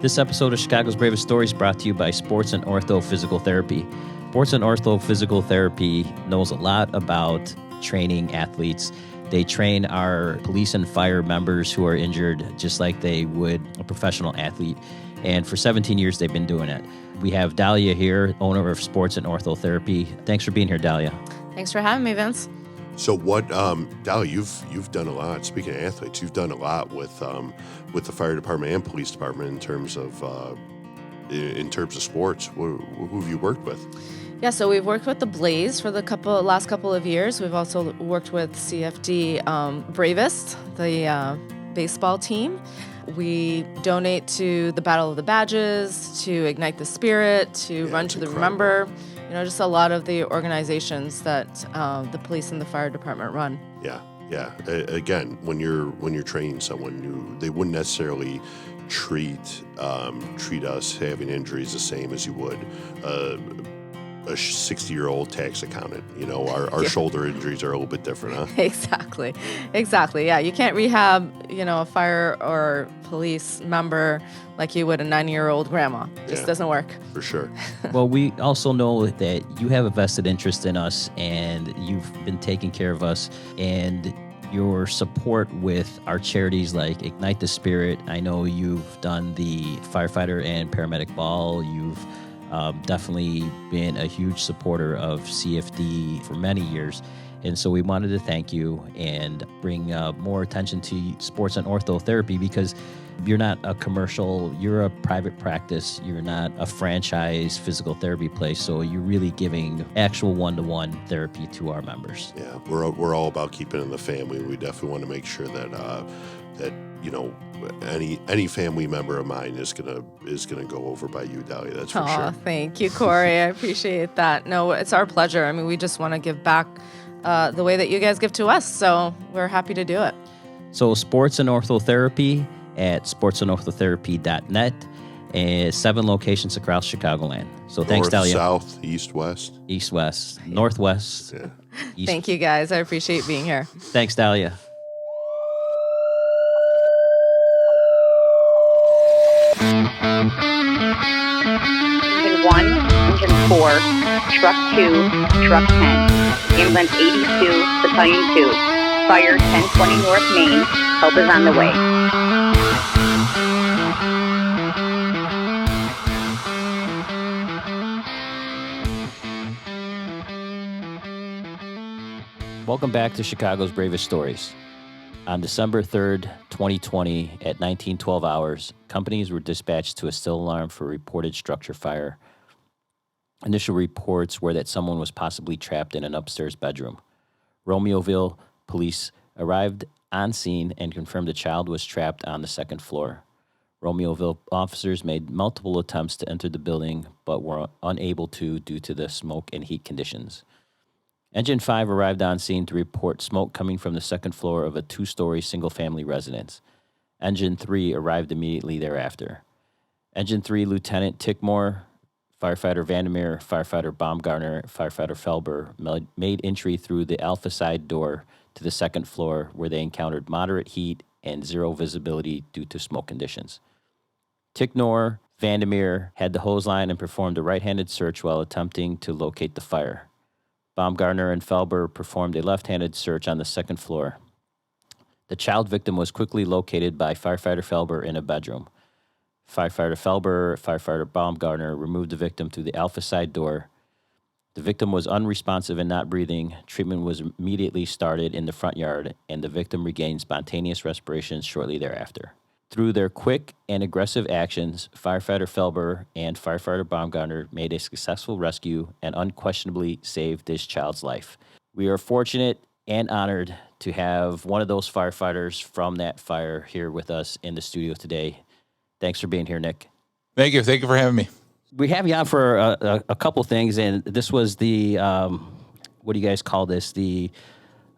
This episode of Chicago's Bravest Stories brought to you by Sports and Ortho Physical Therapy. Sports and Ortho Physical Therapy knows a lot about training athletes. They train our police and fire members who are injured just like they would a professional athlete. And for 17 years, they've been doing it. We have Dahlia here, owner of Sports and Ortho Therapy. Thanks for being here, Dahlia. Thanks for having me, Vince. So what, Dahlia, you've done a lot. Speaking of athletes, you've done a lot with the fire department and police department in terms of sports. Who have you worked with? Yeah, so we've worked with the Blaze for the last couple of years. We've also worked with CFD Bravest, the baseball team. We donate to the Battle of the Badges, to Ignite the Spirit, to Run to the Remember. You know, just a lot of the organizations that the police and the fire department run. Yeah. Again, when you're training someone, they wouldn't necessarily treat us having injuries the same as you would a 60-year-old tax accountant. You know, our shoulder injuries are a little bit different, huh? Exactly. Yeah, you can't rehab, a fire or police member like you would a 90-year-old grandma. It just doesn't work. For sure. Well, we also know that you have a vested interest in us, and you've been taking care of us, and your support with our charities like Ignite the Spirit. I know you've done the firefighter and paramedic ball. You've definitely been a huge supporter of CFD for many years. And so we wanted to thank you and bring more attention to sports and ortho therapy, because you're not a commercial, you're a private practice, you're not a franchise physical therapy place, so you're really giving actual one-to-one therapy to our members. Yeah, we're all about keeping it in the family. We definitely want to make sure that any family member of mine is gonna go over by you, Dahlia. That's for sure. Thank you, Corey. I appreciate that. No, it's our pleasure. I mean, we just want to give back the way that you guys give to us, so we're happy to do it. So Sports and Ortho Therapy at sportsandorthotherapy.net, and 7 locations across Chicagoland. So thanks, Dahlia. North, south, east, west. East, west, northwest. Yeah. East. Thank you, guys. I appreciate being here. Thanks, Dahlia. Engine 1, Engine 4, Truck 2, Truck 10, Ambulance 82, Battalion 2, Fire 1020 North Main, help is on the way. Welcome back to Chicago's Bravest Stories. On December 3rd, 2020, at 1912 hours, companies were dispatched to a still alarm for reported structure fire. Initial reports were that someone was possibly trapped in an upstairs bedroom. Romeoville police arrived on scene and confirmed a child was trapped on the second floor. Romeoville officers made multiple attempts to enter the building, but were unable to due to the smoke and heat conditions. Engine 5 arrived on scene to report smoke coming from the second floor of a 2-story single-family residence. Engine 3 arrived immediately thereafter. Engine 3 Lieutenant Tickmore, Firefighter Vandermeer, Firefighter Baumgartner, Firefighter Felber made entry through the Alpha side door to the second floor, where they encountered moderate heat and zero visibility due to smoke conditions. Tickmore, Vandermeer had the hose line and performed a right-handed search while attempting to locate the fire. Baumgartner and Felber performed a left-handed search on the second floor. The child victim was quickly located by Firefighter Felber in a bedroom. Firefighter Felber, Firefighter Baumgartner removed the victim through the Alpha side door. The victim was unresponsive and not breathing. Treatment was immediately started in the front yard, and the victim regained spontaneous respiration shortly thereafter. Through their quick and aggressive actions, Firefighter Felber and Firefighter Baumgartner made a successful rescue and unquestionably saved this child's life. We are fortunate and honored to have one of those firefighters from that fire here with us in the studio today. Thanks for being here, Nick. Thank you for having me. We have you on for a couple things, and this was the, what do you guys call this? The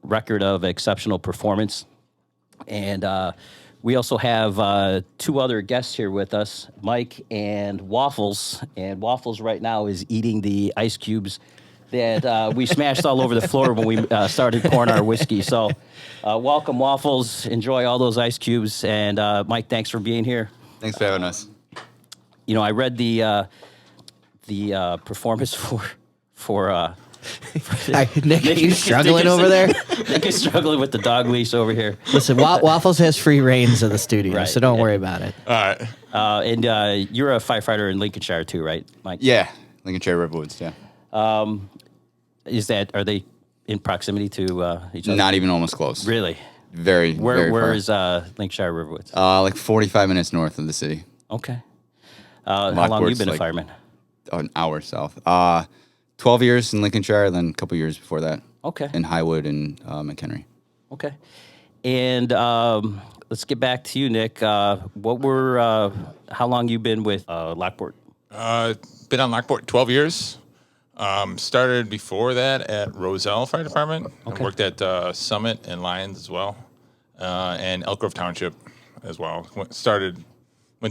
record of exceptional performance. And we also have 2 other guests here with us, Mike and Waffles. And Waffles right now is eating the ice cubes that we smashed all over the floor when we started pouring our whiskey. So welcome, Waffles. Enjoy all those ice cubes. And Mike, thanks for being here. Thanks for having us. I read the performance for Nick, are you struggling over there? Nick is struggling with the dog leash over here. Listen, Waffles has free reins of the studio, Right, so don't yeah. worry about it. All right. And you're a firefighter in Lincolnshire too, right, Mike? Yeah, Lincolnshire Riverwoods. Yeah. Are they in proximity to each other? Not even almost close. Really. Very. very Where far. is Lincolnshire Riverwoods? Like 45 minutes north of the city. Okay. How long have you been a fireman? An hour south. 12 years in Lincolnshire, then a couple years before that. Okay. In Highwood and McHenry. Okay. And let's get back to you, Nick. How long you been with Lockport? Been on Lockport 12 years. Started before that at Roselle Fire Department. Okay. I worked at Summit and Lyons as well, and Elk Grove Township as well. Went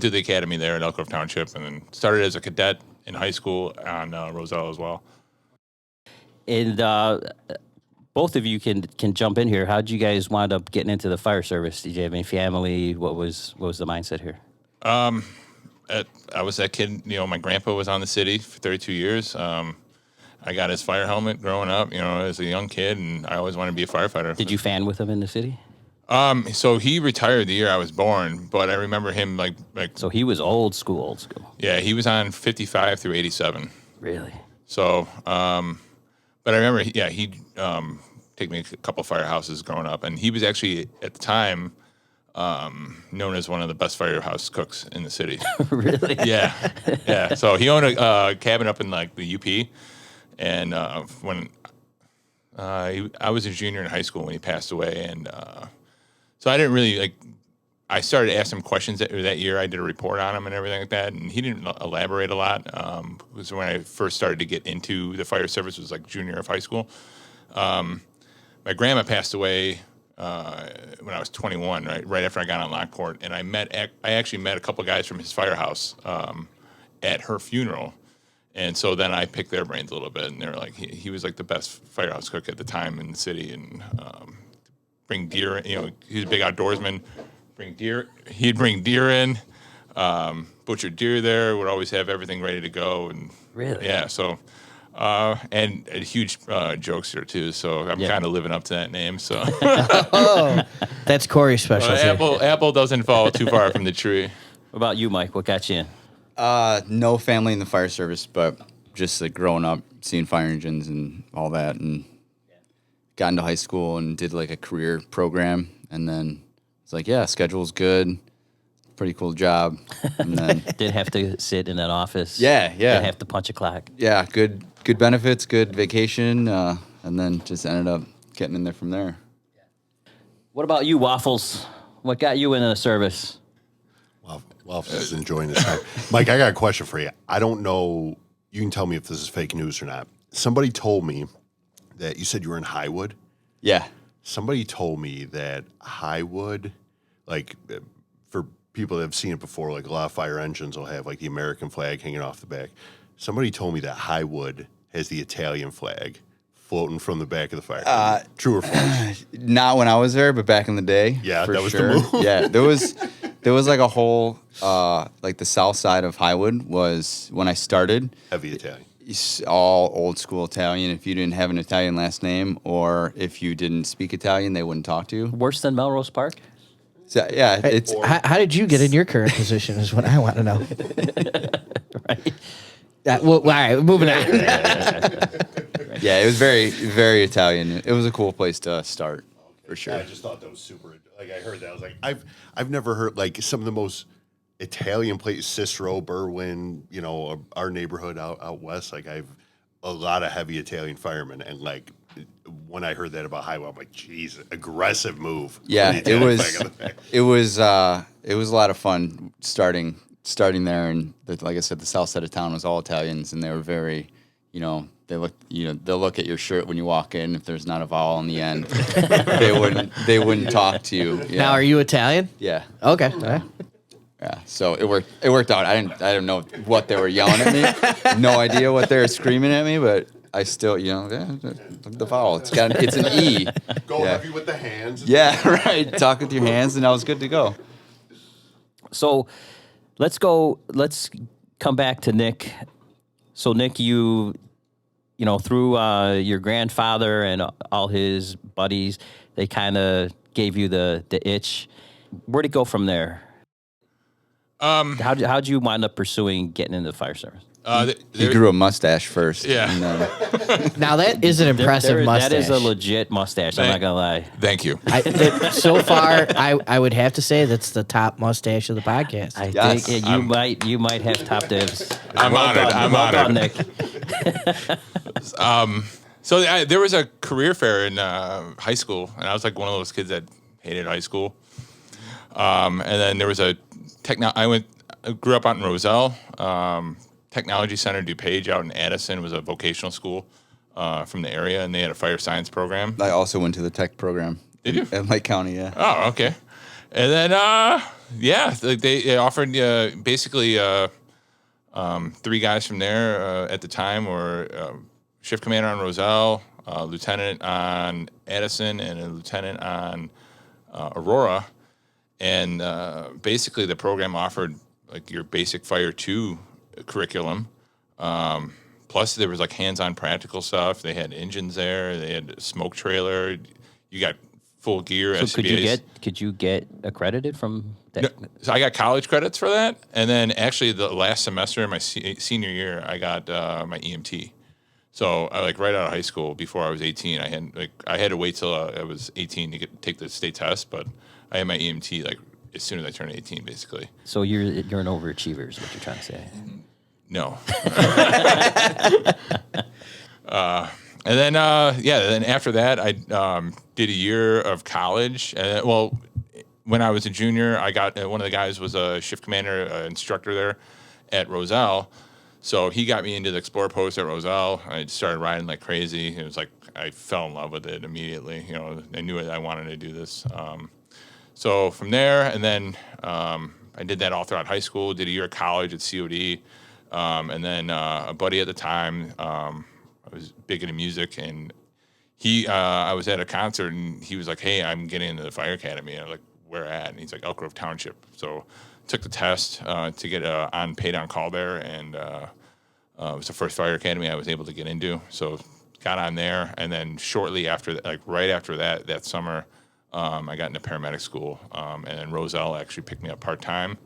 through the academy there at Elk Grove Township, and then started as a cadet in high school on Roselle as well. And both of you can jump in here. How did you guys wind up getting into the fire service? Did you have any family? What was the mindset here? I was that kid. My grandpa was on the city for 32 years. I got his fire helmet growing up, as a young kid, and I always wanted to be a firefighter. Did you fan with him in the city? So he retired the year I was born, but I remember him like. So he was old school. Yeah, he was on 55 through 87. Really? So, but I remember, he'd take me a couple firehouses growing up, and he was actually at the time known as one of the best firehouse cooks in the city. Really? Yeah. So he owned a cabin up in like the UP, and when I was a junior in high school when he passed away, and so I didn't really I started to ask him questions that year. I did a report on him and everything like that, and he didn't elaborate a lot. It was when I first started to get into the fire service. It was like junior of high school. My grandma passed away when I was 21, right after I got on Lockport, and I actually met a couple guys from his firehouse at her funeral, and so then I picked their brains a little bit, and they were like, he was like the best firehouse cook at the time in the city, and bring deer. He was a big outdoorsman. He'd bring deer in, butchered deer there. Would always have everything ready to go, and Really? yeah. So. And a huge jokester too, so I'm kind of living up to that name. So Oh, that's Corey's specialty. apple doesn't fall too far from the tree. What about you, Mike? What got you in? No family in the fire service, but just like growing up, seeing fire engines and all that, and got into high school and did like a career program, and then it's like, yeah, schedule's good, pretty cool job, and then Did have to sit in that office? Yeah. Did have to punch a clock? yeah, good benefits, good vacation, and then just ended up getting in there from there. What about you, Waffles? What got you into the service? Waffles is enjoying this time. Mike, I got a question for you. I don't know. You can tell me if this is fake news or not. Somebody told me that you said you were in Highwood. Yeah. Somebody told me that Highwood, like for people that have seen it before, like a lot of fire engines will have like the American flag hanging off the back. Somebody told me that Highwood has the Italian flag floating from the back of the fire. True or false? Not when I was there, but back in the day. Yeah, for that was the sure. move. Yeah, there was like a whole like the south side of Highwood was when I started. Heavy Italian. It's all old school Italian. If you didn't have an Italian last name or if you didn't speak Italian, they wouldn't talk to you. Worse than Melrose Park? So, yeah, it's How did you get in your current position is what I want to know. Right. Well, all right, moving on. yeah, it was very very Italian. It was a cool place to start for sure. I just thought that was super. Like I heard that, I was like, I've never heard like some of the most Italian places, Cicero, Berwyn, our neighborhood out west. Like I've a lot of heavy Italian firemen, and like when I heard that about Highway, I'm like, geez, aggressive move. Yeah, For the Italian flag on the back. it was a lot of fun starting there, and like I said, the south side of town was all Italians, and they were very, they'll look at your shirt when you walk in. If there's not a vowel in the end, they wouldn't talk to you. Yeah. Now, are you Italian? Yeah. Okay. All right. Yeah, so it worked out. I didn't know what they were yelling at me. No idea what they were screaming at me, but I still, the vowel. It's an E. Go heavy with the hands. Yeah, right. Talk with your hands, and I was good to go. So let's come back to Nick. So Nick, you know, through your grandfather and all his buddies, they kind of gave you the itch. Where'd it go from there? How'd you wind up pursuing getting into the fire service? He grew a mustache first. Yeah. And then, Now that is an impressive mustache. That is a legit mustache. I'm not gonna lie. Thank you. So far, I would have to say that's the top mustache of the podcast. I Yes. think you might have top dibs. I'm honored. I'm honored. Nick. So there was a career fair in high school, and I was like one of those kids that hated high school. And then there was I grew up out in Roselle. Technology Center DuPage out in Addison was a vocational school from the area, and they had a fire science program. I also went to the tech program. Did you? At Lake County, yeah. Oh, okay. And then, they offered basically 3 guys from there at the time were shift commander on Roselle, lieutenant on Addison, and a lieutenant on Aurora. And basically the program offered like your basic Fire 2 curriculum. Plus there was like hands-on practical stuff. They had engines there. They had a smoke trailer. You got full gear. So SCBAs. could you get accredited from that? No, so I got college credits for that. And then actually the last semester of my senior year, I got my EMT. So I right out of high school before I was 18, I had to wait till I was 18 to take the state test, but I had my EMT as soon as I turned 18, basically. So you're an overachiever is what you're trying to say. No. And then, then after that, I did a year of college. When I was a junior, I got one of the guys was a shift commander, instructor there at Roselle. So he got me into the Explorer post at Roselle. I started riding like crazy. It was like I fell in love with it immediately. You know, I knew I wanted to do this. So from there, and then I did that all throughout high school. Did a year of college at COD, and then a buddy at the time. I was big into music, and I was at a concert, and he was like, "Hey, I'm getting into the fire academy." And I was like, "Where at?" And he's like, "Elk Grove Township." So took the test to get paid on call there, and it was the first fire academy I was able to get into. So got on there, and then shortly after, right after that summer, I got into paramedic school, and then Roselle actually picked me up part-time.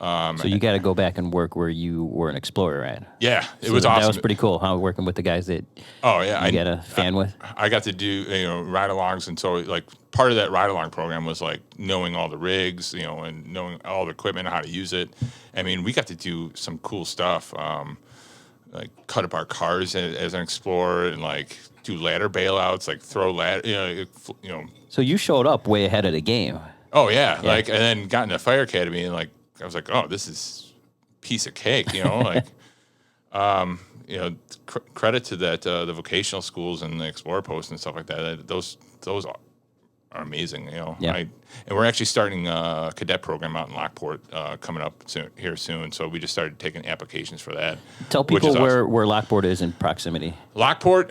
So you got to go back and work where you were an explorer, right? Yeah, it was awesome. That was pretty cool, huh? Working with the guys that you got a fan with. I got to do ride-alongs, and so part of that ride-along program was knowing all the rigs, and knowing all the equipment, how to use it. I mean, we got to do some cool stuff, cut apart cars as an explorer, and do ladder bailouts, throw ladder, So you showed up way ahead of the game. Oh yeah, and then got into fire academy, and I was like, oh, this is a piece of cake, credit to that the vocational schools and the Explorer posts and stuff like that. Those are amazing, Yeah. And we're actually starting a cadet program out in Lockport coming up soon. So we just started taking applications for that. Tell people where Lockport is in proximity. Lockport,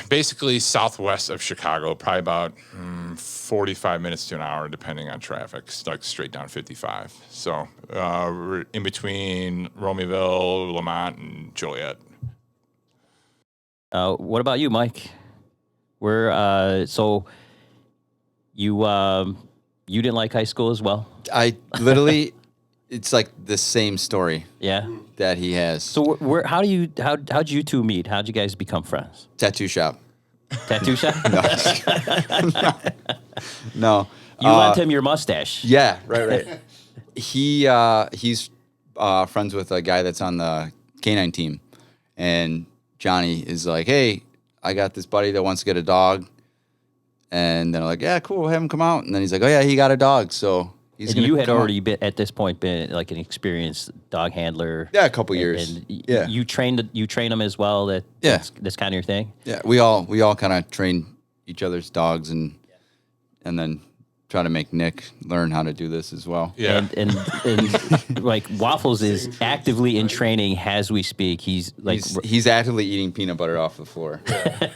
basically southwest of Chicago, probably about 45 minutes to an hour, depending on traffic. It's straight down 55. So we're in between Romeoville, Lamont, and Joliet. What about you, Mike? So you didn't like high school as well? I literally, it's like the same story. Yeah. That he has. So how'd you two meet? How'd you guys become friends? Tattoo shop. Tattoo shop? No. You lent him your mustache. Yeah, right. He's friends with a guy that's on the canine team, and Johnny is like, "Hey, I got this buddy that wants to get a dog," and then I'm like, "Yeah, cool, we'll have him come out." And then he's like, "Oh yeah, he got a dog, so he's." And you had already been at this point been like an experienced dog handler. Yeah, a couple years. And yeah, you train them as well. That's kind of your thing. Yeah, we all kind of train each other's dogs and then try to make Nick learn how to do this as well. Yeah. And like Waffles is actively in training as we speak. He's actively eating peanut butter off the floor.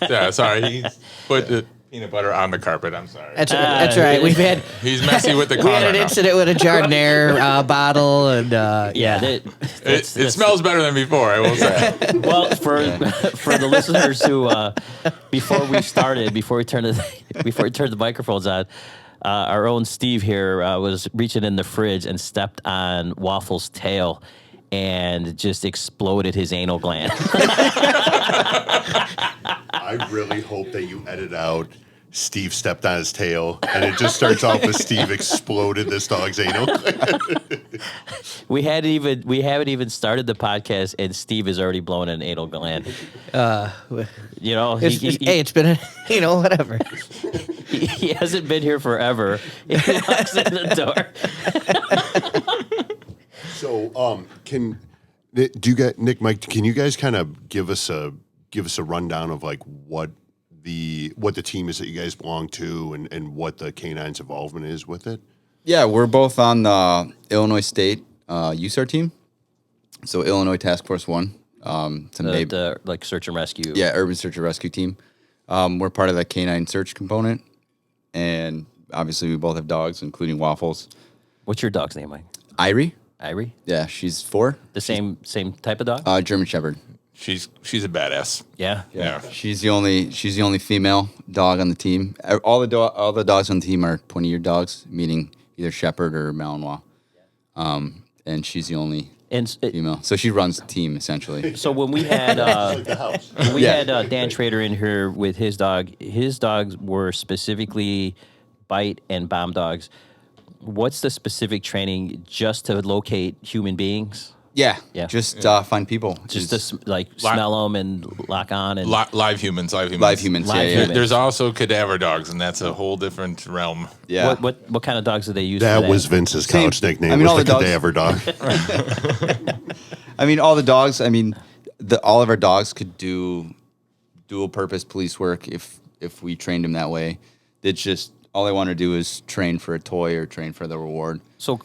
Yeah, sorry. But peanut butter on the carpet. I'm sorry. That's right. We've had He's messy with the we car. had an incident with a Jardiniere bottle, and It smells better than before, I will say. Well, for the listeners who before we turned the microphones on, our own Steve here was reaching in the fridge and stepped on Waffles' tail and just exploded his anal gland. I really hope that you edit out Steve stepped on his tail, and it just starts off with Steve exploded this dog's anal. We haven't even started the podcast, and Steve is already blowing an anal gland. You know, it's been whatever. He hasn't been here forever. He walks in the door. So, do you get Nick, Mike? Can you guys kind of give us a rundown of like what the team is that you guys belong to, and what the Canine's involvement is with it? Yeah, we're both on the Illinois State USAR team. So Illinois Task Force 1. The like search and rescue. Yeah, urban search and rescue team. We're part of the canine search component, and obviously we both have dogs, including Waffles. What's your dog's name, Mike? Irie. Irie? Yeah, she's 4. The same type of dog? German Shepherd. She's a badass. Yeah. She's the only female dog on the team. All the dogs on the team are 20-year dogs, meaning either Shepherd or Malinois. And she's the only female. So she runs the team essentially. So when we had Like the house. had Dan Trader in here with his dogs were specifically bite and bomb dogs. What's the specific training just to locate human beings? Yeah. Yeah. Just find people. Just to smell them and lock on and Live humans. live humans. Live yeah. humans. There's also cadaver dogs, and that's a whole different realm. Yeah. What kind of dogs do they use? That for was Vince's couch nickname. I mean, was all the the dogs- cadaver dog. I mean, all the dogs. I mean, all of our dogs could do dual purpose police work if we trained them that way. It's just all they want to do is train for a toy or train for the reward. So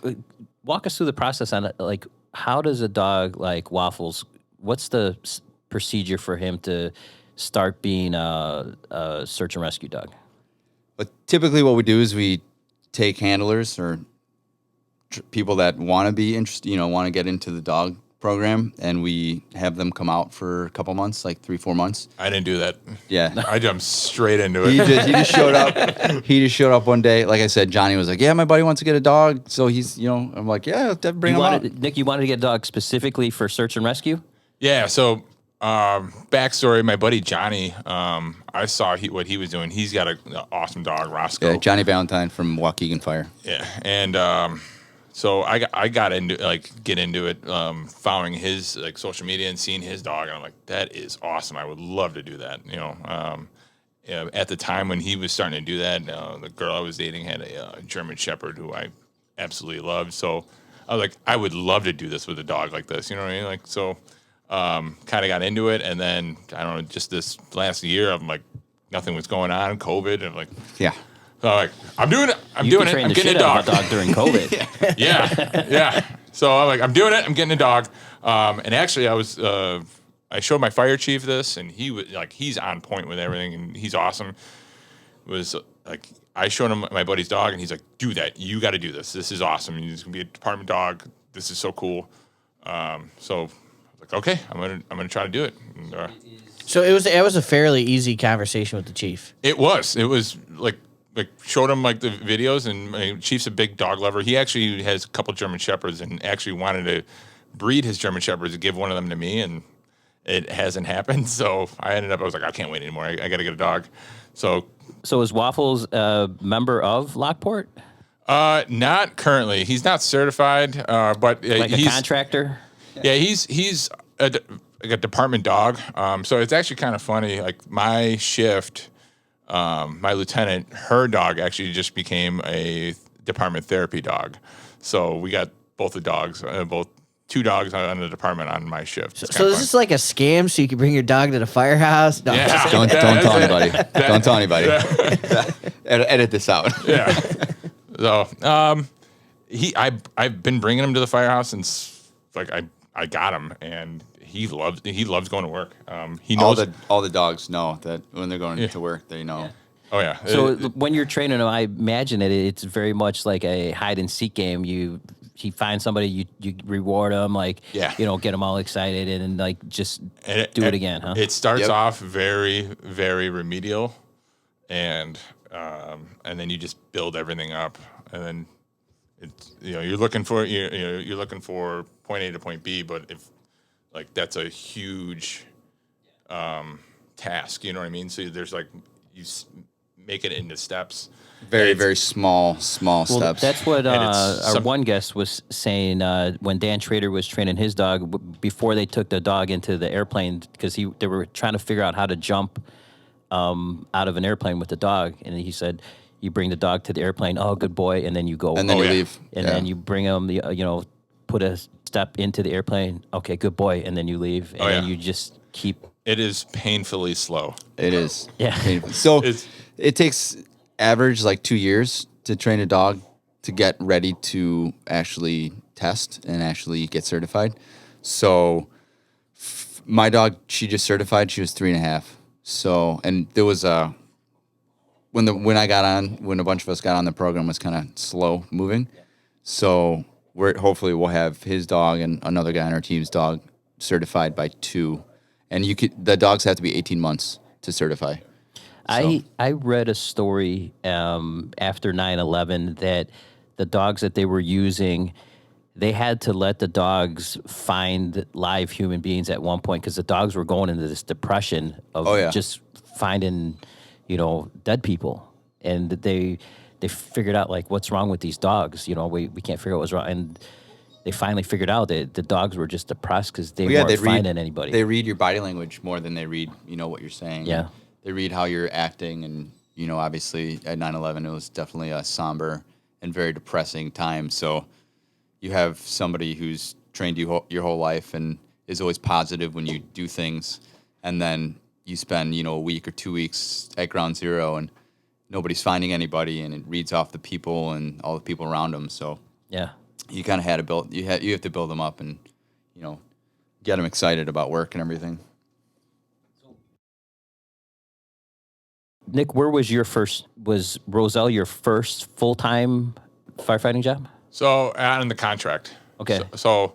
walk us through the process on it. Like, how does a dog like Waffles? What's the procedure for him to start being a search and rescue dog? But typically, what we do is we take handlers or people that want to be interested, want to get into the dog program, and we have them come out for a couple months, like 3-4 months. I didn't do that. Yeah. I jumped straight into it. He just showed up. He just showed up one day. Like I said, Johnny was like, "Yeah, my buddy wants to get a dog." So he's, I'm like, "Yeah, bring him out." Nick, you wanted to get a dog specifically for search and rescue? Yeah. So, backstory: my buddy Johnny. I saw what he was doing. He's got an awesome dog, Roscoe. Yeah, Johnny Valentine from Waukegan Fire. Yeah, and so I got into get into it, following his social media and seeing his dog, and I'm like, that is awesome. I would love to do that. At the time when he was starting to do that, the girl I was dating had a German Shepherd who I absolutely loved. So I was like, I would love to do this with a dog like this. You know what I mean? Like, so kind of got into it, and then I don't know, just this last year, I'm like, nothing was going on, COVID, and I'm like, Yeah. so I'm doing it. I'm You doing can it. train I'm the getting shit a out dog. of a dog during COVID. Yeah. So I'm like, I'm doing it. I'm getting a dog. And actually, I showed my fire chief this, and he was like, he's on point with everything, and he's awesome. It was like, I showed him my buddy's dog, and he's like, do that. You got to do this. This is awesome. He's gonna be a department dog. This is so cool. So I was like, okay, I'm gonna try to do it. And, So it was a fairly easy conversation with the chief. It was like showed him the videos, and my chief's a big dog lover. He actually has a couple German Shepherds and actually wanted to breed his German Shepherds and give one of them to me, and it hasn't happened. So I was like, I can't wait anymore. I got to get a dog. So is Waffles a member of Lockport? not currently. He's not certified, but He's a contractor? Yeah, he's a department dog. So it's actually kind of funny. Like my shift, my lieutenant, her dog actually just became a department therapy dog. So we got both the dogs, two dogs on the department on my shift. So is this like a scam so you can bring your dog to the firehouse? No, Yeah. Don't tell anybody. Don't tell anybody. Edit this out. Yeah. So I've been bringing him to the firehouse since I got him, and he loves going to work. He knows All the dogs know that when they're going to work, they know. Oh yeah. So when you're training them, I imagine it's very much like a hide and seek game. He finds somebody, you reward them, like Yeah. get them all excited, and like just And do it again, huh? It starts Yep. off very, very remedial, and then you just build everything up, and then it's you're looking for you're looking for point A to point B, but if like that's a huge task, you know what I mean? So there's like make it into steps. Very, very small Well, steps. that's what And it's our one guest was saying when Dan Trader was training his dog before they took the dog into the airplane, because they were trying to figure out how to jump out of an airplane with the dog, and he said you bring the dog to the airplane, oh good boy, and then you go, and then you leave. and then you bring them put a step into the airplane, okay good boy, and then you leave, and then you just keep. It is painfully slow. It is. Yeah. So It's- it takes average like 2 years to train a dog to get ready to actually test and actually get certified. So my dog, she just certified. She was 3.5. So, and there was when a bunch of us got on the program, was kind of slow moving. So hopefully we'll have his dog and another guy on our team's dog certified by 2. And the dogs have to be 18 months to certify. I read a story after 9/11 that the dogs that they were using, they had to let the dogs find live human beings at one point, because the dogs were going into this depression of just finding, dead people, and they figured out like what's wrong with these dogs. We can't figure out what's wrong, and they finally figured out that the dogs were just depressed because they weren't finding anybody. They read your body language more than they read, what you're saying. Yeah. They read how you're acting, and obviously at 9/11 it was definitely a somber and very depressing time. So you have somebody who's trained you your whole life and is always positive when you do things, and then you spend a week or 2 weeks at ground zero and nobody's finding anybody, and it reads off the people and all the people around them. So yeah. you kind of had to build. You have to build them up and get them excited about work and everything. Nick, where was Roselle your first full-time firefighting job? So out in the contract. Okay. So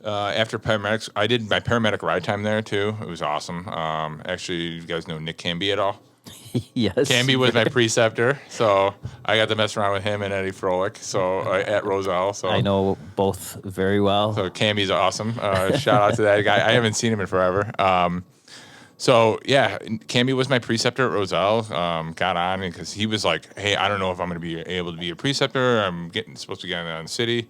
after paramedics, I did my paramedic ride time there too. It was awesome. Actually, you guys know Nick Camby at all? Yes. Camby was my preceptor, so I got to mess around with him and Eddie Froelich. So at Roselle, so I know both very well. So Camby's awesome. Shout out to that guy. I haven't seen him in forever. So yeah, Camby was my preceptor at Roselle. Got on because he was like, "Hey, I don't know if I'm going to be able to be a preceptor. I'm supposed to get in the city."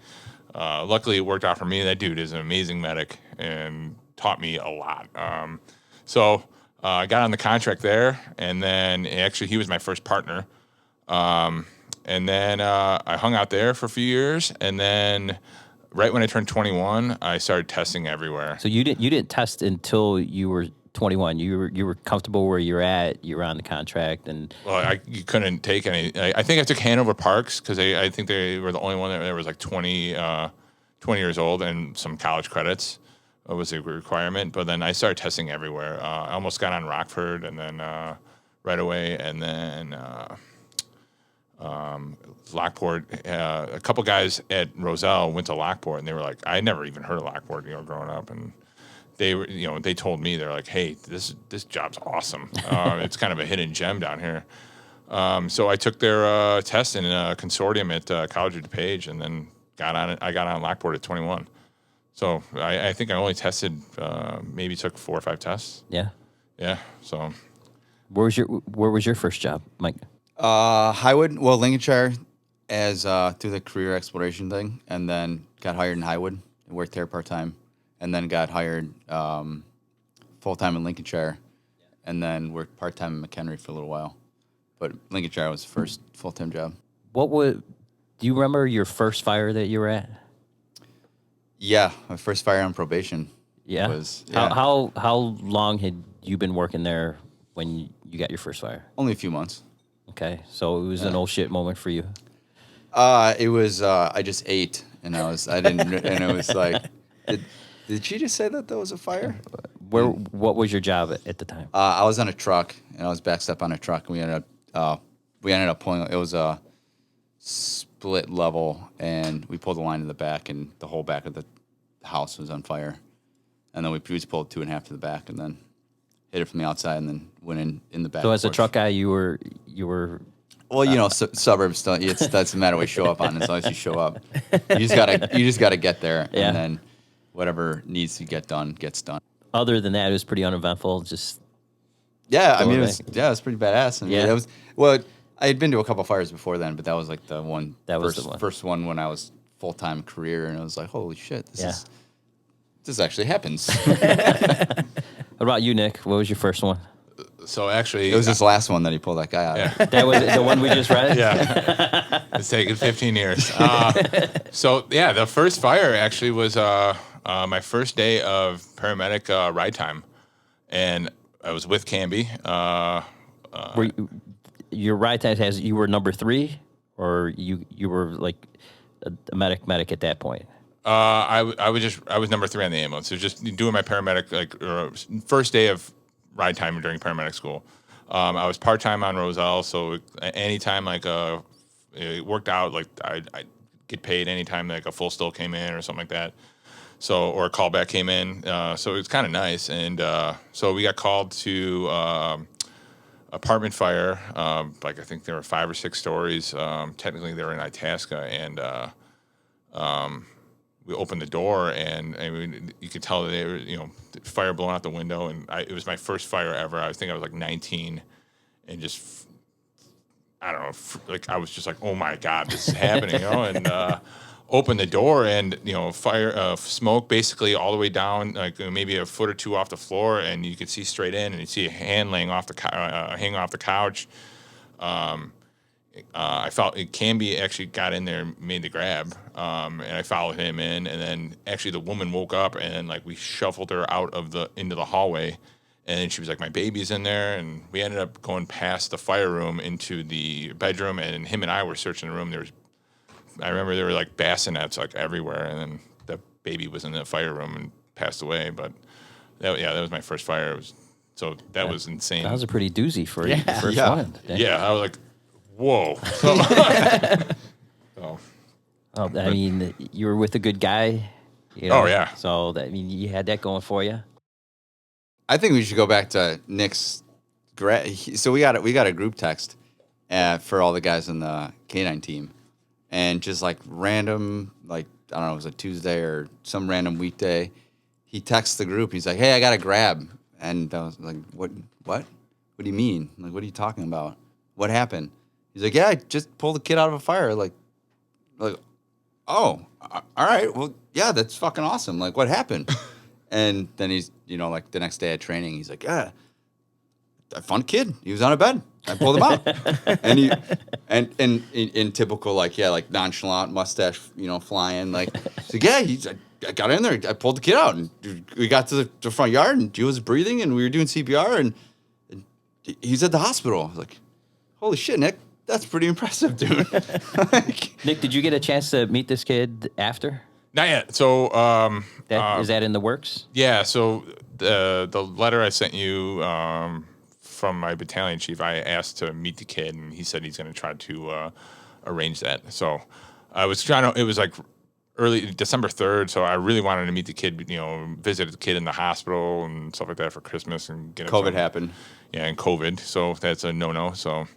Luckily, it worked out for me. That dude is an amazing medic and taught me a lot. So I got on the contract there, and then actually he was my first partner. And then I hung out there for a few years, and then right when I turned 21, I started testing everywhere. So you didn't test until you were 21. You were comfortable where you're at. You were on the contract, and Well, you couldn't take any. I think I took Hanover Parks because I think they were the only one that was like 20 years old, and some college credits was a requirement. But then I started testing everywhere. I almost got on Rockford, and then right away, and then Lockport. A couple guys at Roselle went to Lockport, and they were like, I never even heard of Lockport, growing up, and they were, they told me, they're like, hey, this job's awesome. It's kind of a hidden gem down here. So I took their test in a consortium at College of DuPage, and then got on it. I got on Lockport at 21. So I think I only tested, maybe took 4 or 5 tests. yeah. Yeah. So Where was your first job, Mike? Highwood, Lincolnshire, as through the career exploration thing, and then got hired in Highwood and worked there part-time, and then got hired full-time in Lincolnshire, and then worked part-time in McHenry for a little while. But Lincolnshire was the first full-time job. Do you remember your first fire that you were at? Yeah, my first fire on probation. Yeah. Was How long had you been working there when you got your first fire? only a few months. Okay, so it was an old shit moment for you. It was I just ate, and I didn't, and it was like, did she just say that was a fire? What was your job at the time? I was on a truck, and I was backed up on a truck, and we had we ended up pulling. It was a split level, and we pulled the line to the back, and the whole back of the house was on fire. And then we just pulled 2.5 to the back, and then hit it from the outside, and then went in the back. So as a porch. truck guy, you were. Well, suburbs don't. It doesn't matter what you show up on as long as you show up. You just gotta get there, Yeah. and then whatever needs to get done gets done. Other than that, it was pretty uneventful. Just Yeah, I Go mean, away. it was pretty badass. I mean, Yeah. it was well. I had been to a couple fires before then, but that was like the one. That was the one. First one when I was full-time career, and I was like, holy shit, Yeah. this actually happens. what about you, Nick? What was your first one? So actually, It was this last one that he pulled that guy out of. yeah. That was the one we just read. Yeah, it's taken 15 years. So yeah, the first fire actually was my first day of paramedic ride time, and I was with Canby. Were your ride time you were number 3, or you were like a medic at that point? I was number 3 on the ambulance. So just doing my paramedic first day of ride time during paramedic school. I was part time on Roselle, so anytime it worked out, like I get paid anytime like a full still came in or something like that. So or a callback came in, so it was kind of nice. And so we got called to apartment fire. Like I think there were 5 or 6 stories. Technically, they were in Itasca, and we opened the door, and I mean, you could tell that they were, fire blowing out the window. And it was my first fire ever. I think I was like 19, and just, I don't know, like I was just like, oh my God, this is happening, and opened the door, and, fire, smoke basically all the way down, like maybe a foot or 2 off the floor, and you could see straight in, and you see a hand laying off hanging off the couch. I felt Canby actually got in there, made the grab, and I followed him in, and then actually the woman woke up, and like we shuffled her out of into the hallway, and then she was like, my baby's in there, and we ended up going past the fire room into the bedroom, and him and I were searching the room. I remember there were like bassinets like everywhere, and then the baby was in the fire room and passed away. But that was my first fire. That was insane. That was a pretty doozy for your first Yeah. one. Yeah, I was like, whoa. So, Oh, I mean, you were with a good guy. Oh, yeah. So you had that going for you. I think we should go back to Nick's. So we got a group text for all the guys on the canine team, and just like random, like I don't know, it was a Tuesday or some random weekday. He texts the group. He's like, "Hey, I got a grab," and I was like, "What? What do you mean? Like, what are you talking about? What happened?" He's like, "Yeah, I just pulled a kid out of a fire." Like, oh, all right. Well, yeah, that's fucking awesome. Like, what happened? And then he's, like the next day at training, he's like, yeah, I found a kid. He was on a bed. I pulled him out. And in typical, like nonchalant mustache, flying. Like, so yeah, I got in there. I pulled the kid out, and we got to the front yard, and he was breathing, and we were doing CPR, and he's at the hospital. I was like, holy shit, Nick. That's pretty impressive, dude. Nick, did you get a chance to meet this kid after? not yet. So, Is that in the works? yeah. So the letter I sent you from my battalion chief, I asked to meet the kid, and he said he's going to try to arrange that. So I was trying to. It was like early December 3rd, so I really wanted to meet the kid. Visit the kid in the hospital and stuff like that for Christmas, and get him COVID happened. Yeah, and COVID, so that's a no-no. So,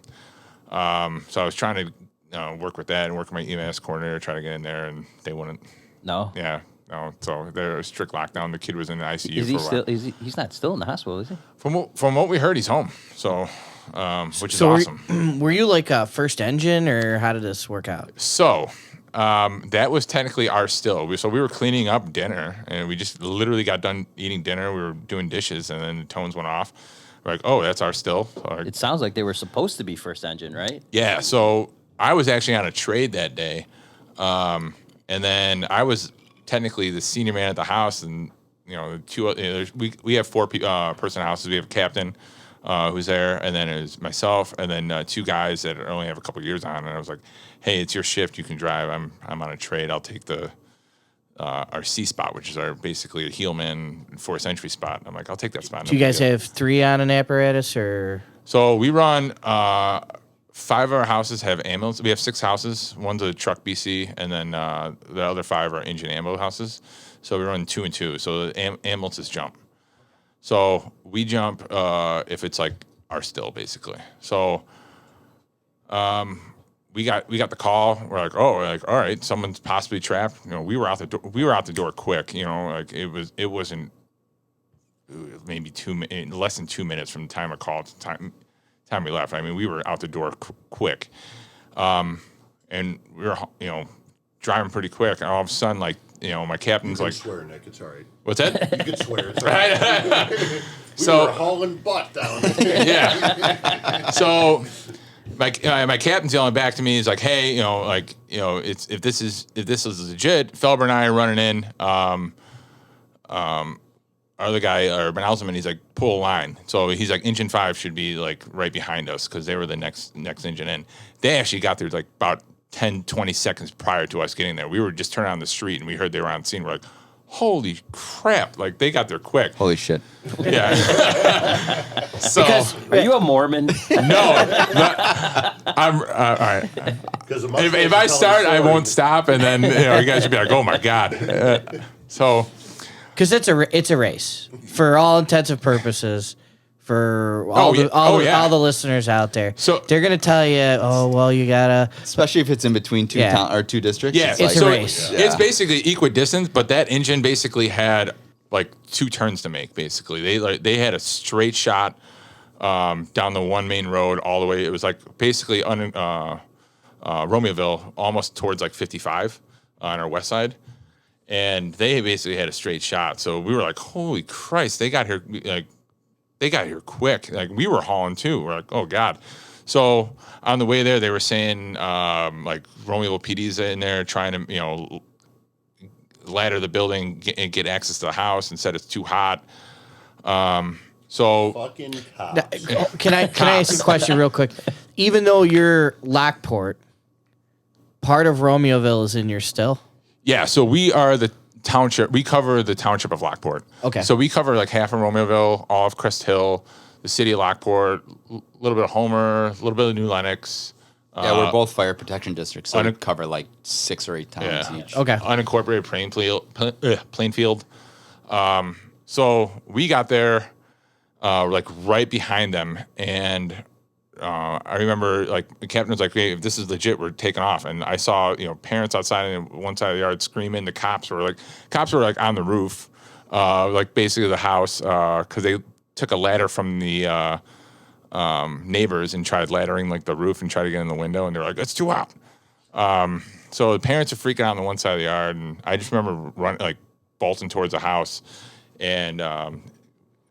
so I was trying to work with that and work with my EMS coordinator, try to get in there, and they wouldn't. No. Yeah, no. So there was strict lockdown. The kid was in the ICU Is for he a while. still? He's not still in the hospital, is he? From what we heard, he's home. So, which is So awesome. were you like a first engine, or how did this work out? So, that was technically our still. So we were cleaning up dinner, and we just literally got done eating dinner. We were doing dishes, and then the tones went off. We're like, oh, that's our still. So It sounds like they were supposed to be first engine, right? yeah. So I was actually on a trade that day, and then I was technically the senior man at the house, and we have 4 person houses. We have a captain who's there, and then it's myself, and then 2 guys that only have a couple years on. And I was like, hey, it's your shift. You can drive. I'm on a trade. I'll take our C spot, which is our basically a heelman force entry spot. I'm like, I'll take that spot. Do you guys have 3 on an apparatus, or? So we run 5 of our houses have ambulance. We have 6 houses. One's a truck BC, and then the other 5 are engine ambo houses. So we run 2 and 2. So the ambulances jump. So we jump if it's like our still, basically. So we got the call. We're like, all right, someone's possibly trapped. You know, we were out the door. We were out the door quick. You know, like it wasn't maybe less than 2 minutes from the time I called to time we left. I mean, we were out the door quick, and we were driving pretty quick. And all of a sudden, like, you know, my captain's You can like, swear, Nick. It's all right. "What's that?" You can swear. It's all right. We were hauling butt down there. Yeah. So my captain's yelling back to me. He's like, "Hey, it's if this is legit, Felber and I are running in. Other guy or Ben Alzman, he's like, pull a line. So he's like, engine 5 should be like right behind us because they were the next engine in. They actually got there like about 10, 20 seconds prior to us getting there. We were just turning on the street and we heard they were on the scene. We're like, holy crap! Like they got there quick. Holy shit! Yeah. So are you a Mormon? No, I'm all right. If I start, I won't stop, and then you guys should be like, oh my god. Because it's a race for all intents and purposes. For all the listeners out there, so they're gonna tell you, oh well, you gotta, especially if it's in between two districts. Yeah, it's a race. It's basically equidistant, but that engine basically had like 2 turns to make. Basically, they had a straight shot down the one main road all the way. It was like basically Romeoville, almost towards like 55 on our west side. And they basically had a straight shot. So we were like, holy Christ, they got here quick. Like we were hauling too. We're like, oh God. So on the way there, they were saying like Romeo PD's in there trying to, ladder the building and get access to the house and said it's too hot. So fucking cops. Can I ask a question real quick? Even though you're Lockport, part of Romeoville is in your still? Yeah, so we are the township. We cover the township of Lockport. Okay. So we cover like half of Romeoville, all of Crest Hill, the city of Lockport, a little bit of Homer, a little bit of New Lenox. Yeah, we're both fire protection districts, so we cover like 6 or 8 towns each. Okay. Unincorporated Plainfield. So we got there like right behind them, and I remember like the captain was like, "Hey, if this is legit, we're taking off." And I saw parents outside on one side of the yard screaming. The cops were like on the roof, like basically the house, because they took a ladder from the neighbors and tried laddering like the roof and tried to get in the window, and they're like, "It's too hot." So the parents are freaking out on the one side of the yard, and I just remember running bolting towards the house, and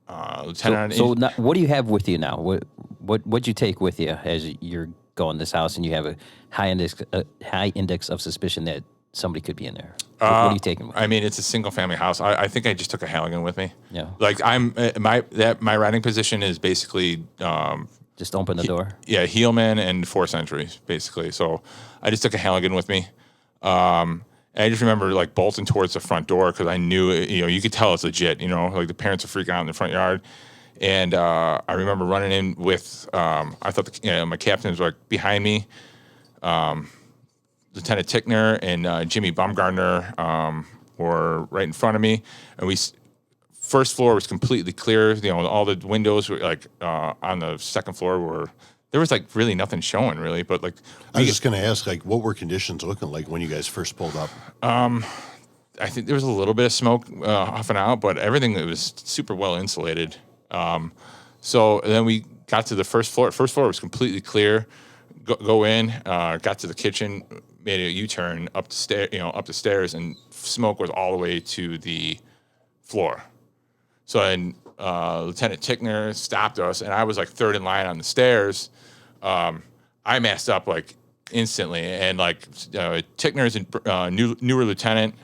Lieutenant. So now, what do you have with you now? What'd you take with you as you're going this house and you have a high index of suspicion that somebody could be in there? What are you taking with you? I mean, it's a single family house. I think I just took a Halligan with me. Yeah. Like my riding position is basically just open the door. Yeah, Heelman and 4 Centuries basically. So I just took a Halligan with me. And I just remember like bolting towards the front door because I knew you could tell it's legit. Like the parents are freaking out in the front yard. And I remember running in with, I thought my captain was like behind me, Lieutenant Tickner and Jimmy Baumgartner were right in front of me. And first floor was completely clear. All the windows were like on the second floor there was like really nothing showing really. But like, I was just going to ask, like, what were conditions looking like when you guys first pulled up? I think there was a little bit of smoke off and out, but everything was super well insulated. So then we got to the first floor. First floor was completely clear. Go in, got to the kitchen, made a U-turn up the stairs, and smoke was all the way to the floor. So then Lieutenant Tickner stopped us, and I was like third in line on the stairs. I masked up like instantly, and like Tickner's a newer lieutenant,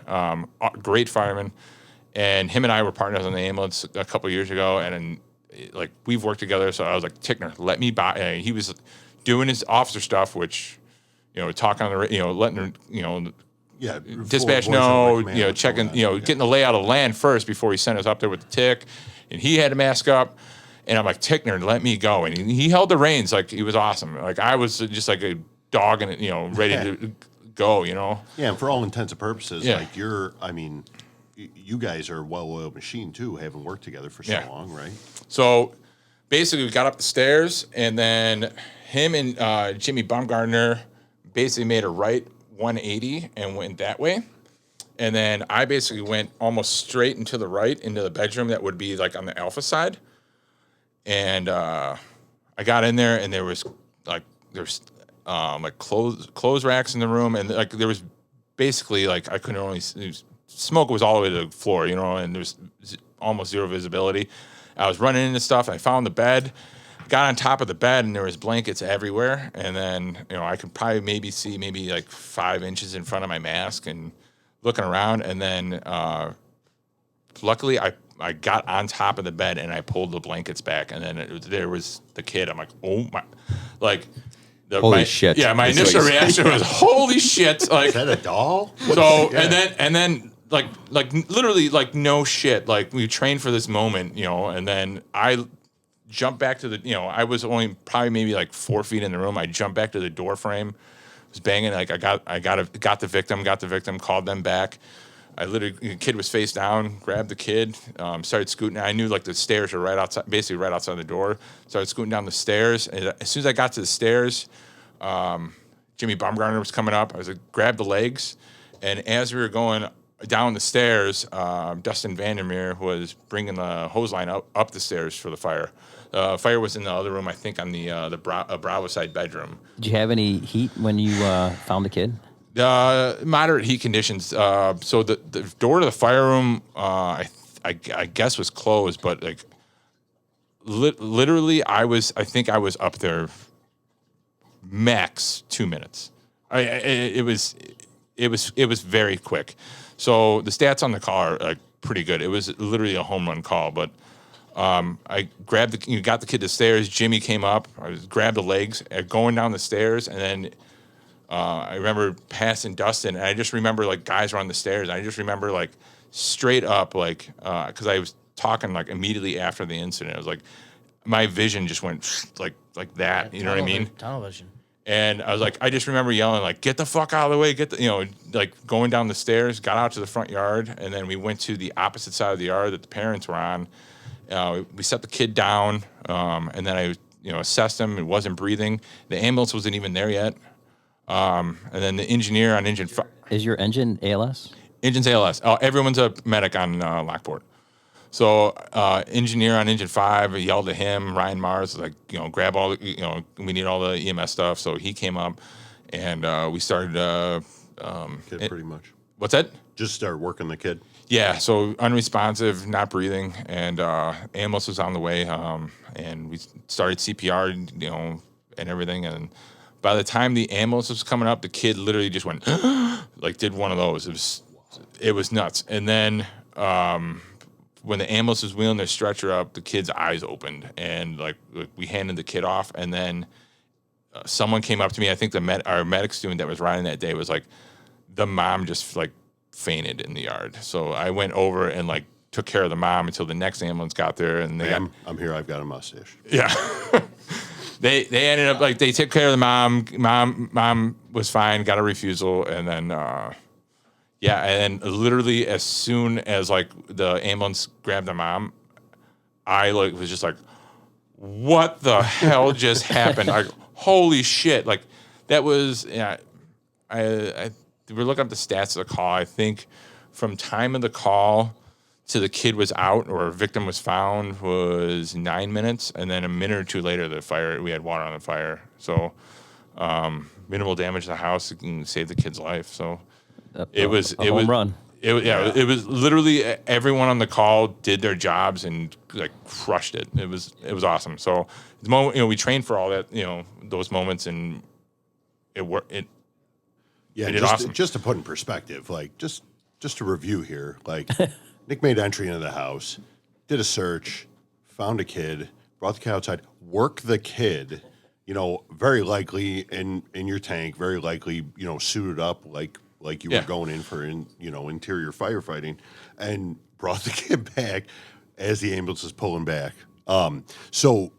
great fireman. And him and I were partners on the ambulance a couple of years ago, and like we've worked together. So I was like, Tickner, let me buy. He was doing his officer stuff, which talking on the letting dispatch know, checking, getting the layout of the land first before he sent us up there with the tick, and he had to mask up. And I'm like, Tickner, let me go. And he held the reins. Like, he was awesome. Like, I was just like a dog and, ready to go, Yeah, and for all intents and purposes, Yeah. like you guys are a well-oiled machine too, having worked together for so long, right? So basically, we got up the stairs, and then him and Jimmy Baumgartner basically made a right 180 and went that way. And then I basically went almost straight into the right into the bedroom that would be like on the alpha side. And I got in there, and there's like clothes racks in the room, and like there was basically like I couldn't only smoke was all the way to the floor, and there was almost zero visibility. I was running into stuff. I found the bed, got on top of the bed, and there was blankets everywhere. And then I could probably see like 5 inches in front of my mask and looking around. And then luckily I got on top of the bed and I pulled the blankets back, and then there was the kid. I'm like, oh my, like. Holy shit! Yeah, my initial reaction was holy shit. Like, is that a doll? So and then like literally like no shit. Like we trained for this moment, and then I jumped back to the I was only probably maybe like 4 feet in the room. I jumped back to the door frame, was banging. Like I got the victim, called them back. I literally, the kid was face down, grabbed the kid, started scooting. I knew like the stairs were right outside, basically right outside the door. Started scooting down the stairs. And as soon as I got to the stairs, Jimmy Baumgartner was coming up. I was like, grab the legs. And as we were going down the stairs, Dustin Vandermeer was bringing the hose line up the stairs for the fire. Fire was in the other room, I think, on the Bravo side bedroom. Did you have any heat when you found the kid? Moderate heat conditions. So the door to the fire room, I guess was closed, but like literally, I think I was up there max 2 minutes. It was very quick. So the stats on the call are like pretty good. It was literally a home run call, but I got the kid to the stairs. Jimmy came up. I grabbed the legs, going down the stairs, and then. I remember passing Dustin, and I just remember like guys were on the stairs. And I just remember like straight up, like because I was talking like immediately after the incident. It was like my vision just went like that. You know what I mean? Tunnel vision. And I was like, I just remember yelling like, "Get the fuck out of the way!" Like going down the stairs. Got out to the front yard, and then we went to the opposite side of the yard that the parents were on. We set the kid down, and then I assessed him. It wasn't breathing. The ambulance wasn't even there yet. And then the engineer on engine 5. Is your engine ALS? Engine's ALS. Everyone's a medic on Lockport. So engineer on engine 5 yelled at him. Ryan Mars was like, grab all the, we need all the EMS stuff. So he came up, and we started. Kid, pretty much. What's that? Just start working the kid. Yeah. So unresponsive, not breathing, and ambulance was on the way. And we started CPR, and everything, and. By the time the ambulance was coming up, the kid literally just went, like did one of those. It was nuts. And then when the ambulance was wheeling their stretcher up, the kid's eyes opened, and like we handed the kid off. And then someone came up to me. I think our medic student that was riding that day was like, the mom just like fainted in the yard. So I went over and like took care of the mom until the next ambulance got there. And I'm here. I've got a mustache. Yeah. They ended up like they took care of the mom. Mom was fine, got a refusal, and then and then literally as soon as like the ambulance grabbed the mom, I like was just like, what the hell just happened? Like holy shit! Like that was I we're looking up the stats of the call. I think from time of the call to the kid was out or a victim was found was 9 minutes, and then a minute or two later we had water on the fire. So minimal damage to the house can save the kid's life. So it was a home run. It was literally everyone on the call did their jobs and like crushed it. It was awesome. So the moment we trained for all that, those moments, and it worked. Yeah, just awesome. Just to put in perspective, like just to review here, like Nick made entry into the house, did a search, found a kid, brought the kid outside, worked the kid, very likely in your tank, very likely, suited up like you were going in for interior firefighting, and brought the kid back as the ambulance is pulling back. So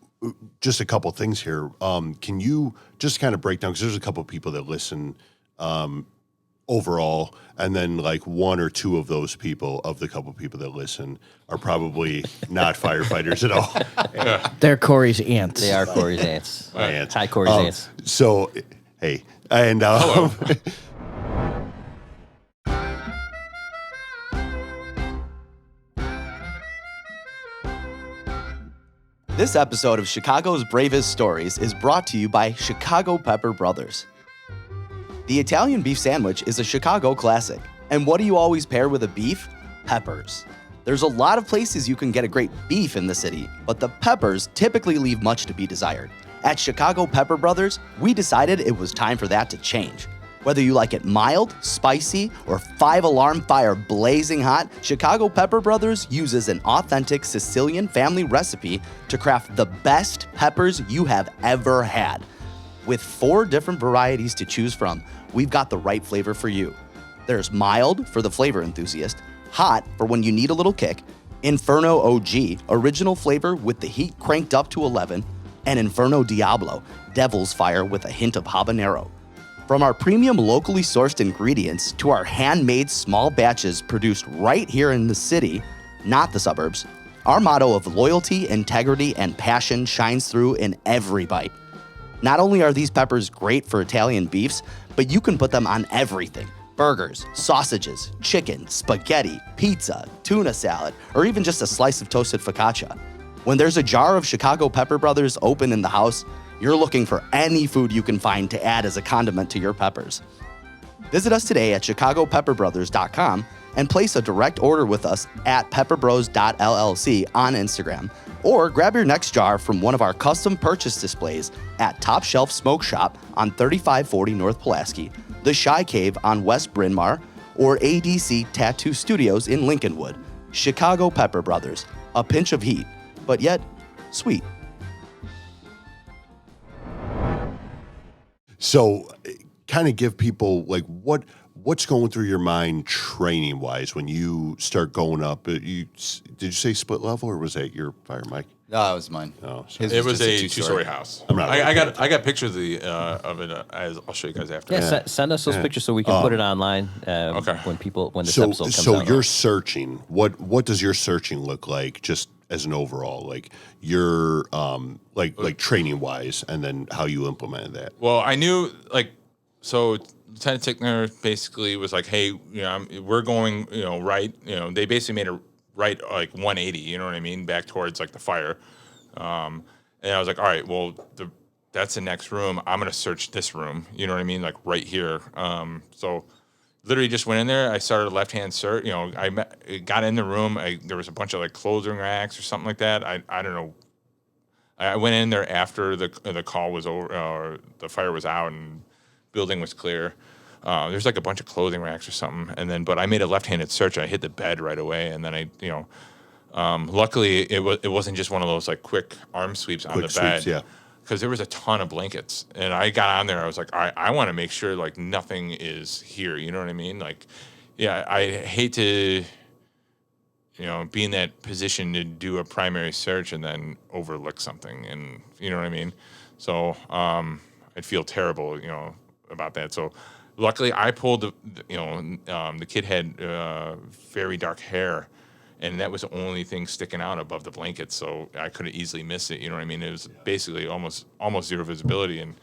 just a couple things here. Can you just kind of break down, because there's a couple people that listen overall, and then like one or two of those people, of the couple people that listen, are probably not firefighters at all. They're Corey's aunts. They are Corey's aunts. My aunts. Hi, Corey's aunts. So, hey, and This episode of Chicago's Bravest Stories is brought to you by Chicago Pepper Brothers. The Italian beef sandwich is a Chicago classic. And what do you always pair with a beef? Peppers. There's a lot of places you can get a great beef in the city, but the peppers typically leave much to be desired. At Chicago Pepper Brothers, we decided it was time for that to change. Whether you like it mild, spicy, or 5-alarm fire blazing hot, Chicago Pepper Brothers uses an authentic Sicilian family recipe to craft the best peppers you have ever had. With 4 different varieties to choose from, we've got the right flavor for you. There's mild for the flavor enthusiast, hot for when you need a little kick, Inferno OG, original flavor with the heat cranked up to 11, and Inferno Diablo, devil's fire with a hint of habanero. From our premium locally sourced ingredients to our handmade small batches produced right here in the city, not the suburbs, our motto of loyalty, integrity, and passion shines through in every bite. Not only are these peppers great for Italian beefs, but you can put them on everything. Burgers, sausages, chicken, spaghetti, pizza, tuna salad, or even just a slice of toasted focaccia. When there's a jar of Chicago Pepper Brothers open in the house, you're looking for any food you can find to add as a condiment to your peppers. Visit us today at chicagopepperbrothers.com and place a direct order with us at pepperbros.llc on Instagram, or grab your next jar from one of our custom purchase displays at Top Shelf Smoke Shop on 3540 North Pulaski, The Shy Cave on West Bryn Mawr, or ADC Tattoo Studios in Lincolnwood. Chicago Pepper Brothers, a pinch of heat, but yet sweet. so kind of give people like what's going through your mind training wise when you start going up. Did you say split level, or was that your fire, Mike? No, it was mine. Oh, His It was just a two-story house. I'm not I got pictures of it. I'll show you guys after. Yeah, send us those pictures so we can put it online. Okay. When this So episode comes out. you're searching. What does your searching look like, just as an overall, like your like training wise, and then how you implemented that? Well, I knew so Lieutenant Tickner basically was like, hey, we're going, right. They basically made a right like 180. You know what I mean, back towards like the fire. And I was like, all right, well, that's the next room. I'm gonna search this room. You know what I mean, like right here. So literally just went in there. I started a left-hand search. I got in the room. There was a bunch of like clothing racks or something like that. I don't know. I went in there after the call was over, the fire was out and building was clear. There's like a bunch of clothing racks or something, but I made a left-handed search. I hit the bed right away, and then luckily it wasn't just one of those like quick arm sweeps on the bed. Sweeps, yeah. Because there was a ton of blankets, and I got on there. I was like, all right, I want to make sure like nothing is here. You know what I mean? Like, yeah, I hate to, be in that position to do a primary search and then overlook something, and you know what I mean. So I'd feel terrible, about that. So luckily, I pulled the kid had very dark hair. And that was the only thing sticking out above the blankets, so I could have easily missed it. You know what I mean? It was basically almost zero visibility, and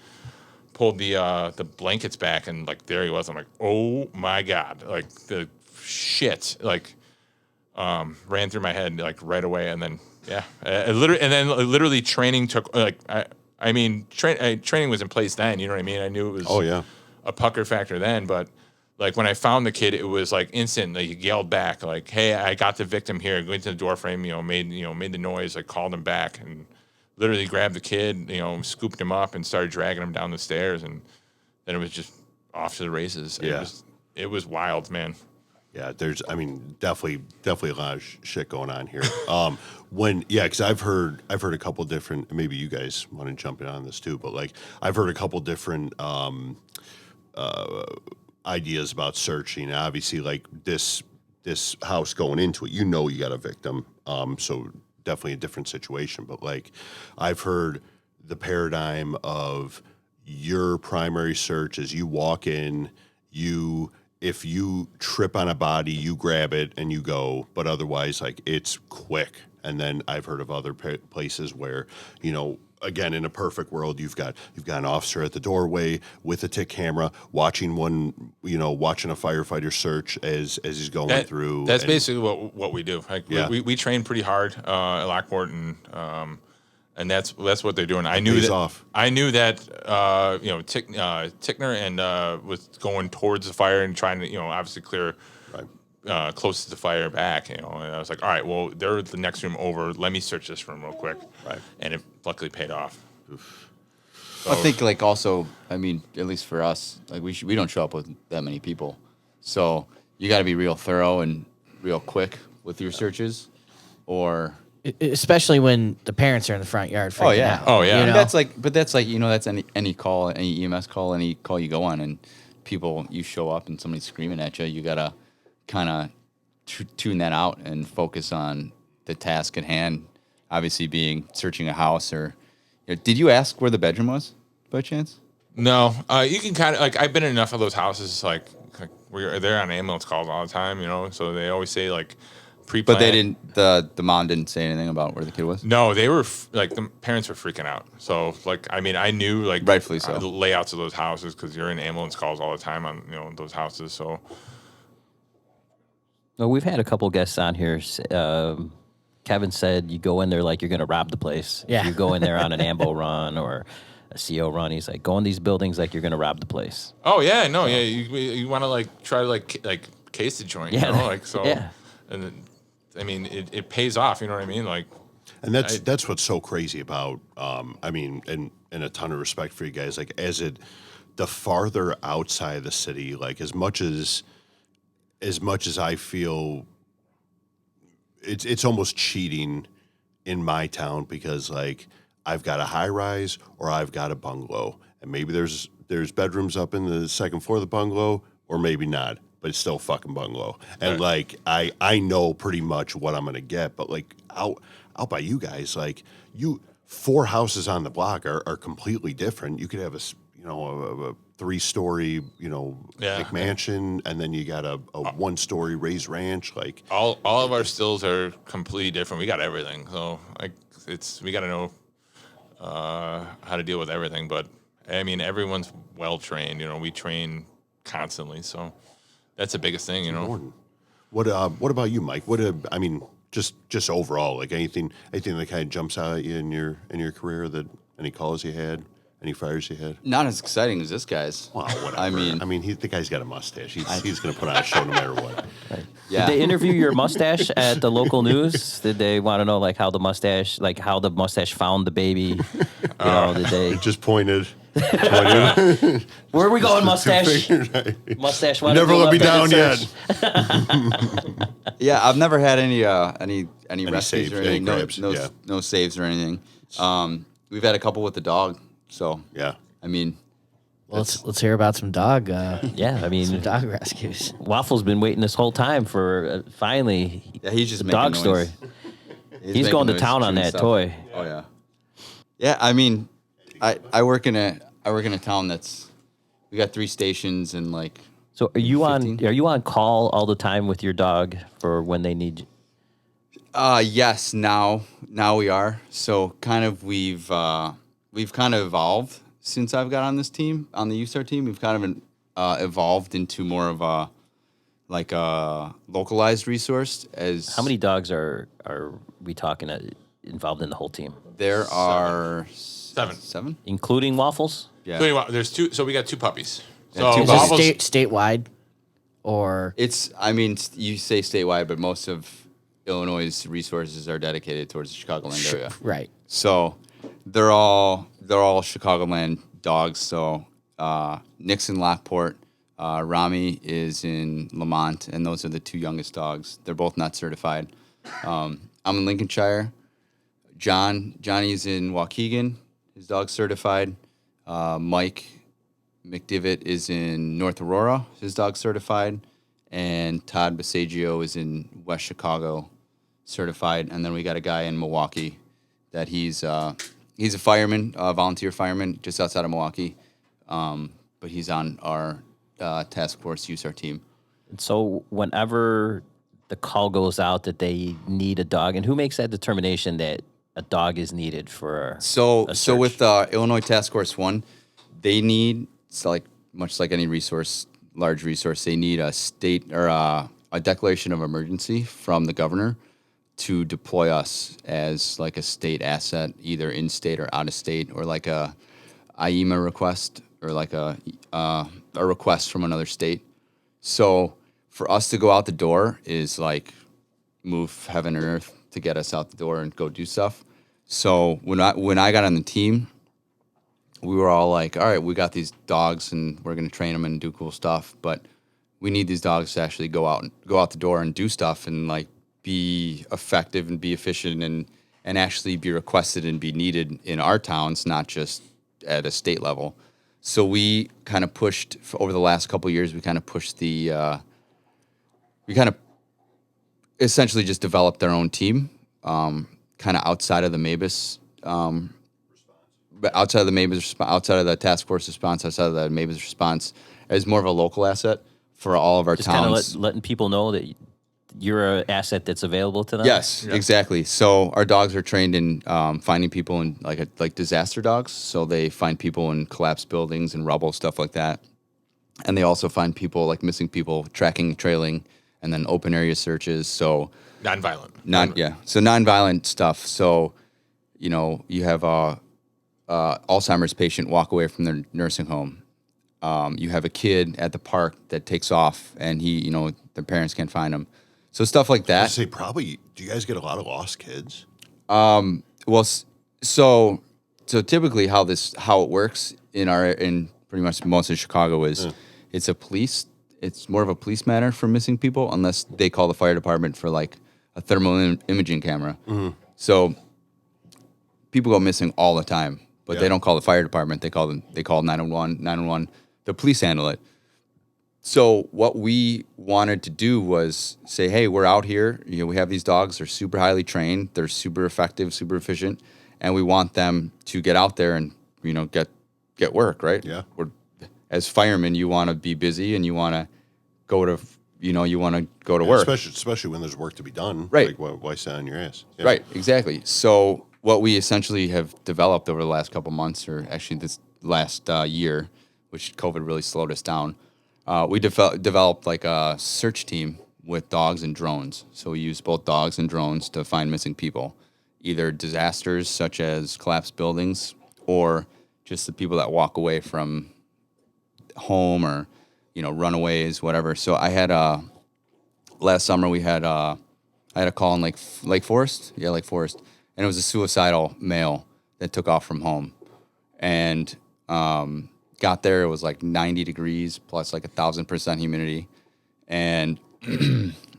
pulled the blankets back, and like there he was. I'm like, oh my god! Like the shit ran through my head like right away, and then literally training took training was in place then. You know what I mean? I knew it was a pucker factor then, but. Like when I found the kid, it was like instant. Like he yelled back, like, "Hey, I got the victim here." Going to the door frame, made the noise. Like called him back, and literally grabbed the kid, scooped him up and started dragging him down the stairs. And then it was just off to the races. Yeah, it was wild, man. Yeah, there's, definitely a lot of shit going on here. Because I've heard a couple different. Maybe you guys want to jump in on this too, but like I've heard a couple different. Ideas about searching. Obviously, like this house going into it, you got a victim. So definitely a different situation. But like, I've heard the paradigm of your primary search is you walk in, if you trip on a body, you grab it and you go, but otherwise, like, it's quick. And then I've heard of other places where, again, in a perfect world, you've got an officer at the doorway with a tick camera watching watching a firefighter search as he's going through. That's basically what we do. Like, we train pretty hard at Lockport, and that's what they're doing. I knew that Tickner and was going towards the fire and trying to obviously clear close to the fire back. And I was like, all right, well, they're the next room over. Let me search this room real quick. Right. And it luckily paid off. So, I think like also, I mean, at least for us, like we don't show up with that many people, so you got to be real thorough and real quick with your searches, or especially when the parents are in the front yard freaking out. Oh yeah. And that's like that's any call, any EMS call, any call you go on, and you show up and somebody's screaming at you. You gotta kind of tune that out and focus on the task at hand. Obviously, being searching a house or. Did you ask where the bedroom was, by chance? No, you can kind of like. I've been in enough of those houses, like they're on ambulance calls all the time, So they always say like pre-planned. But they didn't. The mom didn't say anything about where the kid was. No, they were like the parents were freaking out. So like, I mean, I knew like rightfully so the layouts of those houses because you're in ambulance calls all the time on those houses. So. Well, we've had a couple guests on here. Kevin said you go in there like you're going to rob the place. Yeah. You go in there on an ambo run or a CO run. He's like, go in these buildings like you're going to rob the place. Oh, yeah. No, yeah. You want to like try to like case the joint, like so. Yeah. And I mean, it pays off. You know what I mean? Like, and that's what's so crazy about, I mean, and a ton of respect for you guys. Like the farther outside of the city, like as much as I feel it's almost cheating in my town because like I've got a high rise or I've got a bungalow and maybe there's bedrooms up in the second floor of the bungalow or maybe not, but it's still a fucking bungalow. And like I know pretty much what I'm gonna get, but like out by you guys, like 4 houses on the block are completely different. You could have a 3-story, McMansion, and then you got a 1-story raised ranch. Like all of our stills are completely different. We got everything, so like we got to know how to deal with everything. But I mean, everyone's well trained. We train constantly, so that's the biggest thing. What about you, Mike? I mean, just overall, like anything that kind of jumps out at you in your career, that any calls you had. Any fires you had? Not as exciting as this guy's. Well, whatever. I mean, the guy's got a mustache. He's going to put on a show no matter what. Right. Yeah. Did they interview your mustache at the local news? Did they want to know like how the mustache found the baby? Did they just pointed? Where are we going, mustache? Mustache. Never let me down yet. Yeah, I've never had any rescues saves, or anything. grabs, No saves or anything. We've had a couple with the dog, so yeah. I mean, well, let's hear about some dog. Yeah, I mean, some dog rescues. Waffles been waiting this whole time for finally. Yeah, he's just the making dog noise. story. He's going to town on that toy. Oh yeah. Yeah, I mean, I work in a town we got 3 stations and like. So are you 15? Are you on call all the time with your dog for when they need you? Yes, now we are. So kind of we've kind of evolved since I've got on this team, on the USAR team. We've kind of evolved into more of a localized resource. How many dogs are we talking involved in the whole team? There are 7. 7, Including Waffles? Yeah. So anyway, there's 2. So we got 2 puppies. Yeah, So 2 Is Waffles, this statewide, or I mean, you say statewide, but most of Illinois' resources are dedicated towards the Chicagoland area. right? So they're all Chicagoland dogs. So Nixon, Lockport, Rami is in Lamont, and those are the 2 youngest dogs. They're both not certified. I'm in Lincolnshire. Johnny's in Waukegan. His dog's certified. Mike McDivitt is in North Aurora. His dog's certified. And Todd Basagio is in West Chicago, certified, and then we got a guy in Milwaukee that he's a fireman, volunteer fireman, just outside of Milwaukee, but he's on our task force USAR team. And so whenever the call goes out that they need a dog, and who makes that determination that a dog is needed for a So search? with Illinois Task Force 1, they need, much like any large resource, they need a state or a declaration of emergency from the governor to deploy us as like a state asset, either in state or out of state, or like a IEMA request or like a request from another state. So for us to go out the door is like move heaven and earth to get us out the door and go do stuff. So when I got on the team, we were all like, all right, we got these dogs and we're going to train them and do cool stuff, but we need these dogs to actually go out the door and do stuff and like be effective and be efficient and actually be requested and be needed in our towns, not just at a state level. So we kind of pushed over the last couple of years. We kind of pushed we kind of essentially just developed our own team, kind of outside of the MABUS, but outside of the MABUS, outside of the task force response, outside of the MABUS response, as more of a local asset for all of our just towns. Kind of letting people know that you're an asset that's available to them. Yes, exactly. So our dogs are trained in finding people in like disaster dogs. So they find people in collapsed buildings and rubble, stuff like that. And they also find people like missing people, tracking, trailing, and then open area searches. So Nonviolent. So nonviolent stuff. So, you have a Alzheimer's patient walk away from their nursing home. You have a kid at the park that takes off and their parents can't find him. So stuff like that. I say probably. Do you guys get a lot of lost kids? Well, so typically how it works in pretty much most of Chicago is it's more of a police matter for missing people unless they call the fire department for like a thermal imaging camera. Mm-hmm. So people go missing all the time, but they don't call the fire department. They call 911. The police handle it. So what we wanted to do was say, hey, we're out here. We have these dogs. They're super highly trained. They're super effective, super efficient, and we want them to get out there and get work. Right? Yeah. As firemen, you want to be busy and you want to go to work. Especially when there's work to be done. Right. Like, why sit on your ass? Yeah. Right. Exactly. So what we essentially have developed over the last couple months, or actually this last year, which COVID really slowed us down, we developed like a search team with dogs and drones. So we use both dogs and drones to find missing people, either disasters such as collapsed buildings or just the people that walk away from home or, runaways, whatever. So I had last summer I had a call in Lake Forest. Yeah, Lake Forest. And it was a suicidal male that took off from home. And got there, it was like 90 degrees plus like 1,000% humidity. And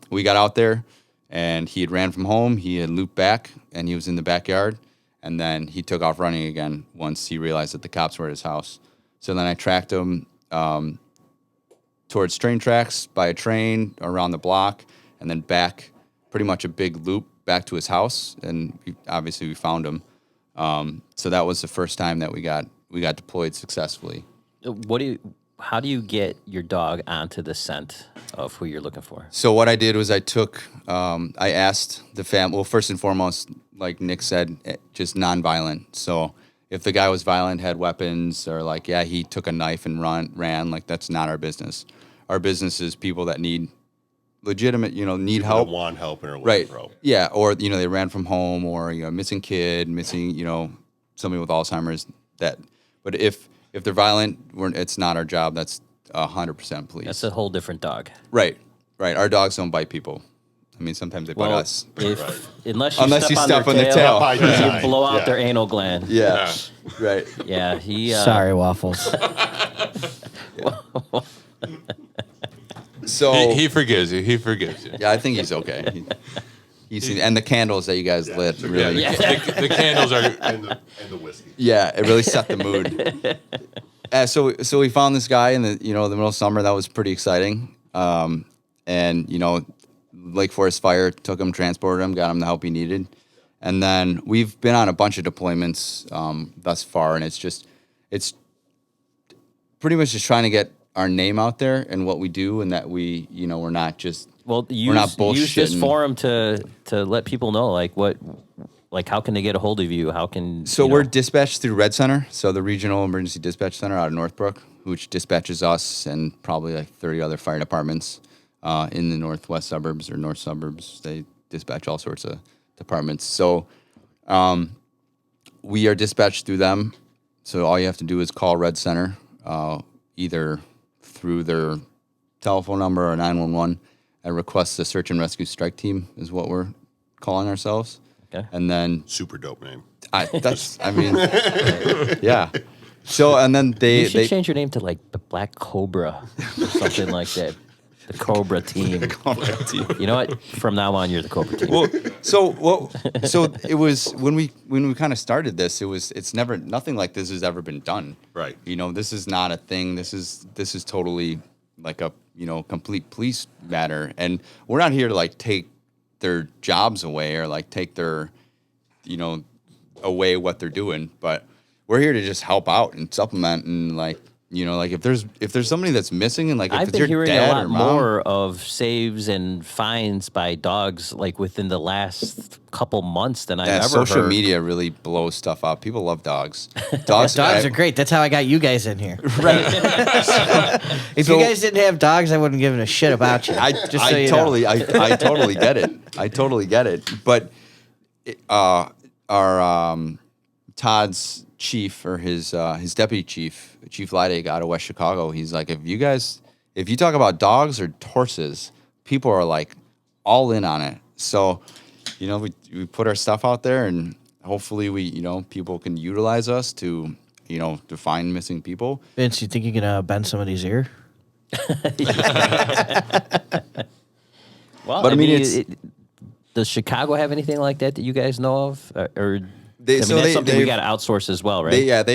we got out there and he had ran from home. He had looped back and he was in the backyard. And then he took off running again once he realized that the cops were at his house. So then I tracked him towards train tracks by a train around the block and then back pretty much a big loop back to his house. And we found him. So that was the first time that we got deployed successfully. How do you get your dog onto the scent of who you're looking for? So what I did was I asked the family, well, first and foremost, like Nick said, just nonviolent. So if the guy was violent, had weapons, or he took a knife and ran, like that's not our business. Our business is people that need legitimate, need help. That want help and are looking right. for help. Yeah, or they ran from home, or missing kid, missing somebody with Alzheimer's. But if they're violent, it's not our job. That's 100% police. That's a whole different dog. Right. Our dogs don't bite people. I mean, sometimes they bite us. Unless you step on their tail. You blow out their anal gland. Yeah. Right. Yeah. Sorry, Waffles. So he forgives you. Yeah, I think he's okay. And the candles that you guys lit really. Yeah, the candles are And the whiskey. Yeah, it really set the mood. So we found this guy in the middle of summer. That was pretty exciting. And Lake Forest Fire took him, transported him, got him the help he needed. And then we've been on a bunch of deployments thus far, and it's pretty much just trying to get our name out there and what we do, and that we're not just we're not bullshitting. Use this forum to let people know how can they get a hold of you? How can we're dispatched through Red Center, so the Regional Emergency Dispatch Center out of Northbrook, which dispatches us and probably like 30 other fire departments in the northwest suburbs or north suburbs. They dispatch all sorts of departments. So we are dispatched through them. So all you have to do is call Red Center, either through their telephone number or 911, and request the search and rescue strike team is what we're calling ourselves. Okay. And then Super dope name. yeah. So and then you should change your name to like the Black Cobra or something like that. The Cobra team. You know what? From now on, you're the Cobra team. So it was when we kind of started this. It's never nothing like this has ever been done. Right. This is not a thing. This is totally like a complete police matter, and we're not here to like take their jobs away or like take their away what they're doing, but we're here to just help out and supplement and like if there's somebody that's missing and like if I've it's been your hearing dad a lot or mom, more of saves and fines by dogs like within the last couple months than I've ever social heard. media really blows stuff up. People love dogs. Dogs are great. That's how I got you guys in here. Right. If you guys didn't have dogs, I wouldn't give a shit about you. I totally get it. I totally get it. But our Todd's chief or his deputy chief, Chief Leidig out of West Chicago, he's like, if you talk about dogs or horses, people are like all in on it. So, we put our stuff out there, and hopefully people can utilize us to find missing people. Vince, you think you can bend somebody's ear? Well, but I mean does Chicago have anything like that you guys know of, or? That's something we got to outsource as well, right? They have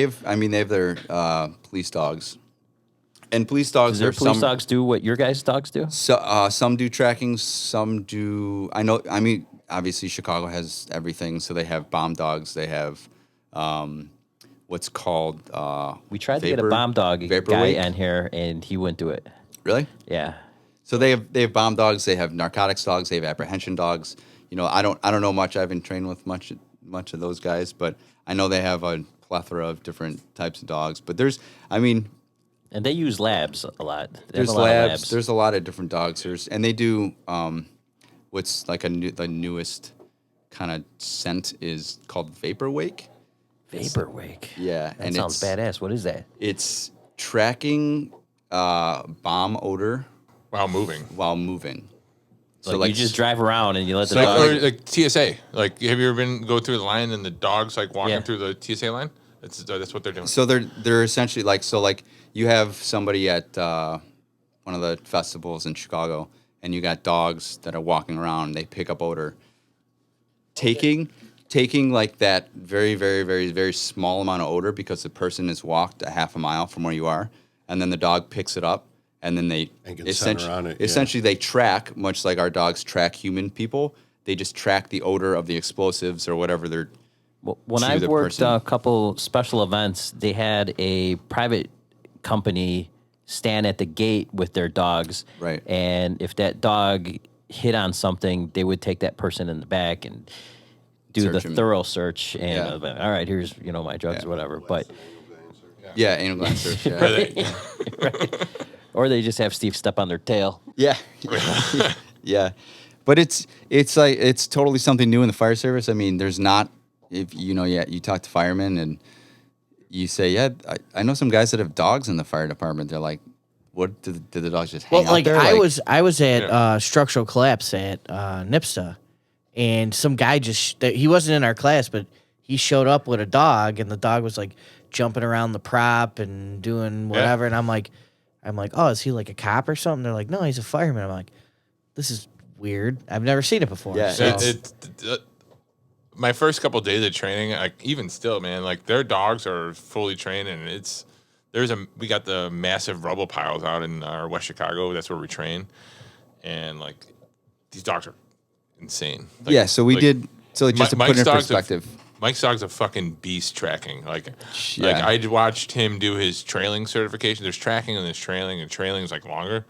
their police dogs, and police dogs. Does their police dogs do what your guys' dogs do? So some do tracking, some do. Obviously Chicago has everything, so they have bomb dogs. They have what's called. We tried to get a bomb dog guy in here, and he wouldn't do it. Really? Yeah. So they have bomb dogs. They have narcotics dogs. They have apprehension dogs. I don't know much. I haven't trained with much of those guys, but I know they have a plethora of different types of dogs. But and they use labs a lot. There's labs. There's a lot of different dogs. And they do what's like the newest kind of scent is called Vapor Wake. Vapor Wake. Yeah, that sounds badass. What is that? It's tracking bomb odor while moving. So like you just drive around and you let the dog... dog... Or like TSA. Like, have you ever go through the line and the dog's like walking through the TSA line? That's what they're doing. So they're essentially like you have somebody at one of the festivals in Chicago, and you got dogs that are walking around. They pick up odor, taking like that very, very, very, very small amount of odor because the person has walked a half a mile from where you are, and then the dog picks it up. And then they essentially they track, much like our dogs track human people. They just track the odor of the explosives or whatever they're. Well, when I've worked a couple special events, they had a private company stand at the gate with their dogs. Right. And if that dog hit on something, they would take that person in the back and do the thorough search. And all right, here's my drugs or whatever. But anal gland search. Yeah. Right. Or they just have Steve step on their tail. Yeah. Yeah. But it's totally something new in the fire service. I mean, there's not, if you talk to firemen and you say, I know some guys that have dogs in the fire department. They're like, what did the dogs just hang out there? I was at structural collapse at NIPSA, and some guy he wasn't in our class, but he showed up with a dog, and the dog was like jumping around the prop and doing whatever, and I'm like, oh, is he like a cop or something? They're like, no, he's a fireman. I'm like, this is weird. I've never seen it before. Yeah, so. My first couple of days of training, even still, man, like their dogs are fully trained, and we got the massive rubble piles out in our West Chicago. That's where we train, and like these dogs are insane. Yeah, so we did. So just to put it in perspective, Mike's dog's a fucking beast tracking. Like Yeah. I watched him do his trailing certification. There's tracking and there's trailing, and trailing is like longer.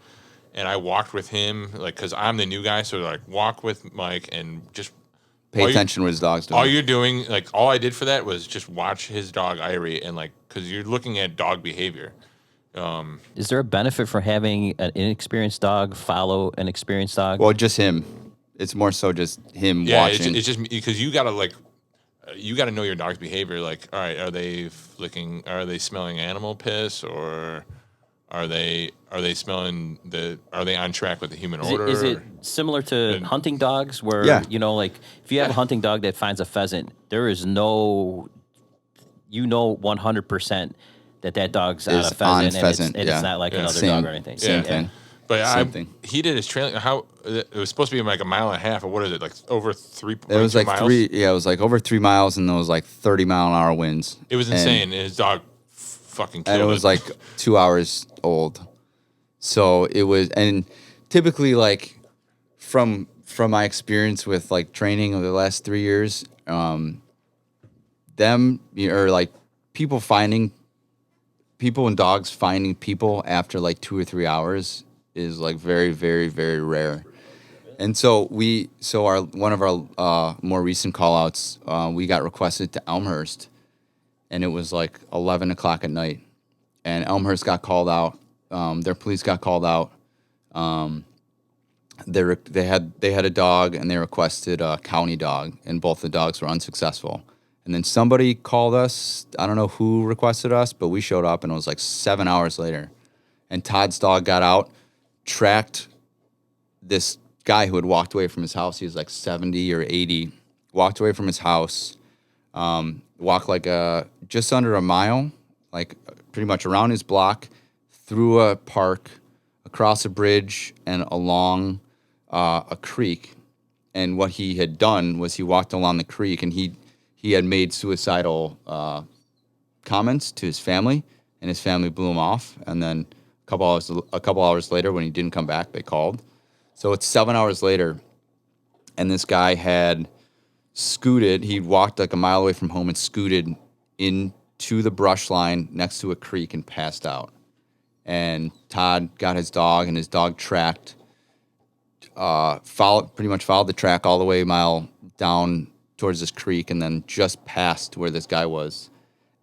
And I walked with him, like, because I'm the new guy, so like walk with Mike and just pay attention to what his dog's doing. all you're doing, like, all I did for that was just watch his dog Irie, and like, because you're looking at dog behavior. Is there a benefit for having an inexperienced dog follow an experienced dog? Well, just him. It's more so just him Yeah, watching. it's just because you gotta know your dog's behavior. Like, all right, are they flicking? Are they smelling animal piss, or are they smelling Are they on track with the human order? Is it similar to hunting dogs, where Yeah. like if you have a hunting dog that finds a pheasant, there is no, 100% that dog's on Is a pheasant, on pheasant, and yeah. it's not like another Same- dog or anything. same thing. But Same thing. he did his trailing. How it was supposed to be like a mile and a half, or what is it? Like over 3. It was 2 like miles? 3. Yeah, it was like over 3 miles, and there was like 30-mile-an-hour winds. It was And- insane. And his dog fucking killed and it was like 2 hours old. So it was, and typically, like from my experience with like training over the last 3 years, like people and dogs finding people after like 2 or 3 hours is like very, very, very rare. And so one of our more recent call outs, we got requested to Elmhurst, and it was like 11 o'clock at night, and Elmhurst got called out. Their police got called out. They had a dog, and they requested a county dog, and both the dogs were unsuccessful. And then somebody called us. I don't know who requested us, but we showed up, and it was like 7 hours later. And Todd's dog got out, tracked this guy who had walked away from his house. He was like 70 or 80, walked away from his house, walked like just under a mile, like pretty much around his block, through a park, across a bridge, and along a creek. And what he had done was he walked along the creek, and he had made suicidal comments to his family, and his family blew him off. And then a couple hours later, when he didn't come back, they called. So it's 7 hours later, and this guy had scooted. He walked like a mile away from home and scooted into the brush line next to a creek and passed out. And Todd got his dog, and his dog tracked, pretty much followed the track all the way a mile down towards this creek, and then just past where this guy was.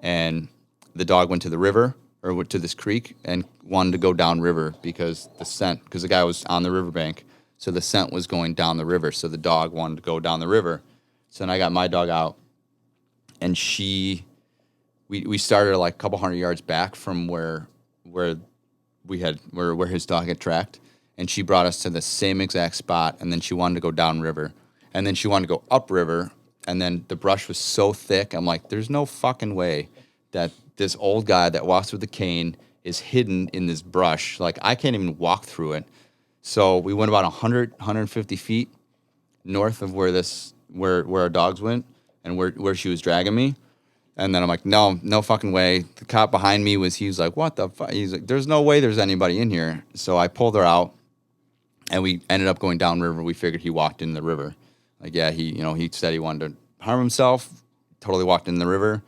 And the dog went to the river, or went to this creek, and wanted to go down river because the guy was on the riverbank, so the scent was going down the river. So the dog wanted to go down the river. So then I got my dog out, and we started like a couple hundred yards back from where his dog had tracked, and she brought us to the same exact spot, and then she wanted to go down river, and then she wanted to go up river, and then the brush was so thick, I'm like, there's no fucking way that this old guy that walks with a cane is hidden in this brush. Like, I can't even walk through it. So we went about 150 feet north of where our dogs went, and where she was dragging me. And then I'm like, no fucking way. The cop behind me he was like, what the fuck? He's like, there's no way there's anybody in here. So I pulled her out, and we ended up going downriver. We figured he walked in the river. Like, yeah, he said he wanted to harm himself, totally walked in the river.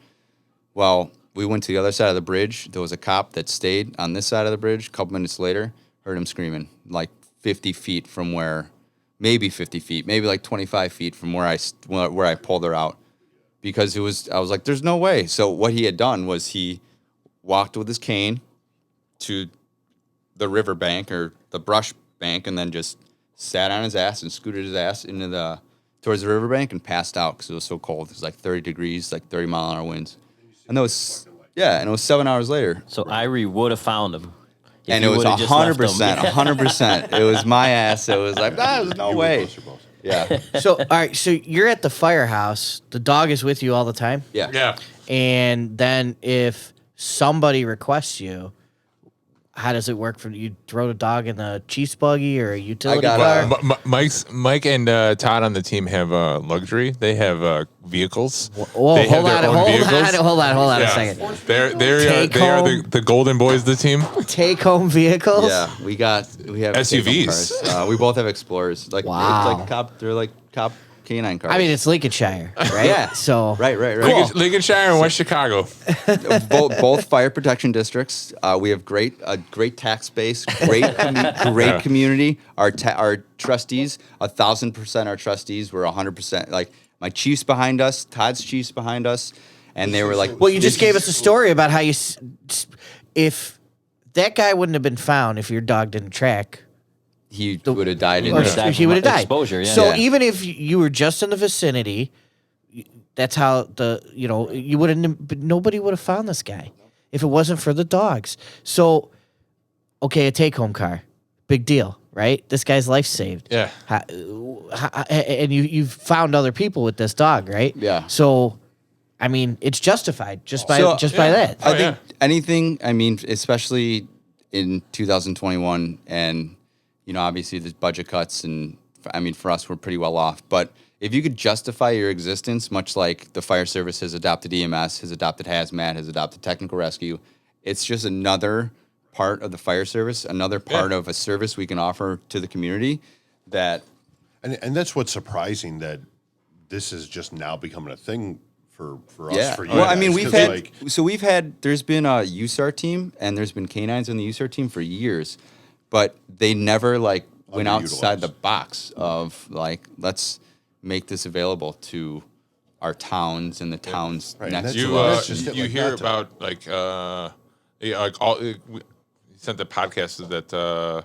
Well, we went to the other side of the bridge. There was a cop that stayed on this side of the bridge. A couple minutes later, heard him screaming, like 50 feet from maybe 50 feet, maybe like 25 feet from where I pulled her out. Because I was like, there's no way. So what he had done was he walked with his cane to the river bank or the brush bank, and then just sat on his ass and scooted his ass towards the riverbank and passed out because it was so cold. It was like 30 degrees, like 30-mile-an-hour winds. And it was 7 hours later. So Irie would have found him. And it was 100%, 100%. It was my ass. It was like, there's no way. Yeah. So, all right. So you're at the firehouse. The dog is with you all the time. Yeah. Yeah. And then if somebody requests you, how does it work for you? Throw the dog in the cheese buggy or a utility got car? Mike and Todd on the team have luxury. They have vehicles. Whoa, They have hold their on, own hold vehicles. on a Yeah. second. They are the golden boys of the team. Take home vehicles. Yeah, we have SUVs. take-home cars. We both have Explorers. Like Wow. it's like cop. They're like cop canine cars. I mean, it's Lincolnshire, right? Yeah. So right. Lincolnshire and West Chicago. both fire protection districts. We have great tax base, great community. Our trustees, 1,000% our trustees. We're 100%. Like my chief's behind us, Todd's chief's behind us, and they were like, well, you just gave us a story about how if that guy wouldn't have been found if your dog didn't track. he would have died in Or there. he would have died. Exposure, yeah. So Yeah. even if you were just in the vicinity, that's how you would have. Nobody would have found this guy if it wasn't for the dogs. So, okay, a take-home car, big deal, right? This guy's life saved. Yeah. And you've found other people with this dog, right? Yeah. So, I mean, it's justified just by that. I think anything. I mean, especially in 2021, and obviously there's budget cuts, and I mean, for us, we're pretty well off. But if you could justify your existence, much like the fire service has adopted EMS, has adopted hazmat, has adopted technical rescue, it's just another part of the fire service, another part of a service we can offer to the community. That And that's what's surprising, that this is just now becoming a thing for us. yeah. For you Well, I guys, mean, 'cause, there's been a USAR team, and there's been canines on the USAR team for years, but they never went outside the box of let's make this available to our towns and the towns Right, and next that's to You us. just it you like hear that, about we sent the podcast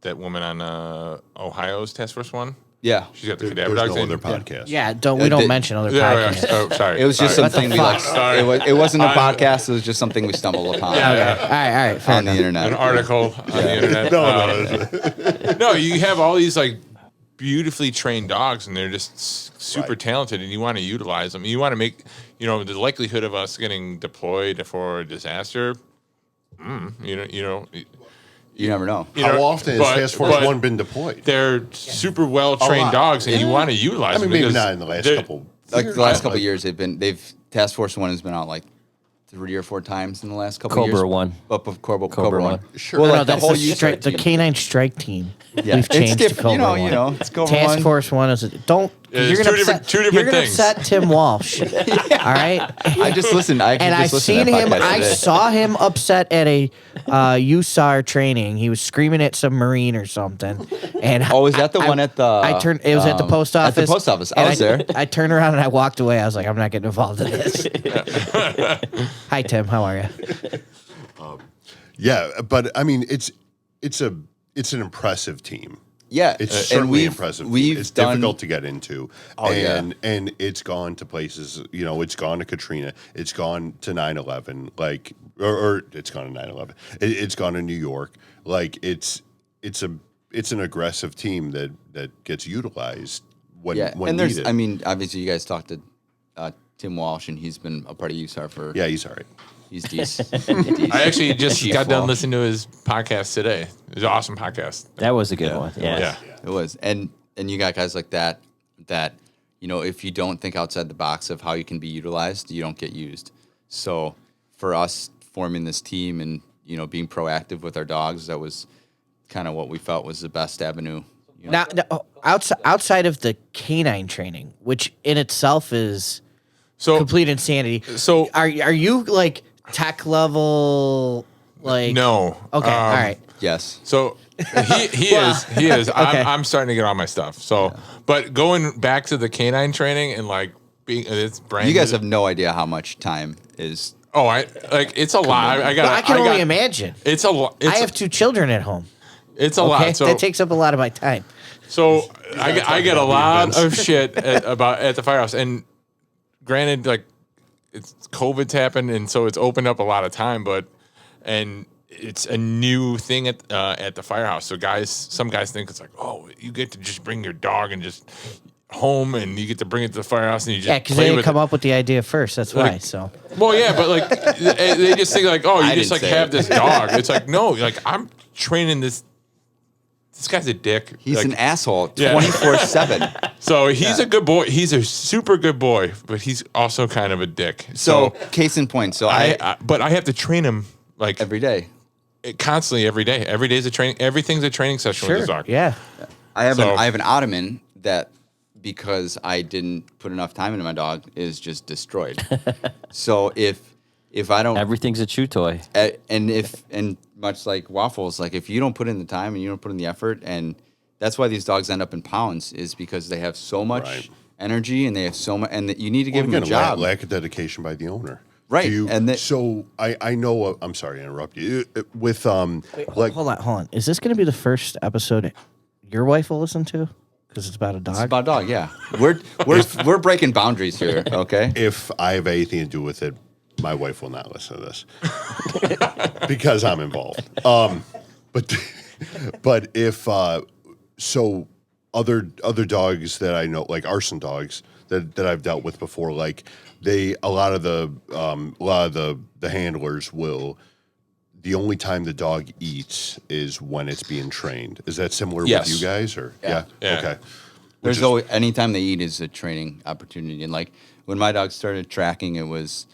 that woman on Ohio's Task Force One. Yeah. She's got the there's cadaver dogs. no and- other podcast. Yeah, we don't did- mention other Yeah, podcasts. oh, sorry. It was just Sorry. something we Sorry. it wasn't a podcast. It was just something we stumbled upon All right, fair on the enough. internet. An article on the internet. No, you have all these beautifully trained dogs, and they're just super talented, and you want to utilize them. You want to make the likelihood of us getting deployed for a disaster. You never know. How often has Task Force One been deployed? They're super well trained dogs, and you want to utilize I mean, them. maybe because not in the last they're- couple. Like the last couple like- of years, they've Task Force One has been out 3 or 4 times in the last couple of years. Cobra One. But Cobra Cobra One. One. Sure. Well, No, like the that's whole the team. canine strike team. Yeah. We've It's changed to different, Cobra you One. know, it's Cobra Task One. Force One is you're It's gonna two different- upset, two different you're gonna things. upset Tim Walsh. All right. I just listened. I actually And I just listened seen to that him. podcast I today. saw him upset at a USAR training. He was screaming at some Marine or something. And Oh, is that the one at the? I turned. It was at the post office. At the post office. and I was there. I turned around and I walked away. I was like, I'm not getting involved in this. Hi, Tim. How are you? Yeah, but I mean, it's an impressive team. Yeah, It's and certainly we've- impressive. we've It's done- difficult to get into. Oh, yeah. and it's gone to places, it's gone to Katrina, it's gone to 9/11, or it's gone to 9/11. It's gone to New York. It's an aggressive team that gets utilized when and there's. needed. I mean, obviously, you guys talked to Tim Walsh, and he's been a part of USAR for. yeah, he's all right. He's decent. I actually just Chief got done Walsh. listening to his podcast today. It was an awesome podcast. That was a good one. Yeah. Yeah. It was, and you got guys like that. If you don't think outside the box of how you can be utilized, you don't get used. So for us forming this team and being proactive with our dogs, that was kind of what we felt was the best avenue. Now, outside of the canine training, which in itself is So complete insanity. So- are you tech level? no. Okay. All right. Yes. So he is. Okay. I'm starting to get all my stuff. So, but going back to the canine training and being it's brand. You guys have no idea how much time is. Oh, it's a lot. I got. I can only imagine. It's a lot. I have 2 children at home. It's a Okay, lot. So that takes up a lot of my time. So I get a lot of shit at the firehouse, and granted, it's COVID's happened, and so it's opened up a lot of time, and it's a new thing at the firehouse. So some guys think it's oh, you get to just bring your dog and just. home and you get to bring it to the firehouse and you just Yeah, because play they didn't with come it. up with the idea first. That's why. Like- So Well, yeah, but like they just think like, oh, you I just didn't like say have it. this dog. It's like, no, like I'm training this. This guy's a dick. He's Like, an asshole Yeah. 24/7. So he's a good boy. He's a super good boy, but he's also kind of a dick. So case in point. So but I have to train him like every day. constantly every day. Every day is a training. Everything's a training session with sure, the dog. yeah. I have So- I have an Ottoman that because I didn't put enough time into my dog is just destroyed. So if I don't Everything's a chew toy. and much like Waffles, like if you don't put in the time and you don't put in the effort, and that's why these dogs end up in pounds is because they have so much Right. energy and they have so much, and that you need to give them a Again, job. lack of dedication by the owner. Right, Do you, and that- so I know. I'm sorry to interrupt you. With like Hold on. Is this going to be the first episode your wife will listen to? Because it's about a dog. It's about a dog, yeah. We're breaking boundaries here, okay? if I have anything to do with it, my wife will not listen to this because I'm involved. But if so, other dogs that I know, like arson dogs that I've dealt with before, like a lot of the handlers will. The only time the dog eats is when it's being trained. Is that similar Yes. with you guys, or Yeah. Yeah. Okay. There's always anytime they eat is a training opportunity. And like when my dog started tracking, it was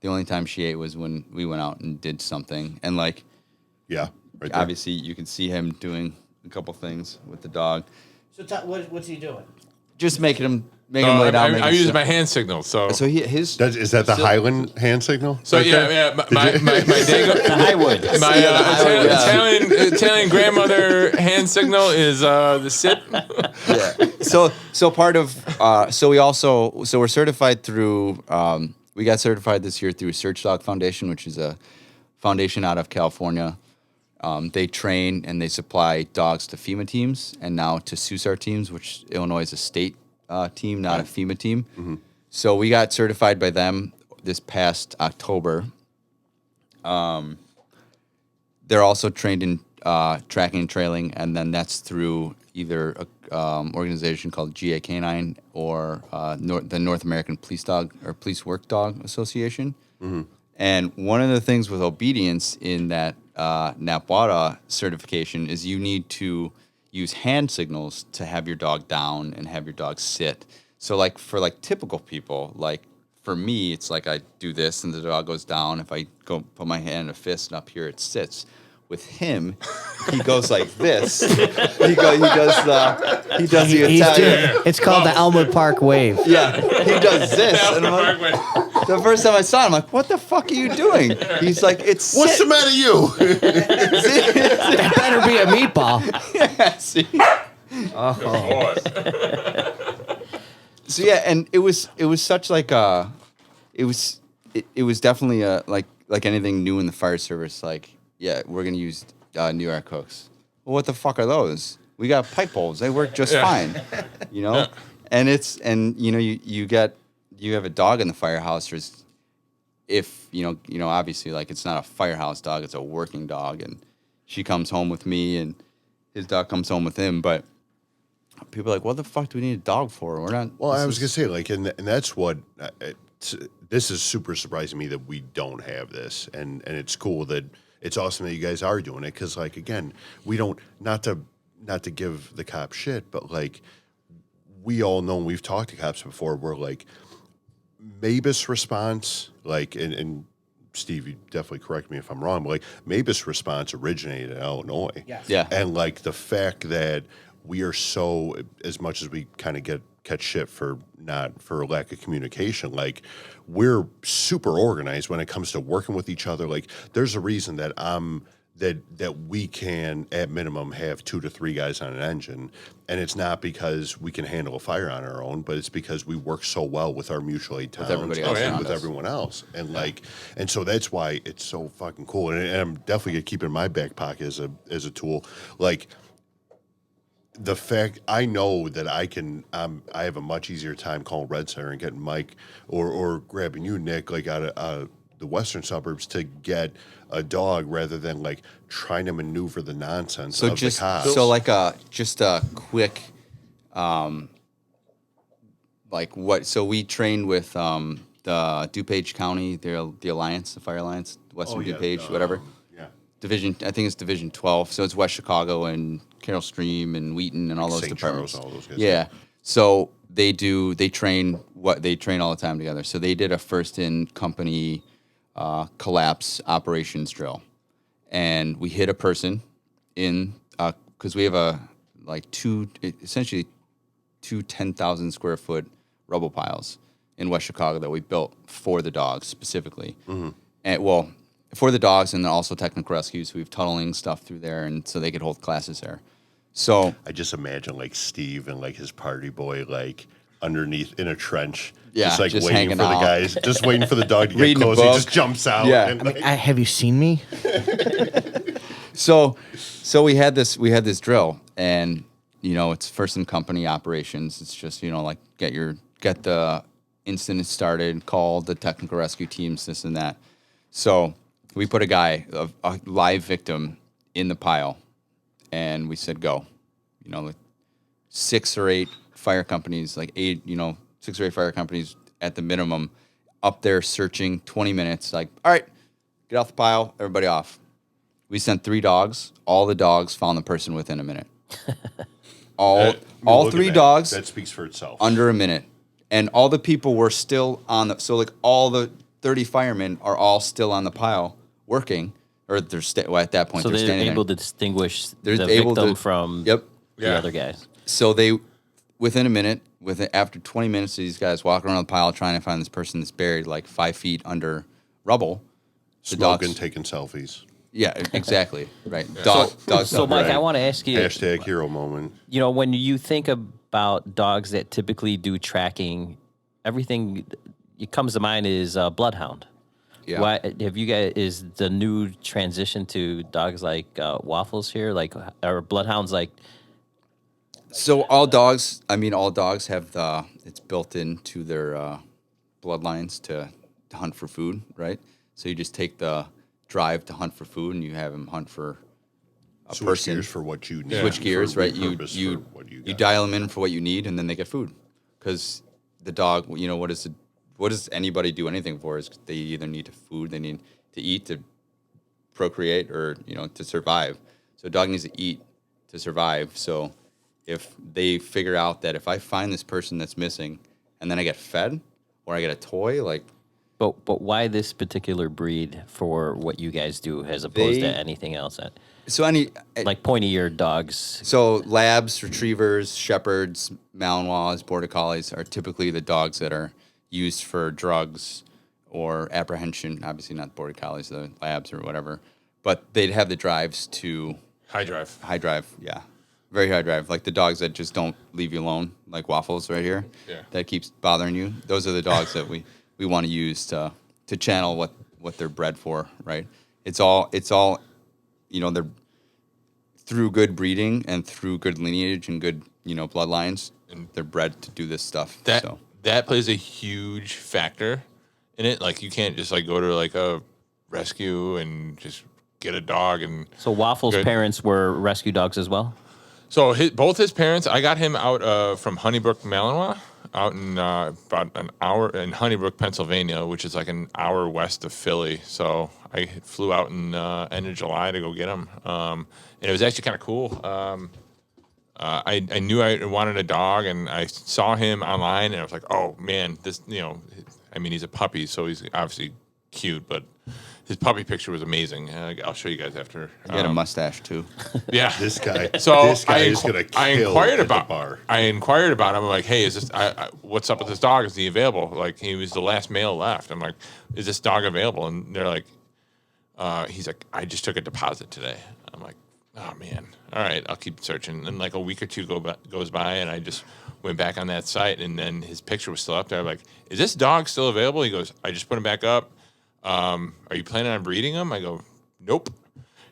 the only time she ate was when we went out and did something. And like Yeah, right there. obviously you can see him doing a couple things with the dog. So what's he doing? Just making him lay down. I use my hand signal. So his Is that the Highland hand signal? So right yeah, there? yeah. My Dago, I would. my Italian grandmother hand signal is the sit. yeah. So part of we're certified through we got certified this year through Search Dog Foundation, which is a foundation out of California. They train and they supply dogs to FEMA teams and now to SUSAR teams, which Illinois is a state team, not a FEMA team. Mm-hmm. So we got certified by them this past October. They're also trained in tracking and trailing, and then that's through either a organization called GA Canine or the North American Police Dog or Police Work Dog Association. Mm-hmm. And one of the things with obedience in that NAPWADA certification is you need to use hand signals to have your dog down and have your dog sit. So like for like typical people, like for me, it's like I do this and the dog goes down. If I go put my hand in a fist and up here it sits. With him, he goes like this. He does the Italian. It's called the Elmwood Park wave. Yeah, he does this. And I'm like, the first time I saw him, I'm like, what the fuck are you doing? He's like, it's What's sit. the matter, you? That better be a meatball. Yeah, see? So yeah, and it was such like it was definitely like anything new in the fire service. Like, yeah, we're gonna use New York hooks. Well, what the fuck are those? We got pipe holes. They work just fine, you know. And you know you have a dog in the firehouse. There's if you know obviously like it's not a firehouse dog. It's a working dog, and she comes home with me, and his dog comes home with him, but. People are like, what the fuck do we need a dog for? We're not. Well, I was gonna say, like, and that's what. This is super surprising to me that we don't have this, and it's cool that it's awesome that you guys are doing it because, like, again, we don't not to give the cops shit, but like, we all know and we've talked to cops before. We're like, MABUS response, like, and Steve, you definitely correct me if I'm wrong, but like, MABUS response originated in Illinois, Yeah. and like the fact that we are so, as much as we kind of catch shit for lack of communication, like we're super organized when it comes to working with each other. Like there's a reason that that we can at minimum have 2 to 3 guys on an engine, and it's not because we can handle a fire on our own, but it's because we work so well with our mutual aid towns everybody else and around with us. everyone else, and like, and so that's why it's so fucking cool, and I'm definitely gonna keep it in my back pocket as a tool, like. The fact I know that I have a much easier time calling Red Center and getting Mike or grabbing you, Nick, like out of the western suburbs to get a dog rather than like trying to maneuver the nonsense So of just the cops. so like just a quick like what? So we trained with the DuPage County, the Alliance, the Fire Alliance, Western DuPage, whatever. Yeah. Division, I think it's Division 12. So it's West Chicago and Carroll Stream and Wheaton and all those St. departments. Charles, all those guys. Yeah. So they train all the time together. So they did a first in company collapse operations drill. And we hit a person in, because we have essentially two 10,000 square foot rubble piles in West Chicago that we built for the dogs specifically. Mm-hmm. And well, for the dogs and then also technical rescues. We've tunneling stuff through there, and so they could hold classes there. So I just imagine like Steve and like his party boy like underneath in a trench, Yeah, just like just waiting hanging for out. the guys, just waiting for the dog to get Reading a close. He book. just jumps out. Yeah. And, like, Have you seen me? So we had this drill, and it's first in company operations. It's just like get the incident started, call the technical rescue teams, this and that. So we put a guy, a live victim, in the pile, and we said go. Like 6 or 8 fire companies, like 6 or 8 fire companies at the minimum, up there searching 20 minutes. Like, all right, get off the pile, everybody off. We sent 3 dogs. All the dogs found the person within a minute. All look at 3 that. dogs That speaks for itself. under a minute, and all the people were still on the. So like all the 30 firemen are all still on the pile working, or they're at that point So they're they're standing able there. to distinguish They're the able victim to- from Yep. the Yeah. other guys. So they, within a minute, after 20 minutes, these guys walking around the pile trying to find this person that's buried like 5 feet under rubble. The Smoking, dogs, taking selfies. yeah, exactly, right. Dogs. So, Mike, Right. I want to ask you, Hashtag hero moment. when you think about dogs that typically do tracking, everything it comes to mind is bloodhound. Yeah. Why have you guys? Is the new transition to dogs like Waffles here, like, or bloodhounds like? So all dogs have it's built into their bloodlines to hunt for food, right? So you just take the drive to hunt for food, and you have them hunt for a Switch person. gears for what you need. Switch gears, for right? You repurpose for what you got. dial them in for what you need, and then they get food. Because the dog, what does anybody do anything for? Is they either need food, they need to eat to procreate, or to survive. So a dog needs to eat to survive. So if they figure out that if I find this person that's missing, and then I get fed or I get a toy, like. But why this particular breed for what you guys do as opposed to They- anything else? So Like pointy-eared dogs. So labs, retrievers, shepherds, Malinois, border collies are typically the dogs that are used for drugs or apprehension. Obviously not border collies, the labs or whatever. But they'd have the drives to High drive. high drive, yeah. Very high drive. Like the dogs that just don't leave you alone, like Waffles right here. Yeah. That keeps bothering you. Those are the dogs that we want to use to channel what they're bred for, right? It's all they're through good breeding and through good lineage and good bloodlines, and they're bred to do this stuff. That plays a huge factor in it. Like you can't just like go to like a rescue and just get a dog and. So Waffles' Good. parents were rescue dogs as well. So both his parents, I got him out from Honeybrook, Malinois, out in about an hour in Honeybrook, Pennsylvania, which is like an hour west of Philly. So I flew out in end of July to go get him, and it was actually kind of cool. I knew I wanted a dog, and I saw him online, and I was like, oh man, this he's a puppy, so he's obviously cute, but his puppy picture was amazing. I'll show you guys after. He had a mustache too. Yeah. This guy. So this guy is gonna kill I inquired at about the bar. I inquired about him. I'm like, hey, is this? What's up with this dog? Is he available? Like, he was the last male left. I'm like, is this dog available? And they're like, he's like, I just took a deposit today. I'm like, oh man, all right, I'll keep searching. And like a week or two goes by, and I just went back on that site, and then his picture was still up there. I'm like, is this dog still available? He goes, I just put him back up. Are you planning on breeding him? I go, nope.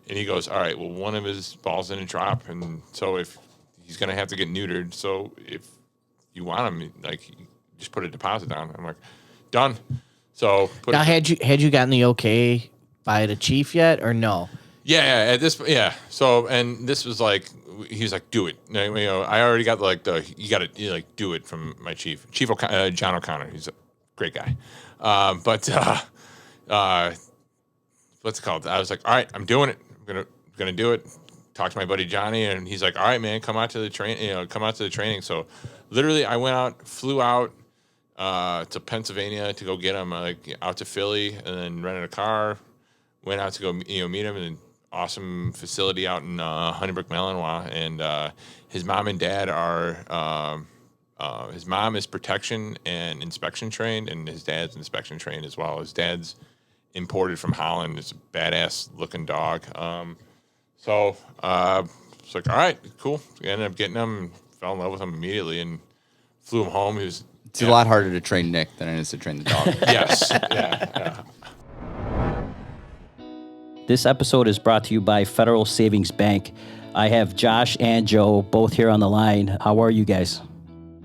And he goes, all right, well, one of his balls in a drop, and so if he's gonna have to get neutered, so if you want him, like, just put a deposit down. I'm like, done. So Now, had you gotten the okay by the chief yet, or no? Yeah, at this, yeah. So, and this was like he was like, do it. You know, I already got like you got to like do it from my chief, John O'Connor. He's a great guy. What's it called? I was like, all right, I'm doing it. I'm gonna do it. Talked to my buddy Johnny, and he's like, all right, man, come out to the training. So literally I went out, flew out to Pennsylvania to go get him, out to Philly, and then rented a car, went out to go meet him in an awesome facility out in Honeybrook, Malinois, and his mom and dad are his mom is protection and inspection trained, and his dad's inspection trained as well. His dad's imported from Holland. It's a badass looking dog. So it's like, all right, cool. We ended up getting him and fell in love with him immediately and flew him home. It's a lot harder to train Nick than it is to train the dog. Yes. Yeah. This episode is brought to you by Federal Savings Bank. I have Josh and Joe both here on the line. How are you guys?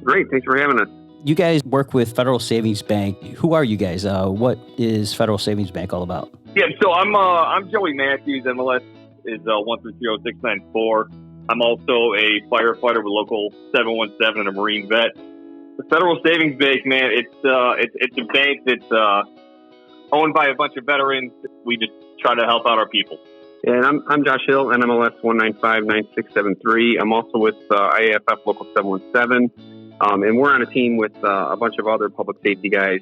Great. Thanks for having us. You guys work with Federal Savings Bank. Who are you guys? What is Federal Savings Bank all about? Yeah, so I'm Joey Matthews. MLS is 1330694. I'm also a firefighter with Local 717 and a Marine vet. The Federal Savings Bank, man, it's a bank that's owned by a bunch of veterans. We just try to help out our people. And I'm Josh Hill, NMLS 1959673. I'm also with IAFF Local 717, and we're on a team with a bunch of other public safety guys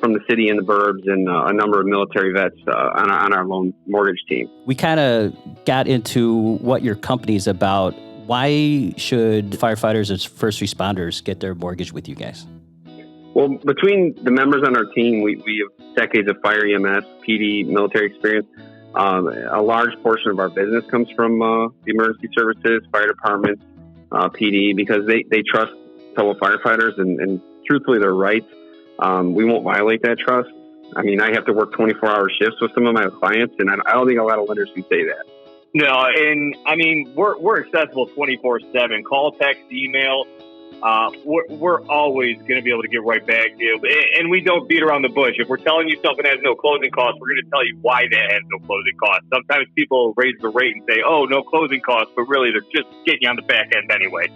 from the city and the burbs, and a number of military vets on our loan mortgage team. We kind of got into what your company is about. Why should firefighters and first responders get their mortgage with you guys? Well, between the members on our team, we have decades of fire, EMS, PD, military experience. A large portion of our business comes from the emergency services, fire departments, PD, because they trust fellow firefighters, and truthfully, they're right. We won't violate that trust. I mean, I have to work 24-hour shifts with some of my clients, and I don't think a lot of lenders can say that. No, and I mean, we're accessible 24/7. Call, text, email. We're always going to be able to get right back to you. And we don't beat around the bush. If we're telling you something has no closing costs, we're going to tell you why that has no closing costs. Sometimes people raise the rate and say, oh, no closing costs, but really they're just getting you on the back end anyway.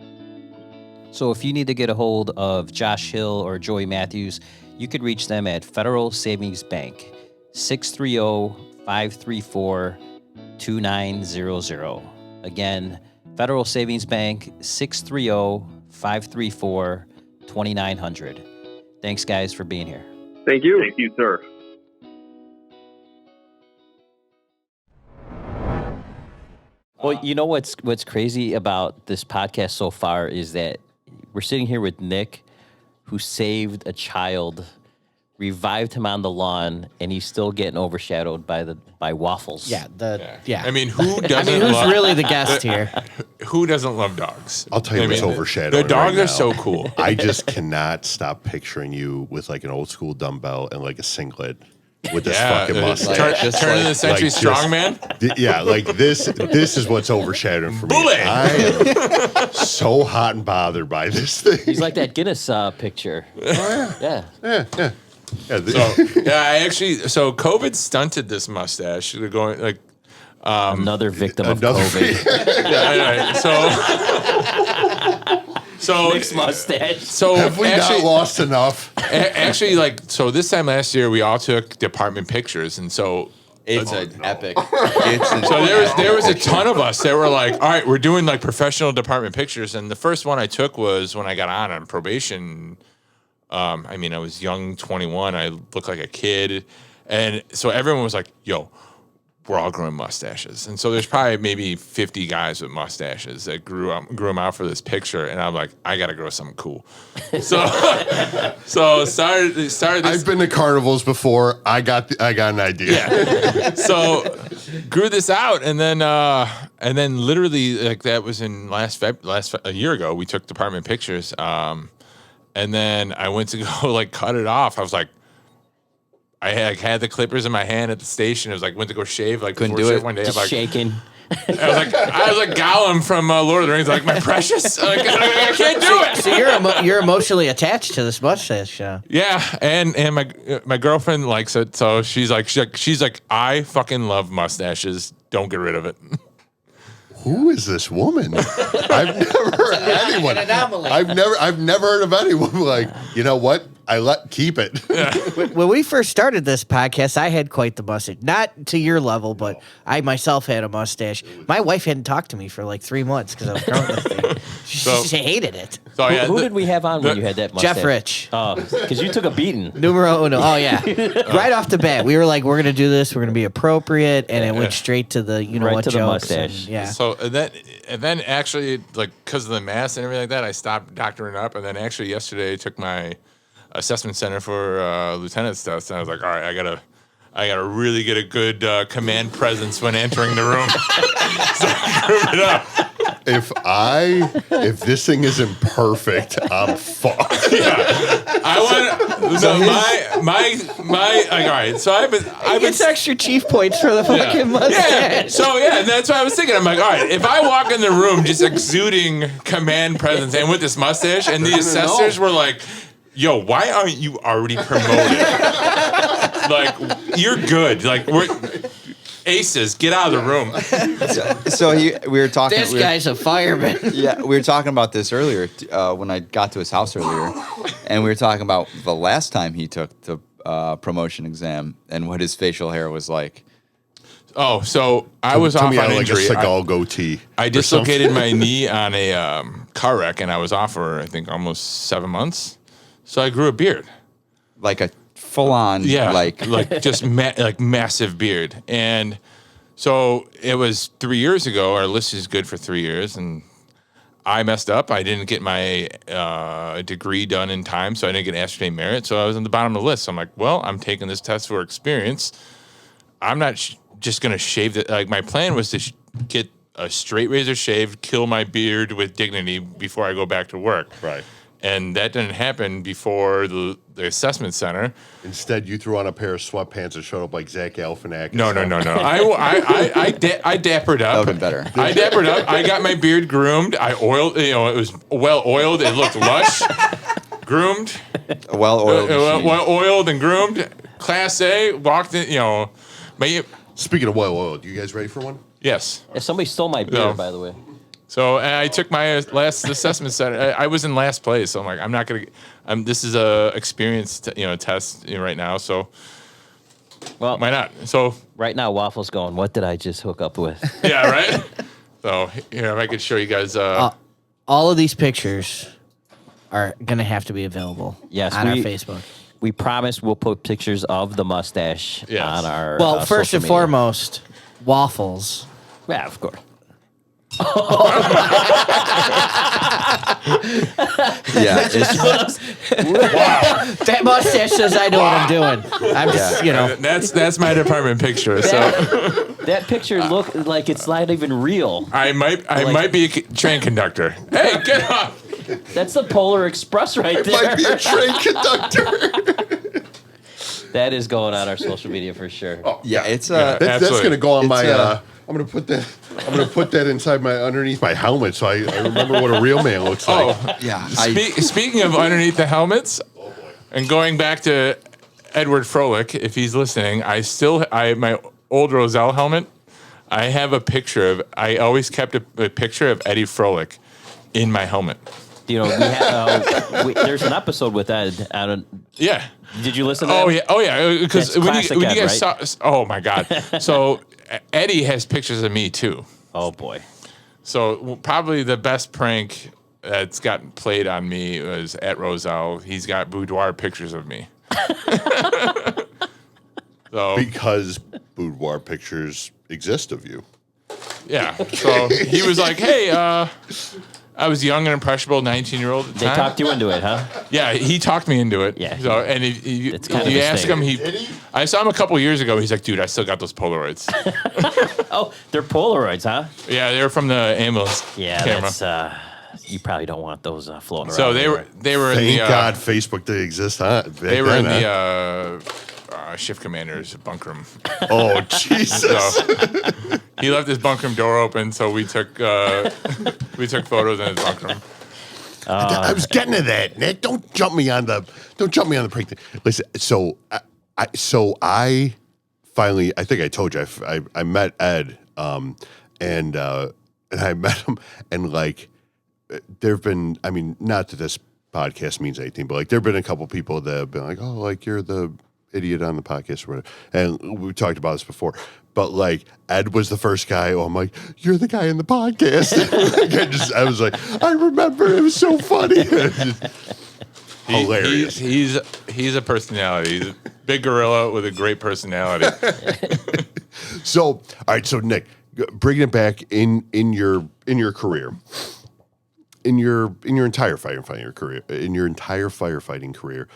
So if you need to get a hold of Josh Hill or Joey Matthews, you could reach them at Federal Savings Bank, 630-534-2900. Again, Federal Savings Bank, 630-534-2900. Thanks, guys, for being here. Thank you. Thank you, sir. Well, you know what's crazy about this podcast so far is that we're sitting here with Nick, who saved a child, revived him on the lawn, and he's still getting overshadowed by Waffles. Yeah. I mean, who doesn't? Who's really the guest here? Who doesn't love dogs? I'll tell you what's overshadowing. The dogs right are now. so cool. I just cannot stop picturing you with like an old school dumbbell and like a singlet with this fucking mustache. Turn of the century strongman. Yeah, like this is what's overshadowing for me. Bully. I am so hot and bothered by this thing. He's like that Guinness picture. Oh, Yeah. So COVID stunted this mustache. They're going like Another victim of COVID. yeah, so Nick's mustache. So have we not lost enough? Actually, so this time last year, we all took department pictures, and so It's an epic. So there was a ton of us that were like, all right, we're doing like professional department pictures, and the first one I took was when I got on probation. I mean, I was young, 21. I looked like a kid, and so everyone was like, "Yo, we're all growing mustaches." And so there's probably maybe 50 guys with mustaches that grew them out for this picture, and I'm like, I gotta grow something cool. So started this. I've been to carnivals before. I got an idea. Yeah. So grew this out, and then literally like that was in a year ago. We took department pictures, and then I went to go like cut it off. I was like, I had the clippers in my hand at the station. I was like, went to go shave. Like, couldn't do it. One day. Just I'm like, shaking. I was like Gollum from Lord of the Rings. Like, my precious. Like, I can't do it. So you're emotionally attached to this mustache. Yeah, and my girlfriend likes it. So she's like, I fucking love mustaches. Don't get rid of it. who is this woman? I've never heard anyone. An anomaly. I've never heard of anyone like, you know what? Keep it. When we first started this podcast, I had quite the mustache. Not to your level, but I myself had a mustache. My wife hadn't talked to me for like 3 months because I was growing this thing. She hated it. So Who did we have on when you had that mustache? Jeff Rich. Oh, because you took a beating. Numero uno. Oh, yeah. Right off the bat, we were like, we're going to do this. We're going to be appropriate. And it went straight to the, Right what to the jokes. mustache. Yeah. So and then actually, like, because of the mask and everything like that, I stopped doctoring up. And then actually yesterday I took my assessment center for lieutenant's test, and I was like, all right, I gotta really get a good command presence when entering the room. So I groomed it up. If this thing isn't perfect, I'm fucked. All right. So I've been It's extra chief points for the fucking mustache. Yeah. So and that's what I was thinking. I'm like, all right, if I walk in the room just exuding command presence and with this mustache, and the assessors were like, yo, why aren't you already promoted? Like, you're good. Like, we're aces. Get out of the room. We were talking. This guy's a fireman. Yeah, we were talking about this earlier when I got to his house earlier, and we were talking about the last time he took the promotion exam and what his facial hair was like. Oh, so I was off on like injury. a Seagal goatee. I dislocated my knee on a car wreck, and I was off for, I think, almost 7 months. So I grew a beard. Like a full-on, like just like massive beard. And so it was 3 years ago. Our list is good for 3 years, and I messed up. I didn't get my degree done in time, so I didn't get ascertained merit. So I was on the bottom of the list. So I'm like, well, I'm taking this test for experience. I'm not just going to shave it. Like, my plan was to get a straight razor shave, kill my beard with dignity before I go back to work. Right. And that didn't happen before the assessment center. Instead, you threw on a pair of sweatpants and showed up like Zach Galifianakis. No. I dappered up. That would've been better. I dappered up. I got my beard groomed. I oiled. It was well oiled. It looked lush. Groomed. Well oiled and groomed. Class A. Walked in. Speaking of well oiled, you guys ready for one? Yes. Yeah, somebody stole my beer, No. by the way. So I took my last assessment center. I was in last place, so I'm like, I'm not gonna. This is a experience, test right now. So, Well, why not? So right now, Waffles going, what did I just hook up with? yeah, right. So here, if I could show you guys. All of these pictures are going to have to be available Yes, on our Facebook. We promise we'll put pictures of the mustache Yes. on our Well, first social and media. foremost, Waffles. Yeah, of course. Yeah, it's, That mustache says I know what I'm doing. I'm just, That's my department picture. So That picture look like it's not even real. I might be a train conductor. Hey, get up! That's the Polar Express right there. Might be a train conductor. That is going on our social media for sure. yeah, it's That's Absolutely. going to go on It's, my. I'm going to put that inside underneath my helmet, so I remember what a real man looks like. Oh, yeah. speaking of underneath the helmets, and going back to Edward Froelich, if he's listening, my old Roselle helmet. I have a picture of. I always kept a picture of Eddie Froelich in my helmet. There's an episode with Ed. Yeah. Did you listen to that? Oh yeah. Because That's when classic you Ed, guys right? saw, oh my God. So Eddie has pictures of me too. Oh boy. So probably the best prank that's gotten played on me was at Roselle. He's got boudoir pictures of me. So Because boudoir pictures exist of you. yeah. So he was like, "Hey, I was young and impressionable, 19-year-old at the They time." talked you into it, huh? Yeah, he talked me into it. Yeah. So and you It's kind of you his ask thing. him, I saw him a couple years ago. He's like, "Dude, I still got those Polaroids." Oh, they're Polaroids, huh? Yeah, they were from the ambulance Yeah, camera. that's you probably don't want those floating around. So they were in Thank the God Facebook didn't exist, huh? they were in the shift commander's bunk room. Oh, Jesus. So he left his bunk room door open, so we took photos in his bunk room. I was getting to that, Nick. Don't jump me on the prank thing. Listen, I finally, I think I told you, I met Ed, and and I met him, and like, there have been, I mean, not that this podcast means anything, but like, there have been a couple people that have been like, oh, like you're the idiot on the podcast or whatever. And we talked about this before, but like Ed was the first guy. Oh, I'm like, you're the guy in the podcast. Like, I was like, I remember, it was so funny. Hilarious. He's a personality. He's a big gorilla with a great personality. So, all right. So Nick, bringing it back in your career, in your entire firefighting career,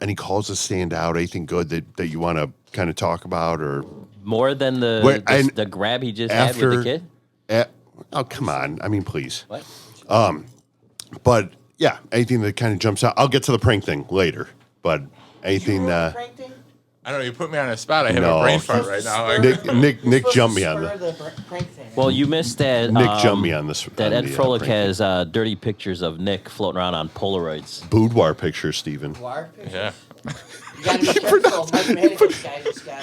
any calls that stand out? Anything good that you want to kind of talk about, or More than the grab he just had with the kid? Oh, come on. I mean, please. What? But yeah, anything that kind of jumps out. I'll get to the prank thing later, but anything. I don't know. You put me on a spot. I have a brain fart right now. Nick jumped me on that. Well, you missed that. Nick jumped me on this. That on Ed the, Froelich prank has dirty pictures of Nick floating around on Polaroids. thing. Boudoir picture, Steven. Yeah. You gotta be careful. Mike Madigan's guy just got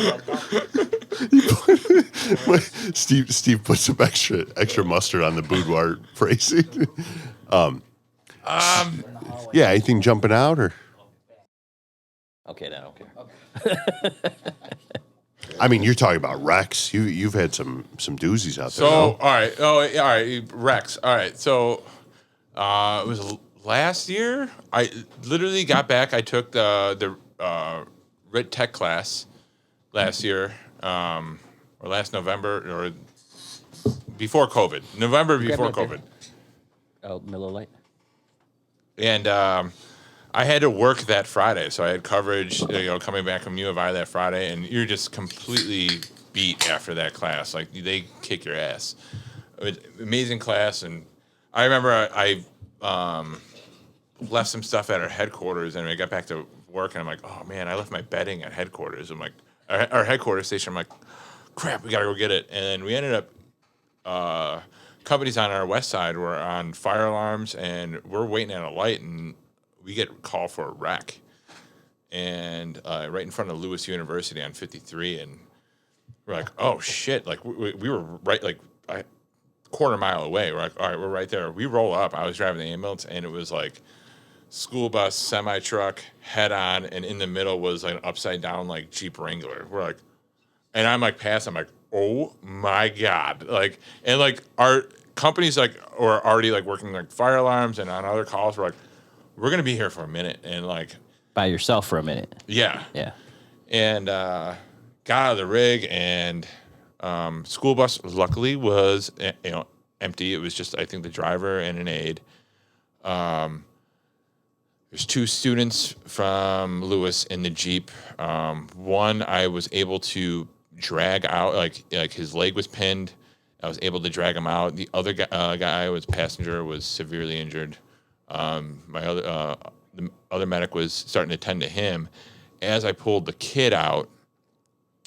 Steve put some extra mustard on the boudoir phrasing. Yeah, anything jumping out or? Okay, then I don't care. I mean, you're talking about Rex. You've had some doozies out there. So, no? all right. Oh, yeah, all right. Rex. All right. So, it was last year. I literally got back. I took the RIT Tech class last year, or last November, or before COVID. November before COVID. Oh, Miller Lite. And I had to work that Friday, so I had coverage, coming back from U of I that Friday, and you're just completely beat after that class. Like, they kick your ass. It was amazing class, and I remember I left some stuff at our headquarters, and I got back to work, and I'm like, oh, man, I left my bedding at headquarters. I'm like, our headquarters station, I'm like, crap, we got to go get it. And then we ended up, companies on our west side were on fire alarms, and we're waiting at a light, and we get a call for a wreck, and right in front of Lewis University on 53, and we're like, oh shit! Like we were right like a quarter mile away. We're like, all right, we're right there. We roll up. I was driving the ambulance, and it was like school bus, semi truck, head on, and in the middle was like an upside down like Jeep Wrangler. We're like, and I'm like passing. I'm like, oh my god! Like, and like our companies like were already like working like fire alarms and on other calls. We're like, we're going to be here for a minute, and like By yourself for a minute. Yeah. Yeah. And got out of the rig, and school bus luckily was empty. It was just, I think, the driver and an aide. There's two students from Lewis in the Jeep. One I was able to drag out, like his leg was pinned. I was able to drag him out. The other guy was passenger, was severely injured. The other medic was starting to tend to him. As I pulled the kid out,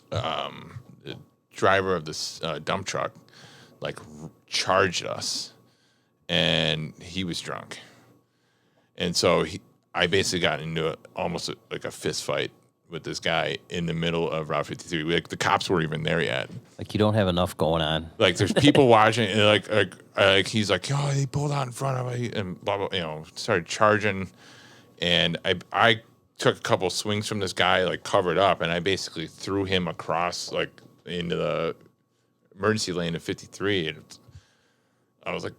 the driver of this dump truck charged us, and he was drunk. And so I basically got into almost like a fist fight with this guy in the middle of Route 53. Like, the cops weren't even there yet. Like, you don't have enough going on. Like, there's people watching, and like he's like, oh, he pulled out in front of me, and blah blah, started charging, and I took a couple swings from this guy, like covered up, and I basically threw him across like into the emergency lane of 53, and I was like,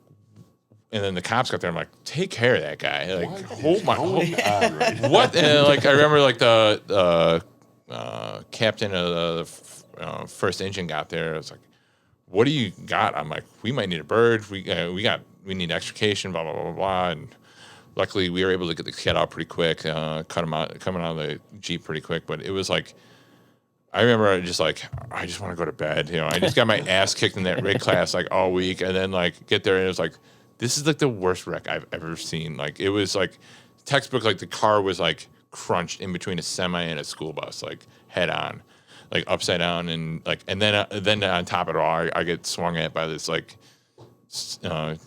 and then the cops got there. I'm like, take care of that guy. Like, what? And like, I remember like the captain of the first engine got there. I was like, what do you got? I'm like, we might need a bird. We need extrication. Blah blah blah blah blah. And luckily, we were able to get the kid out pretty quick. Cut him out, coming out of the Jeep pretty quick. But it was like, I remember I just want to go to bed. I just got my ass kicked in that rig class like all week, and then like get there, and it was like, this is like the worst wreck I've ever seen. Like, it was like textbook. Like, the car was like crunched in between a semi and a school bus, like head on, like upside down, and like, and then on top of it all, I get swung at by this like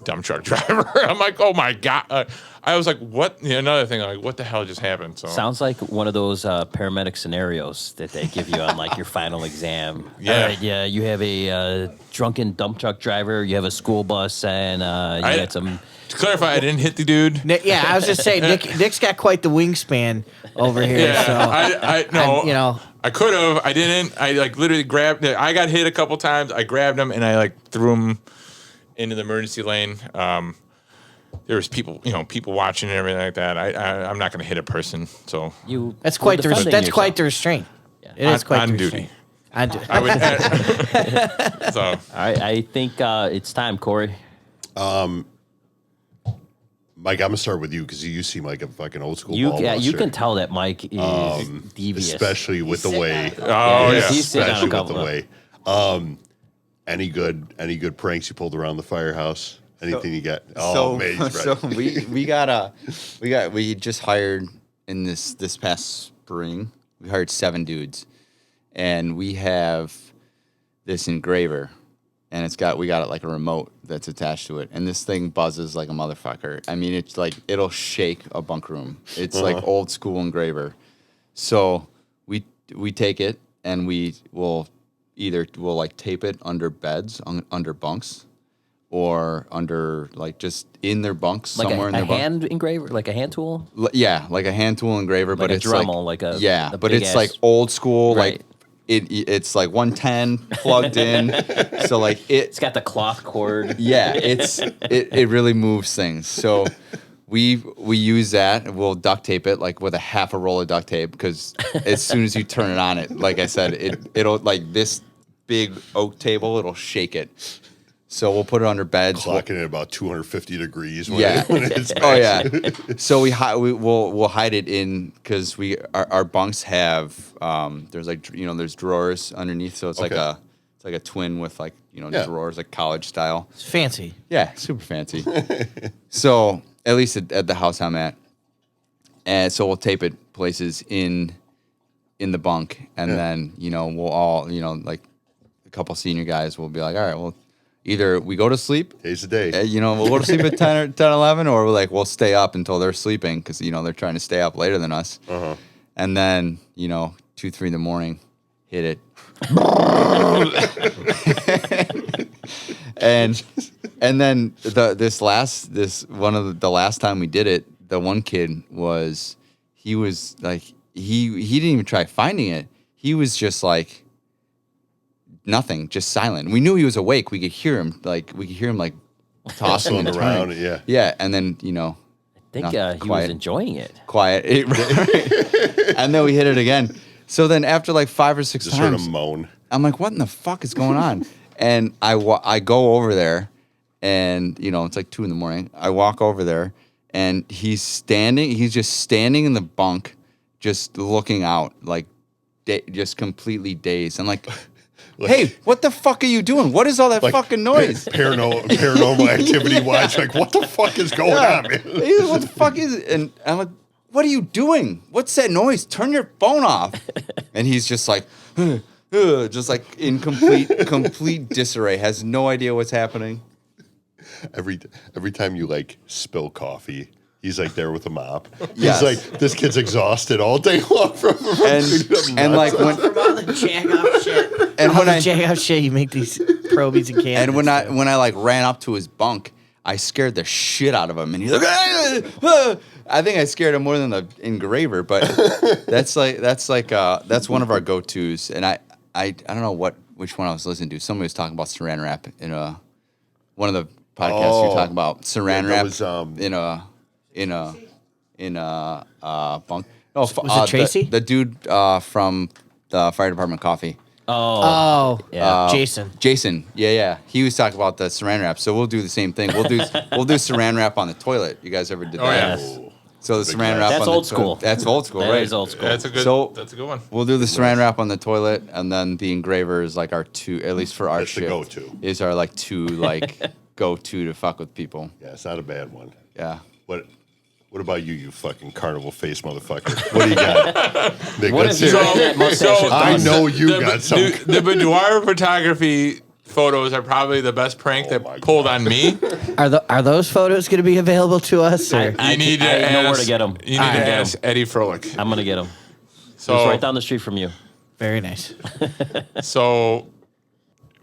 dump truck driver. I'm like, oh my God. I was like, what? Another thing, like, what the hell just happened? So Sounds like one of those paramedic scenarios that they give you on like your final exam. Yeah. All right, yeah. You have a drunken dump truck driver. You have a school bus, and you had some. To clarify, I didn't hit the dude. Nick, yeah, I was just saying, Nick's got quite the wingspan over here. Yeah, So no, you know, I could have. I didn't. I like literally grabbed. I got hit a couple times. I grabbed him and I like threw him into the emergency lane. There was people watching and everything like that. I'm not going to hit a person. So that's quite the quite the restraint. Yeah. It is quite on the duty. restraint. I would. So All right, I think it's time, Corey. Mike, I'm gonna start with you because you seem like a fucking old school. You buster. can tell that Mike is devious, especially with the way. Oh yeah. He's sitting on a Especially with couple the of- way. Any good pranks you pulled around the firehouse? Anything you got? So, man, he's so ready. we just hired in this past spring. We hired 7 dudes, and we have this engraver, and we got it like a remote that's attached to it, and this thing buzzes like a motherfucker. I mean, it's like it'll shake a bunk room. It's like old school engraver. So we take it and we'll like tape it under beds, under bunks, or under like just in their bunks like somewhere in a their bunk. hand engraver, like a hand tool. Yeah, like a hand tool engraver, but a it's Dremel, like like a but big it's ass- like old school, Right. like it's like 110 plugged in, so like It's got the cloth cord. yeah, it really moves things. So we use that. We'll duct tape it like with a half a roll of duct tape because as soon as you turn it on, like I said, it'll like this big oak table, it'll shake it. So we'll put it under beds. Clocking at about 250 degrees. When Yeah. when it's Oh yeah. So we'll hide it in because our bunks have there's like there's drawers underneath, so it's like a twin with like Yeah. drawers like college style. It's fancy. Yeah, super fancy. So at least at the house I'm at, and so we'll tape it places in the bunk, and then we'll all like a couple senior guys will be like, all right, well. Either we go to sleep, Days a day. we'll go to sleep at 10 or 10, 11, or we'll stay up until they're sleeping because, they're trying to stay up later than us. Uh-huh. And then, 2, 3 in the morning, hit it. and then the last time we did it, the one kid he was like, he didn't even try finding it. He was just like, nothing, just silent. We knew he was awake. We could hear him like tossing and around. turning. Yeah. Yeah, and then I think he was quiet. enjoying it. Quiet, and then we hit it again. So then after like 5 or 6 Just heard times, him moan. I'm like, what in the fuck is going on? And I go over there, and it's like 2 in the morning. I walk over there, and he's just standing in the bunk, just looking out, like just completely dazed. I'm like. Hey, what the fuck are you doing? What is all that fucking noise? Paranormal activity wise, like what the fuck is going on, man? Hey, what the fuck is it? And I'm like, what are you doing? What's that noise? Turn your phone off. And he's just like, just like in complete disarray, has no idea what's happening. Every time you like spill coffee, he's like there with a mop. Yes. He's like, this kid's exhausted all day long from And like when From all the jack off shit. and when I jack off shit, you make these probies and cans. and when I like ran up to his bunk, I scared the shit out of him, and he's like, ah! I think I scared him more than the engraver, but that's one of our go-tos, and I don't know which one I was listening to. Somebody was talking about saran wrap in one of the podcasts you're talking about saran wrap in a bunk. No, Was it Tracy? The dude from the fire department coffee. Oh, Yeah. Jason. Yeah. He was talking about the saran wrap. So we'll do the same thing. We'll do saran wrap on the toilet. You guys ever did that? Yes. So the saran wrap That's on the old school. toilet. That's old school, That right? is old school. That's a good. So- that's a good one. We'll do the saran wrap on the toilet, and then the engraver is like our 2, at least for our That's the shift. go-to. Is our like 2 like go-to to fuck with people. Yeah, it's not a bad one. Yeah. What about you fucking carnival face motherfucker? What do you got? Nick, What let's if you hear had it. that mustache? I know you the, got some. The boudoir photography photos are probably the best prank that pulled on me. Are those photos going to be available to us? Or? I know where to get them. You need to ask Eddie Froelich. I'm going to get them. So it's right down the street from you. Very nice. So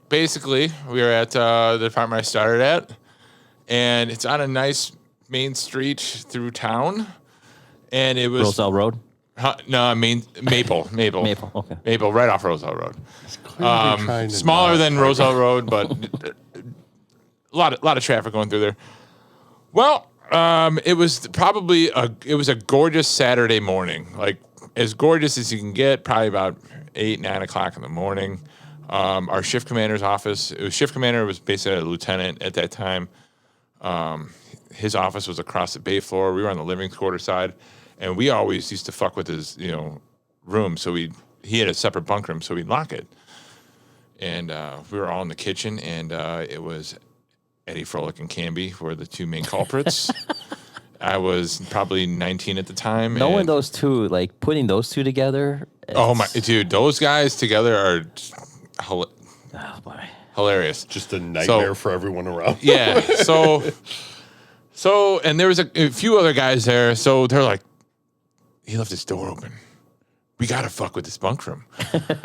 basically, we were at the department I started at, and it's on a nice main street through town, and it was Roselle Road? No, I mean Maple, Maple, okay. Maple, right off Roselle Road. Smaller than Roselle Road, but a lot of traffic going through there. Well, it was probably a gorgeous Saturday morning, like as gorgeous as you can get. Probably about 8-9 o'clock in the morning. Our shift commander's office. Shift commander was basically a lieutenant at that time. His office was across the bay floor. We were on the living quarter side, and we always used to fuck with his room. So he had a separate bunk room, so we'd lock it. And we were all in the kitchen, and it was Eddie Froelich and Canby were the two main culprits. I was probably 19 at the time. Knowing those two, like putting those two together. Oh my dude, those guys together are hilarious. Just a nightmare for everyone around. Yeah. So and there was a few other guys there. So they're like, he left his door open. We got to fuck with this bunk room.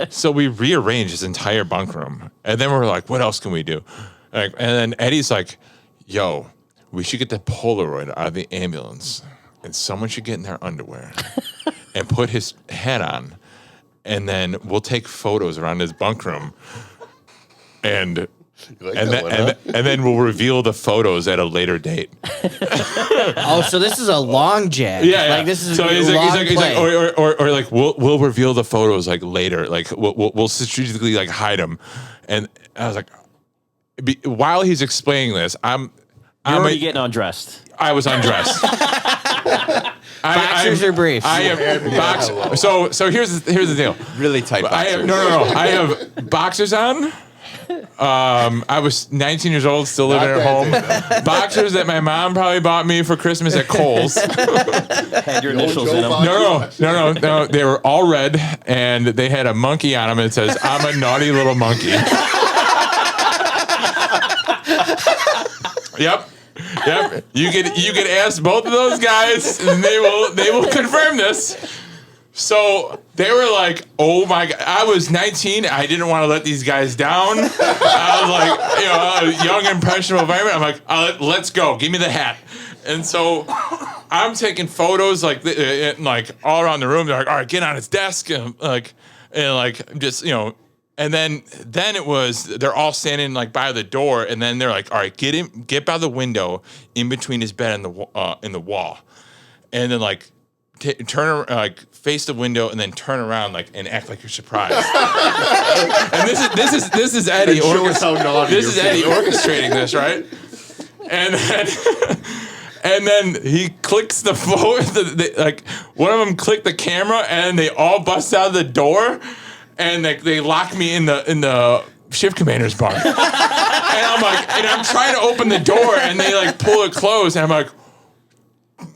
So we rearranged his entire bunk room. And then we're like, what else can we do? And then Eddie's like, yo, we should get the Polaroid out of the ambulance. And someone should get in their underwear and put his hat on. And then we'll take photos around his bunk room. And then we'll reveal the photos at a later date. Oh, so this is a long jab. Yeah. Like this is so a long play. or like we'll reveal the photos like later. Like we'll strategically like hide them. And I was like, while he's explaining this, I'm already getting undressed. I was undressed. Boxers or briefs? I have boxers. So here's the deal. Really tight boxers. No. I have boxers on. I was 19 years old, still living at home. Boxers that my mom probably bought me for Christmas at Kohl's. Had your initials in them. No. They were all red, and they had a monkey on them. And it says, "I'm a naughty little monkey." Yep. You could ask both of those guys, and they will confirm this. So they were like, "Oh my God!" I was 19. I didn't want to let these guys down. I was like, a young impressionable environment. I'm like, "Let's go. Give me the hat." And so I'm taking photos like all around the room. They're like, "All right, get on his desk," and just And then it was they're all standing like by the door, and then they're like, "All right, get by the window in between his bed and the wall," and then like turn face the window and then turn around and act like you're surprised. And this is Eddie. Show us how naughty. This is Eddie orchestrating this, right? And then he clicks the phone. One of them clicked the camera, and they all bust out of the door. And they lock me in the shift commander's bunk. And I'm trying to open the door, and they pull it closed, and I'm like,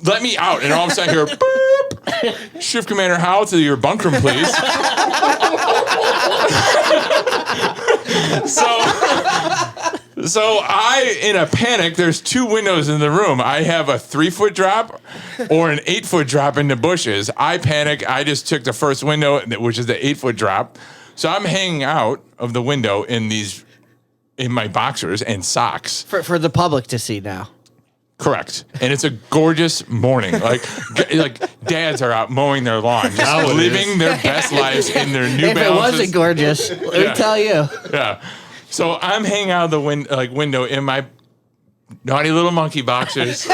let me out. And all of a sudden I hear, boop, shift commander Howell to your bunk room, please. So I, in a panic, there's 2 windows in the room. I have a 3-foot drop or an 8-foot drop in the bushes. I panic. I just took the first window, which is the 8-foot drop. So I'm hanging out of the window in my boxers and socks. For the public to see now. Correct. And it's a gorgeous morning. Like dads are out mowing their lawn, just living their best lives in their New Balances. If it wasn't gorgeous, let me tell you. Yeah. So I'm hanging out of the window in my naughty little monkey boxers.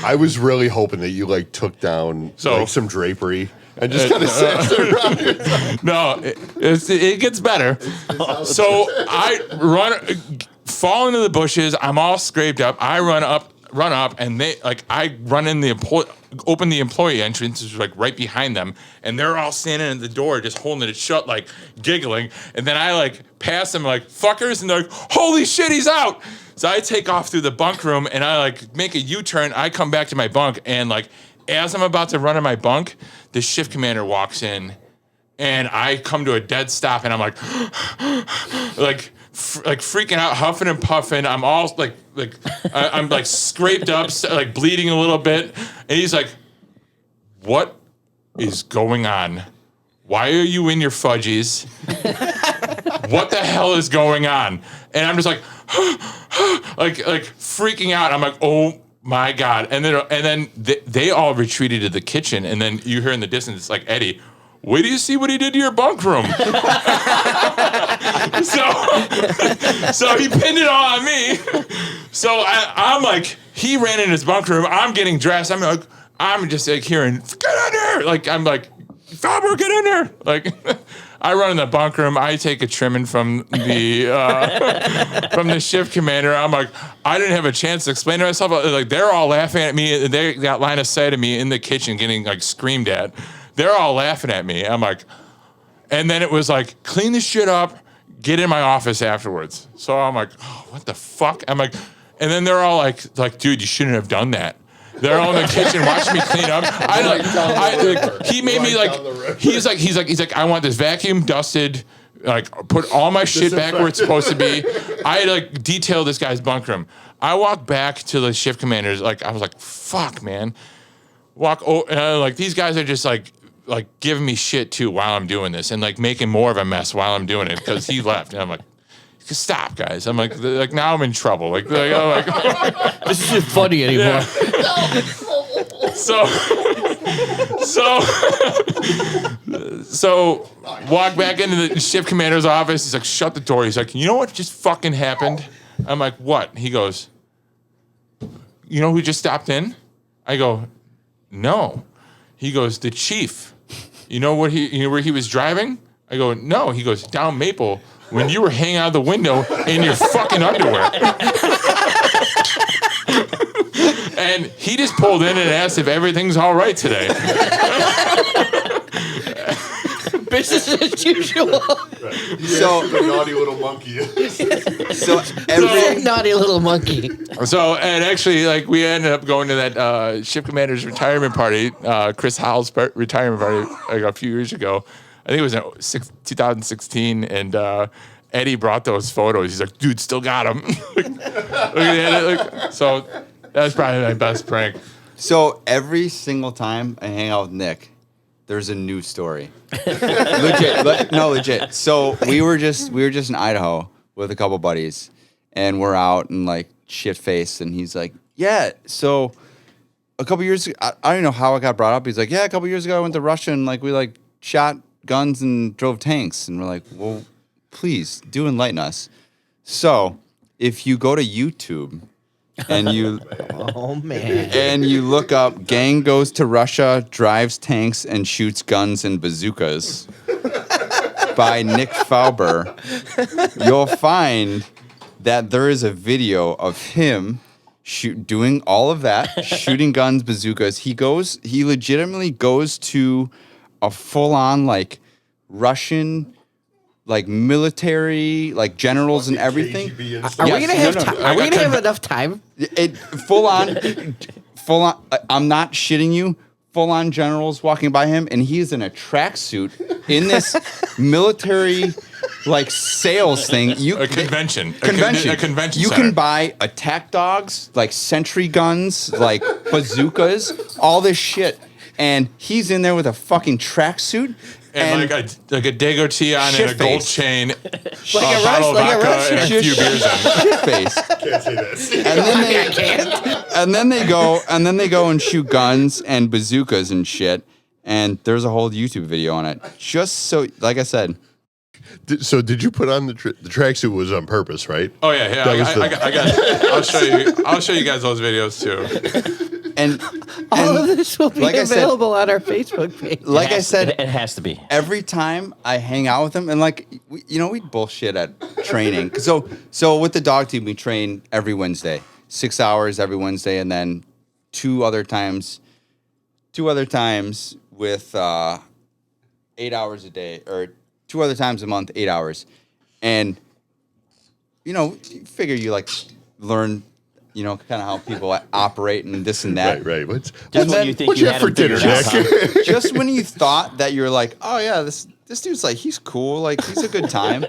I was really hoping that you took down some drapery and just kind of sat there around it. No, it gets better. So I fall into the bushes. I'm all scraped up. I run up, and I run in open the employee entrance, is right behind them, and they're all standing at the door, just holding it shut, giggling. And then I pass them, fuckers, and they're like, holy shit, he's out. So I take off through the bunk room, and I make a U-turn. I come back to my bunk, and as I'm about to run in my bunk, the shift commander walks in, and I come to a dead stop, and I'm like freaking out, huffing and puffing. I'm all like I'm like scraped up, like bleeding a little bit. And he's like, "What is going on? Why are you in your fudgies? What the hell is going on?" And I'm just like, like freaking out. I'm like, "Oh my God." And then they all retreated to the kitchen. And then you hear in the distance, it's like, "Eddie, wait till you see what he did to your bunk room." So he pinned it all on me. So I'm like, he ran in his bunk room. I'm getting dressed. I'm just like hearing, "Get in there!" Like I'm like, "Felber, get in there!" Like I run in the bunk room. I take a trimming from the shift commander. I'm like, I didn't have a chance to explain to myself. Like they're all laughing at me. They got line of sight of me in the kitchen, getting like screamed at. They're all laughing at me. I'm like, and then it was like, "Clean this shit up, get in my office afterwards." So I'm like, "Oh, what the fuck?" I'm like, and then they're all like, "Dude, you shouldn't have done that." They're all in the kitchen watching me clean up. He made me like, he's like, "I want this vacuum dusted, like put all my shit back where it's supposed to be." I had like detailed this guy's bunk room. I walked back to the shift commanders. Like I was like, "Fuck, man." Like these guys are just like giving me shit too while I'm doing this and like making more of a mess while I'm doing it because he left. And I'm like, "Stop, guys." I'm like now I'm in trouble. Like This isn't funny anymore. Yeah. So walk back into the shift commander's office. He's like, "Shut the door." He's like, "You know what just fucking happened?" I'm like, "What?" He goes, "You know who just stopped in?" I go, "No." He goes, "The chief. You know where he was driving?" I go, "No." He goes, "Down Maple when you were hanging out the window in your fucking underwear." And he just pulled in and asked if everything's all right today. Business as usual. So the naughty little monkey. So every Naughty little monkey. So, and actually, like, we ended up going to that ship commander's retirement party, Chris Howell's retirement party, like a few years ago. I think it was in 2016, and Eddie brought those photos. He's like, "Dude, still got them." So that was probably my best prank. So every single time I hang out with Nick, there's a new story. Legit. So we were just in Idaho with a couple buddies, and we're out and like shit faced, and he's like, "Yeah, so a couple years ago, I don't know how it got brought up." He's like, "Yeah, a couple years ago I went to Russia and like we like shot guns and drove tanks." And we're like, "Well, please do enlighten us." So if you go to YouTube and you Oh man. and you look up "Gang Goes to Russia, Drives Tanks and Shoots Guns and Bazookas" by Nick Felber, you'll find that there is a video of him doing all of that, shooting guns, bazookas. He legitimately goes to a full-on like Russian like military, like generals and everything. Are we gonna have time? Are we gonna have enough time? Full on. I'm not shitting you. Full on generals walking by him, and he's in a tracksuit in this military like sales thing. A convention. A convention. You center. can buy attack dogs, like sentry guns, like bazookas, all this shit, and he's in there with a fucking tracksuit. And like a Dago tee on and a gold chain, Like a bottle of vodka Russian. and a few beers in. Shit face. Can't say this. And then they go and shoot guns and bazookas and shit. And there's a whole YouTube video on it. Just so, like I said, So did you put on the tracksuit was on purpose, right? Oh yeah. I got. I'll show you guys those videos too. and All of this will be like I said- available on our Facebook page. like I said, it has to be. every time I hang out with him, and like we bullshit at training. So with the dog team, we train every Wednesday, 6 hours every Wednesday, and then two other times with 8 hours a day, or 2 other times a month, 8 hours, and you figure you like learn. Kind of how people operate and this and that. Right. What's Just when you think what'd you you had have for him dinner, figured out, Nick? Just when you thought that you're like, oh yeah, this dude's like, he's cool, like he's a good time.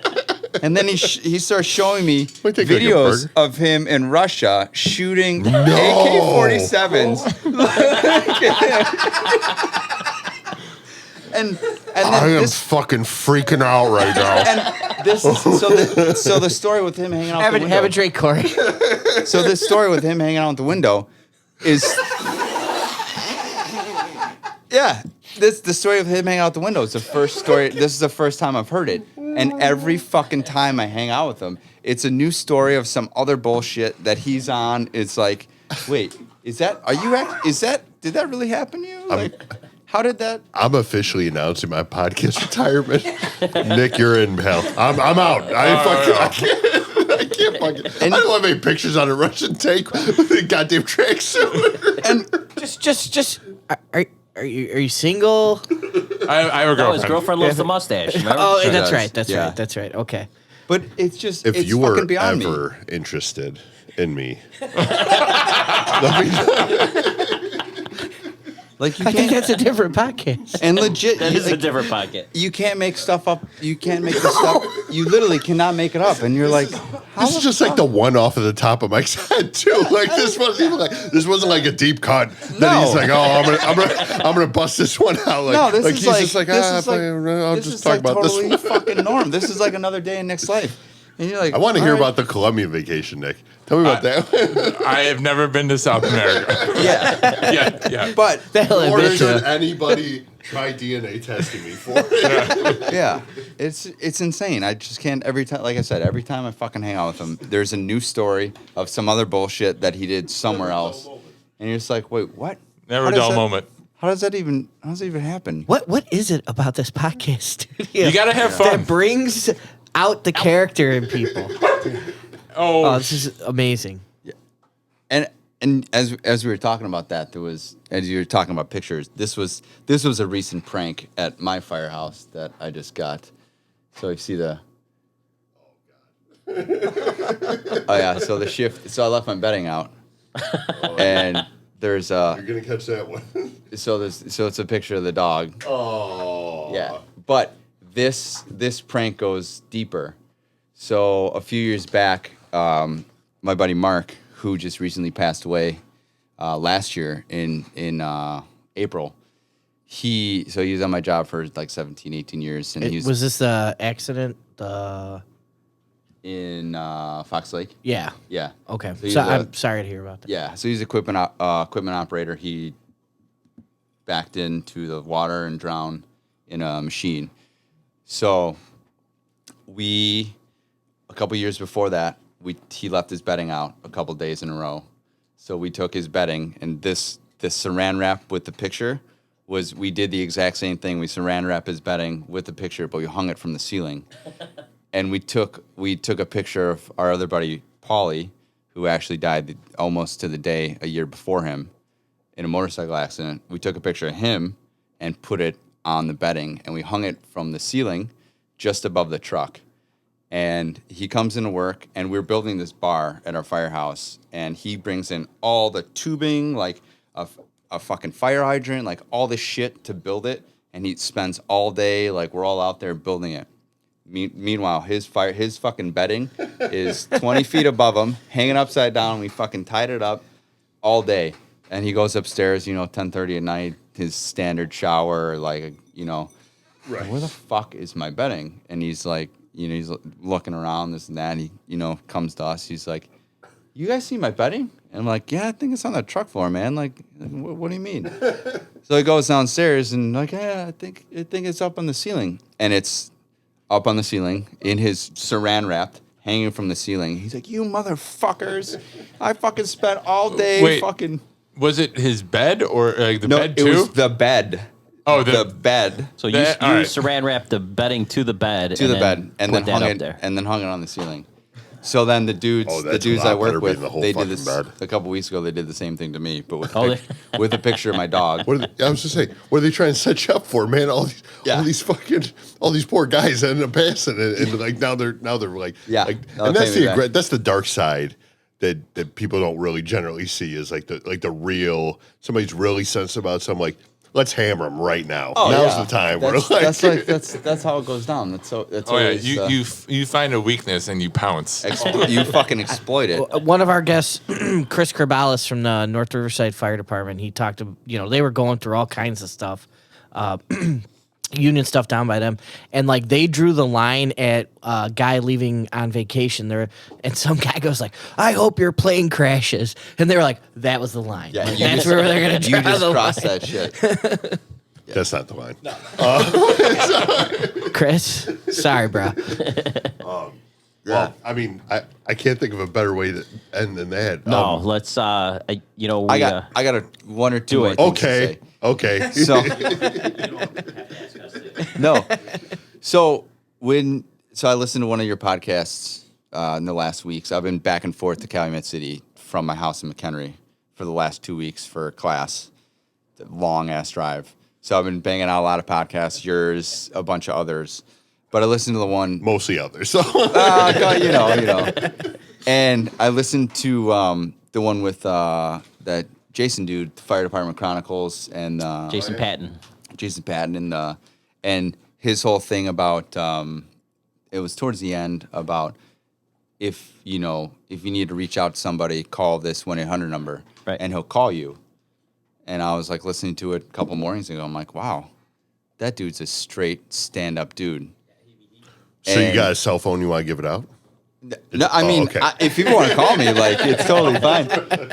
And then he starts showing me Might take like a videos burger. of him in Russia shooting AK-47s. and I then am this, fucking freaking out right now. and this is so the story with him hanging out the window. Have a drink, Corey. So this story with him hanging out the window is the story of him hanging out the window is the first story. This is the first time I've heard it. And every fucking time I hang out with him, it's a new story of some other bullshit that he's on. It's like, wait, did that really happen to you? Like, how did that? I'm officially announcing my podcast retirement. Nick, you're in hell. I'm out. I can't fucking. I don't have any pictures on a Russian tank with a goddamn tracksuit. And just are you single? I have a No, girlfriend. his girlfriend loves the mustache. Remember? Oh, She that's does. right. That's Yeah. right. That's right. Okay. but it's just If it's you fucking were beyond me. ever interested in me, Like you I think can't that's a different podcast. and legit. That is a like, different pocket. you can't make stuff up. You can't make the stuff. You literally cannot make it up. And you're like, this is just like the one off of the top of Mike's head too. Like this wasn't like a deep cut. That No. he's like, oh, I'm gonna bust this one out. Like, no, this like is he's like just like, this ah, is like I'll this just is talk like about totally this one. fucking norm. This is like another day in Nick's life. And you're like, I want to hear all right. about the Colombian vacation, Nick. Tell me about that. I have never been to South America. Yeah, yeah. but Or bitch, should anybody try DNA testing me for it? yeah, it's insane. I just can't. Every time, like I said, every time I fucking hang out with him, there's a new story of some other bullshit that he did somewhere else, and you're just like, wait, what? Never How a does dull that- moment. How does that even happen? What is it about this podcast studio? You gotta have fun. That brings out the character in people. Oh, this is amazing. And as we were talking about that, as you were talking about pictures, this was a recent prank at my firehouse that I just got. So you see the. Oh yeah, so the shift. So I left my bedding out, and there's You're gonna catch that one. so it's a picture of the dog. Oh. Yeah, but this prank goes deeper. So a few years back, my buddy Mark, who just recently passed away last year in April, he was on my job for like 17, 18 years, and he Was this the accident? in Fox Lake. Yeah. Yeah. Okay. So he's So a- I'm sorry to hear about that. Yeah, so he's equipment operator. He backed into the water and drowned in a machine. So a couple years before that, he left his bedding out a couple days in a row. So we took his bedding, and this saran wrap with the picture we did the exact same thing. We saran wrap his bedding with the picture, but we hung it from the ceiling. And we took a picture of our other buddy, Paulie, who actually died almost to the day a year before him in a motorcycle accident. We took a picture of him and put it on the bedding, and we hung it from the ceiling just above the truck. And he comes into work, and we're building this bar at our firehouse, and he brings in all the tubing, like a fucking fire hydrant, like all this shit to build it, and he spends all day, like we're all out there building it. Meanwhile, his fucking bedding is 20 feet above him, hanging upside down. We fucking tied it up all day. And he goes upstairs, 10:30 at night, his standard shower, like, right. Where the fuck is my bedding? And he's like, he's looking around, this and that. And he, comes to us. He's like, you guys see my bedding? And I'm like, yeah, I think it's on the truck floor, man. Like, what do you mean? So he goes downstairs and like, yeah, I think it's up on the ceiling. And it's up on the ceiling in his saran wrap, hanging from the ceiling. He's like, you motherfuckers. I fucking spent all day Wait. fucking... Was it his bed or the No, bed it too? was the bed. Oh, the bed. So you That- all right. saran wrapped the bedding to the bed. To the bed, and then put that hung up it, there. and then hung it on the ceiling. So then the dudes, Oh, the that's a dudes lot I work better with, being the whole they did fucking this bed. a couple weeks ago. They did the same thing to me, but with Oh, with a picture of my dog. What I was just saying, what are they trying to set you up for, man? All these poor guys ended up passing, and like now they're like, Yeah, like, they'll and that's pay me back. that's the dark side that people don't really generally see is like the real somebody's really sensitive about something. let's hammer them right now. Oh, Now's yeah. the time. That's how it goes down. That's always, you find a weakness and you pounce. you fucking exploit it. One of our guests, Chris Corbalis from the North Riverside Fire Department, he talked to, they were going through all kinds of stuff, union stuff down by them, and like they drew the line at a guy leaving on vacation there, and some guy goes like, "I hope your plane crashes," and they were like, "That was the line. Yeah, Like, that's where they're gonna draw You just the cross line." that shit. That's not the line. Chris, sorry, bro. Well, I mean, I can't think of a better way to end than that. No, let's. I got one or two. Do more it. things to say. Okay. So no. So I listened to one of your podcasts in the last weeks. I've been back and forth to Calumet City from my house in McHenry for the last 2 weeks for class. Long ass drive. So I've been banging out a lot of podcasts, yours, a bunch of others. But I listened to the one Mostly others. So you know. And I listened to the one with that Jason dude, the Fire Department Chronicles, and Jason Patton. Jason Patton, and his whole thing about it was towards the end about if you need to reach out to somebody, call this 1-800 number, right, and he'll call you. And I was like listening to it a couple mornings ago. I'm like, wow, that dude's a straight stand-up dude. So you got a cell phone? You want to give it out? No, I mean, okay. if people want to call me, like, it's totally fine.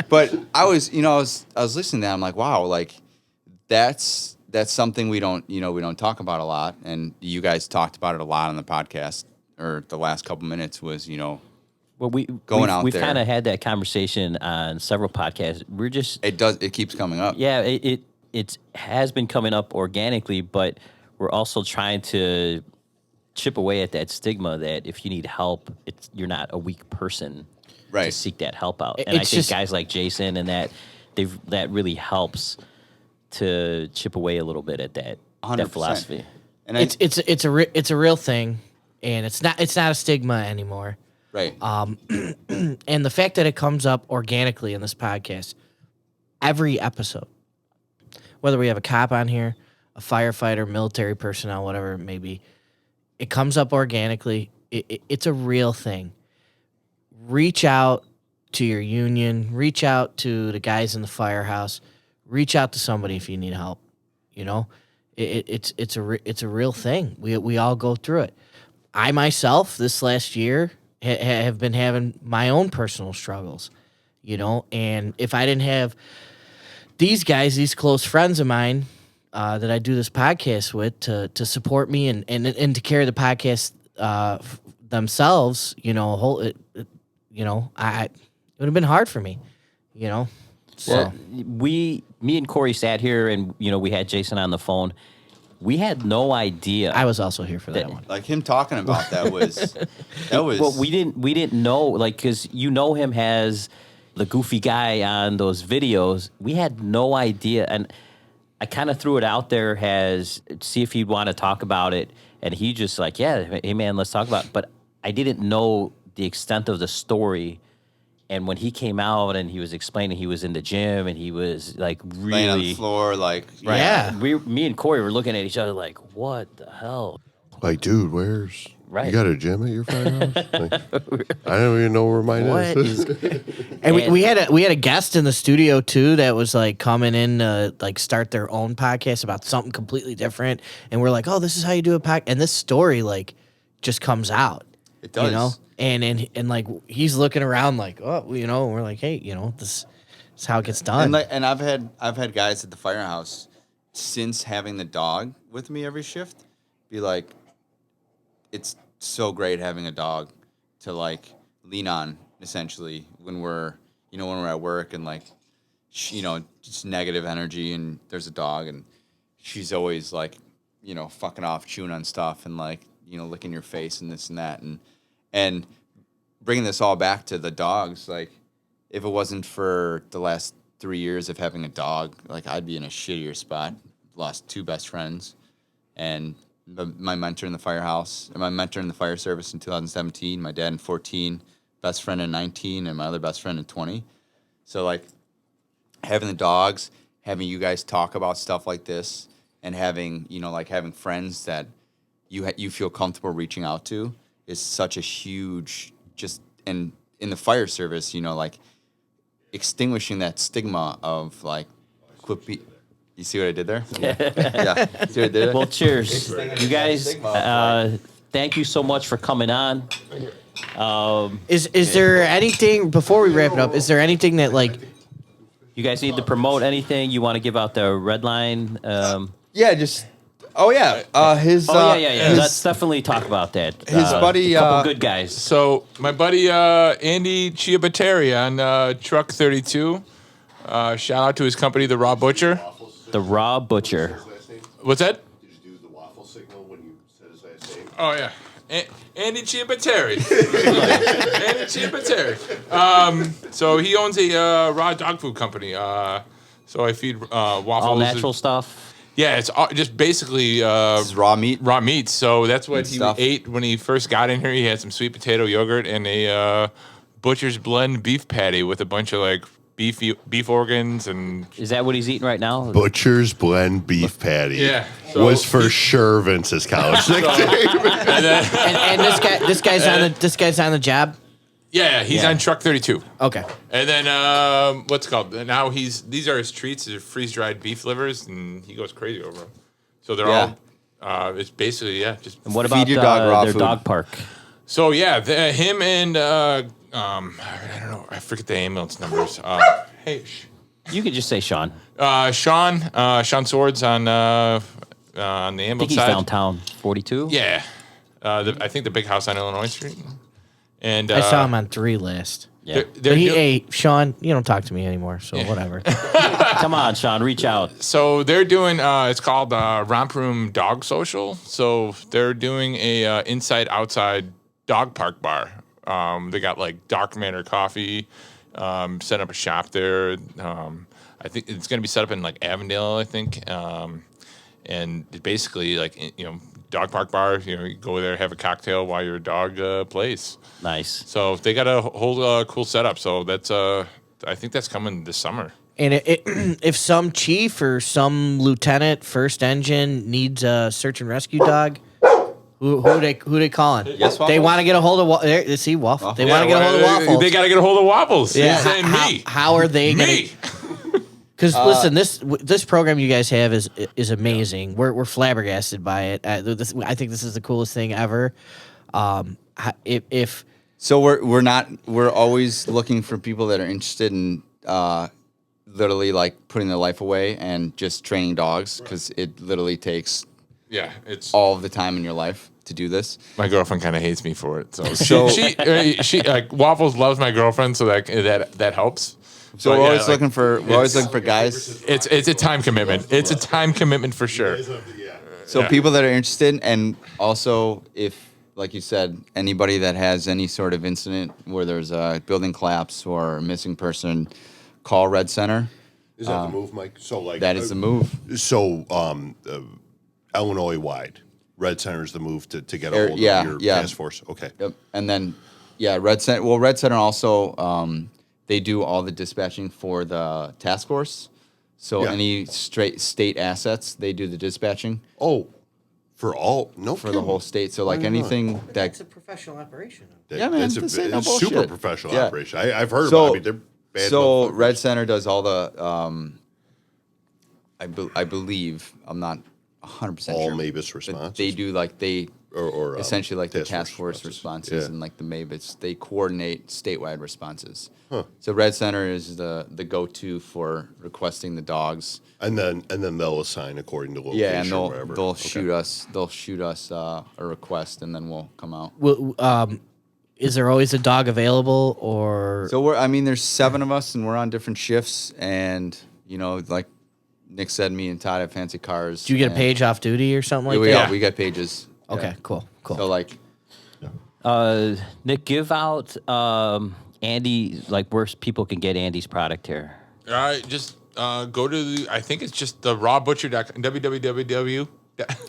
But I was listening to that. I'm like, wow, like, that's something we don't talk about a lot. And you guys talked about it a lot on the podcast, or the last couple minutes was, Well, we've there. kind of had that conversation on several podcasts. We're just it keeps coming up. Yeah, it has been coming up organically, but we're also trying to chip away at that stigma that if you need help, you're not a weak person right, to seek that help out. And I think guys like Jason and that really helps to chip away a little bit at that 100%. philosophy. And It's a real thing, and it's not a stigma anymore. right. And the fact that it comes up organically in this podcast, every episode, whether we have a cop on here, a firefighter, military personnel, whatever it may be, it comes up organically. It's a real thing. Reach out to your union. Reach out to the guys in the firehouse. Reach out to somebody if you need help. It's a real thing. We all go through it. I myself this last year have been having my own personal struggles, and if I didn't have these guys, these close friends of mine that I do this podcast with to support me and to carry the podcast themselves, it would have been hard for me, So Well, me and Corey sat here and we had Jason on the phone. We had no idea. I was also here for that one. Like him talking about that was Well, we didn't know, like, because him as the goofy guy on those videos. We had no idea, and I kind of threw it out there as see if he'd want to talk about it, and he just like, yeah, hey man, let's talk about it. But I didn't know the extent of the story. And when he came out and he was explaining, he was in the gym and he was like really laying on the floor, like right. Yeah. Me and Corey were looking at each other like, what the hell? Like, dude, where's Right. you got a gym at your firehouse? Like, I don't even know where mine What is. is? And we had a guest in the studio too that was like coming in to like start their own podcast about something completely different, and we're like, oh, this is how you do a podcast, and this story like just comes out. it does. And like he's looking around like, oh, we're like, hey, this is how it gets done. And I've had guys at the firehouse since having the dog with me every shift be like, it's so great having a dog to like lean on essentially when we're at work and like just negative energy and there's a dog and she's always like fucking off, chewing on stuff and like licking your face and this and that and bringing this all back to the dogs, like if it wasn't for the last 3 years of having a dog, like I'd be in a shittier spot. Lost 2 best friends, and my mentor in the firehouse, and my mentor in the fire service in 2017, my dad in 14, best friend in 19, and my other best friend in 20. So like having the dogs having you guys talk about stuff like this and having, like having friends that you feel comfortable reaching out to is such a huge and in the fire service, like extinguishing that stigma of like you see what I did there? Yeah. Yeah. See what I did there? Well, cheers. You guys, thank you so much for coming on. Is there anything, before we wrap it up, is there anything that, like, You guys need to promote anything? You want to give out the red line? Yeah, just his Let's definitely talk about that. his buddy a couple good guys. So my buddy Andy Chiabatteri on Truck 32. Shout out to his company, The Raw Butcher. The Raw Butcher. What's that? Did you do the waffle signal when you said his last name? Oh yeah, Andy Chiabatteri. Andy Chiabatteri. So he owns a raw dog food company. So I feed waffles. All natural stuff. Yeah, it's just basically It's raw meat. raw meat. So that's what Good he stuff. ate when he first got in here. He had some sweet potato yogurt and a butcher's blend beef patty with a bunch of like beef organs and. Is that what he's eating right now? Butcher's Blend Beef Patty. Yeah, so was for sure Vince's college nickname. and this guy's on the job? Yeah, he's Yeah. on Truck 32. Okay. And then what's it called? Now these are his treats. They're freeze dried beef livers, and he goes crazy over them. So they're all. It's basically just. And what Feed about your dog raw their food. dog park? So yeah, him and I don't know. I forget the ambulance numbers. Hey, You could just say Sean. Sean Swords on the I think ambulance he's side. downtown, 42. Yeah, I think the big house on Illinois Street. And I saw him on 3 last. Yeah. they're Hey, Sean, you don't talk to me anymore, so whatever. Come on, Sean, reach out. So they're doing. It's called Romp Room Dog Social. So they're doing a inside outside dog park bar. They got like Dark Manor coffee. Set up a shop there. I think it's going to be set up in like Avondale, I think. And it basically like dog park bar. You go there, have a cocktail while your dog plays. Nice. So they got a whole cool setup. So that's I think that's coming this summer. And if some chief or some lieutenant, first engine, needs a search and rescue dog, who they calling? Yes, They Waffles? want to get a hold of Waffles. They want to get a hold of Waffles. They got to get a hold of Waffles. Yeah, He's saying me. How are they going Me. to? Because listen, this program you guys have is amazing. We're flabbergasted by it. I think this is the coolest thing ever. If So we're always looking for people that are interested in literally like putting their life away and just training dogs because it literally takes Yeah, it's all of the time in your life to do this. my girlfriend kind of hates me for it. So she like Waffles loves my girlfriend, so that helps. So But we're yeah, always like, looking for guys. It's a time commitment. It's a time commitment for sure. So Yeah. people that are interested, and also if, like you said, anybody that has any sort of incident where there's a building collapse or a missing person, call Red Center. Is that the move, Mike? So like That is the move. So Illinois wide, Red Center is the move to get a hold of your task force. Okay. Yep. And then, Red Center. Well, Red Center also they do all the dispatching for the task force. So any straight state assets, they do the dispatching Oh, for all no for the whole state. So like anything that a professional operation. Yeah, man, that's this a ain't no it's super bullshit. professional Yeah. operation. I've heard So- about it. I mean, they're bad. So motherfuckers. Red Center does all the I believe I'm not 100% all sure. Mavis but response. they do like they or essentially like the task force force responses Yeah. and like the MABITs, they coordinate statewide responses. So Red Center is the go-to for requesting the dogs. And then they'll assign according to location. Yeah, and or wherever. they'll Okay. shoot us a request, and then we'll come out. Is there always a dog available, or So there's 7 of us, and we're on different shifts, and like Nick said, me and Todd have fancy cars. do you get a and- page off duty or something like we that? we get pages. Okay, Yeah. cool. So like. Nick, give out Andy, like where people can get Andy's product here. All right, just go to I think it's just the rawbutcher.com. www.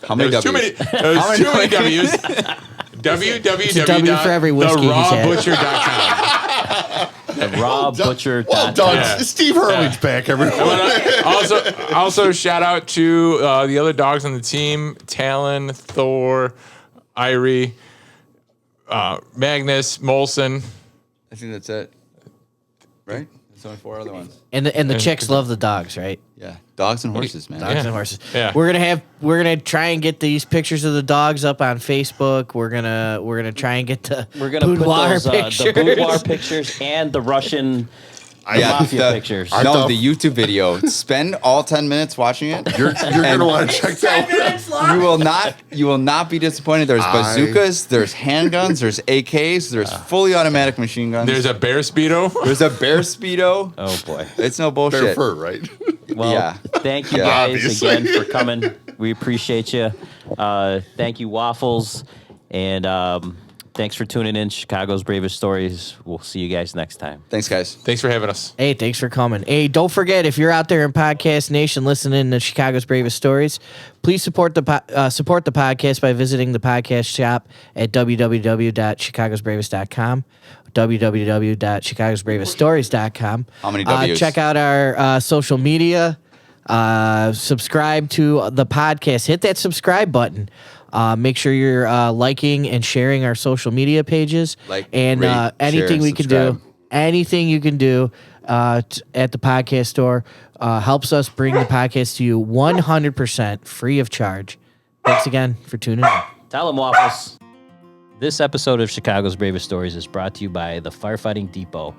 How many There's too many. There's too many W's. a W for every whiskey he's had. therawbutcher.com. rawbutcher.com. Well done. Yeah. Steve Hurley's back, everyone. also shout out to the other dogs on the team: Talon, Thor, Irie, Magnus, Molson. I think that's it. Right? There's only 4 other ones. And the chicks love the dogs, right? Yeah. Dogs and horses, man. Dogs and horses. Yeah. We're gonna try and get these pictures of the dogs up on Facebook. We're gonna try and get the We're gonna put boudoir those, pictures. the boudoir pictures and the Russian mafia pictures. No, the YouTube video. Spend all 10 minutes watching it. You're gonna want to check that out. You will not be disappointed. There's bazookas, there's handguns, there's AKs, there's fully automatic machine guns. There's a bear speedo. There's a bear speedo. Oh boy. It's no bullshit. Bear fur, right? Well, Yeah. thank you Yeah. guys Obviously. again for coming. We appreciate you. Thank you, Waffles. And thanks for tuning in. Chicago's Bravest Stories. We'll see you guys next time. Thanks, guys. Thanks for having us. Hey, thanks for coming. Hey, don't forget, if you're out there in Podcast Nation listening to Chicago's Bravest Stories, please support the podcast by visiting the podcast shop at www.chicagosbravest.com, www.chicagosbraveststories.com. How many W's? Check out our social media. Subscribe to the podcast. Hit that subscribe button. Make sure you're liking and sharing our social media pages. Like, and rate, anything share, we can do. subscribe. Anything you can do at the podcast store helps us bring the podcast to you 100% free of charge. Thanks again for tuning in. Tell them, Waffles. This episode of Chicago's Bravest Stories is brought to you by the Firefighting Depot.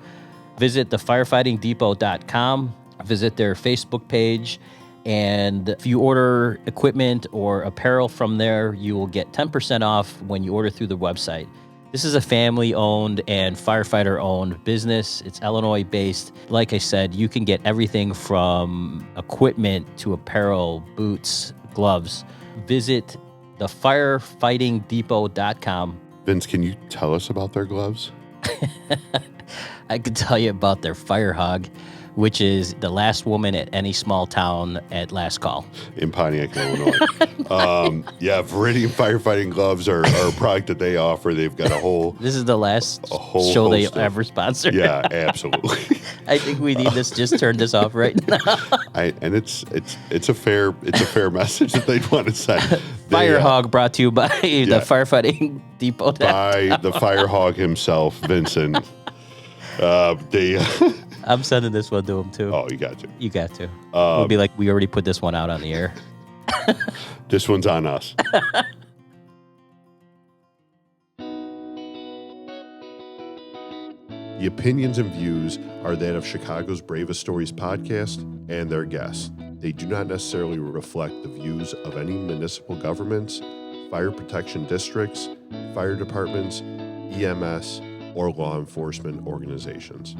Visit thefirefightingdepot.com. Visit their Facebook page. And if you order equipment or apparel from there, you will get 10% off when you order through the website. This is a family-owned and firefighter-owned business. It's Illinois-based. Like I said, you can get everything from equipment to apparel, boots, gloves. Visit thefirefightingdepot.com. Vince, can you tell us about their gloves? I could tell you about their Fire Hog, which is the last woman at any small town at last call. In Pontiac, Illinois. Viridian firefighting gloves are a product that they offer. They've got a whole This is the last whole show they host of- ever sponsored. yeah, absolutely. I think we need this. Just turn this off right now. And it's a fair message that they'd want to send. Fire Hog brought to you by the Yeah. Firefighting Depot. By the fire hog himself, Vincent. I'm sending this one to him too. Oh, you got to. You got to. We'll be like, we already put this one out on the air. This one's on us. The opinions and views are that of Chicago's Bravest Stories podcast and their guests. They do not necessarily reflect the views of any municipal governments, fire protection districts, fire departments, EMS, or law enforcement organizations.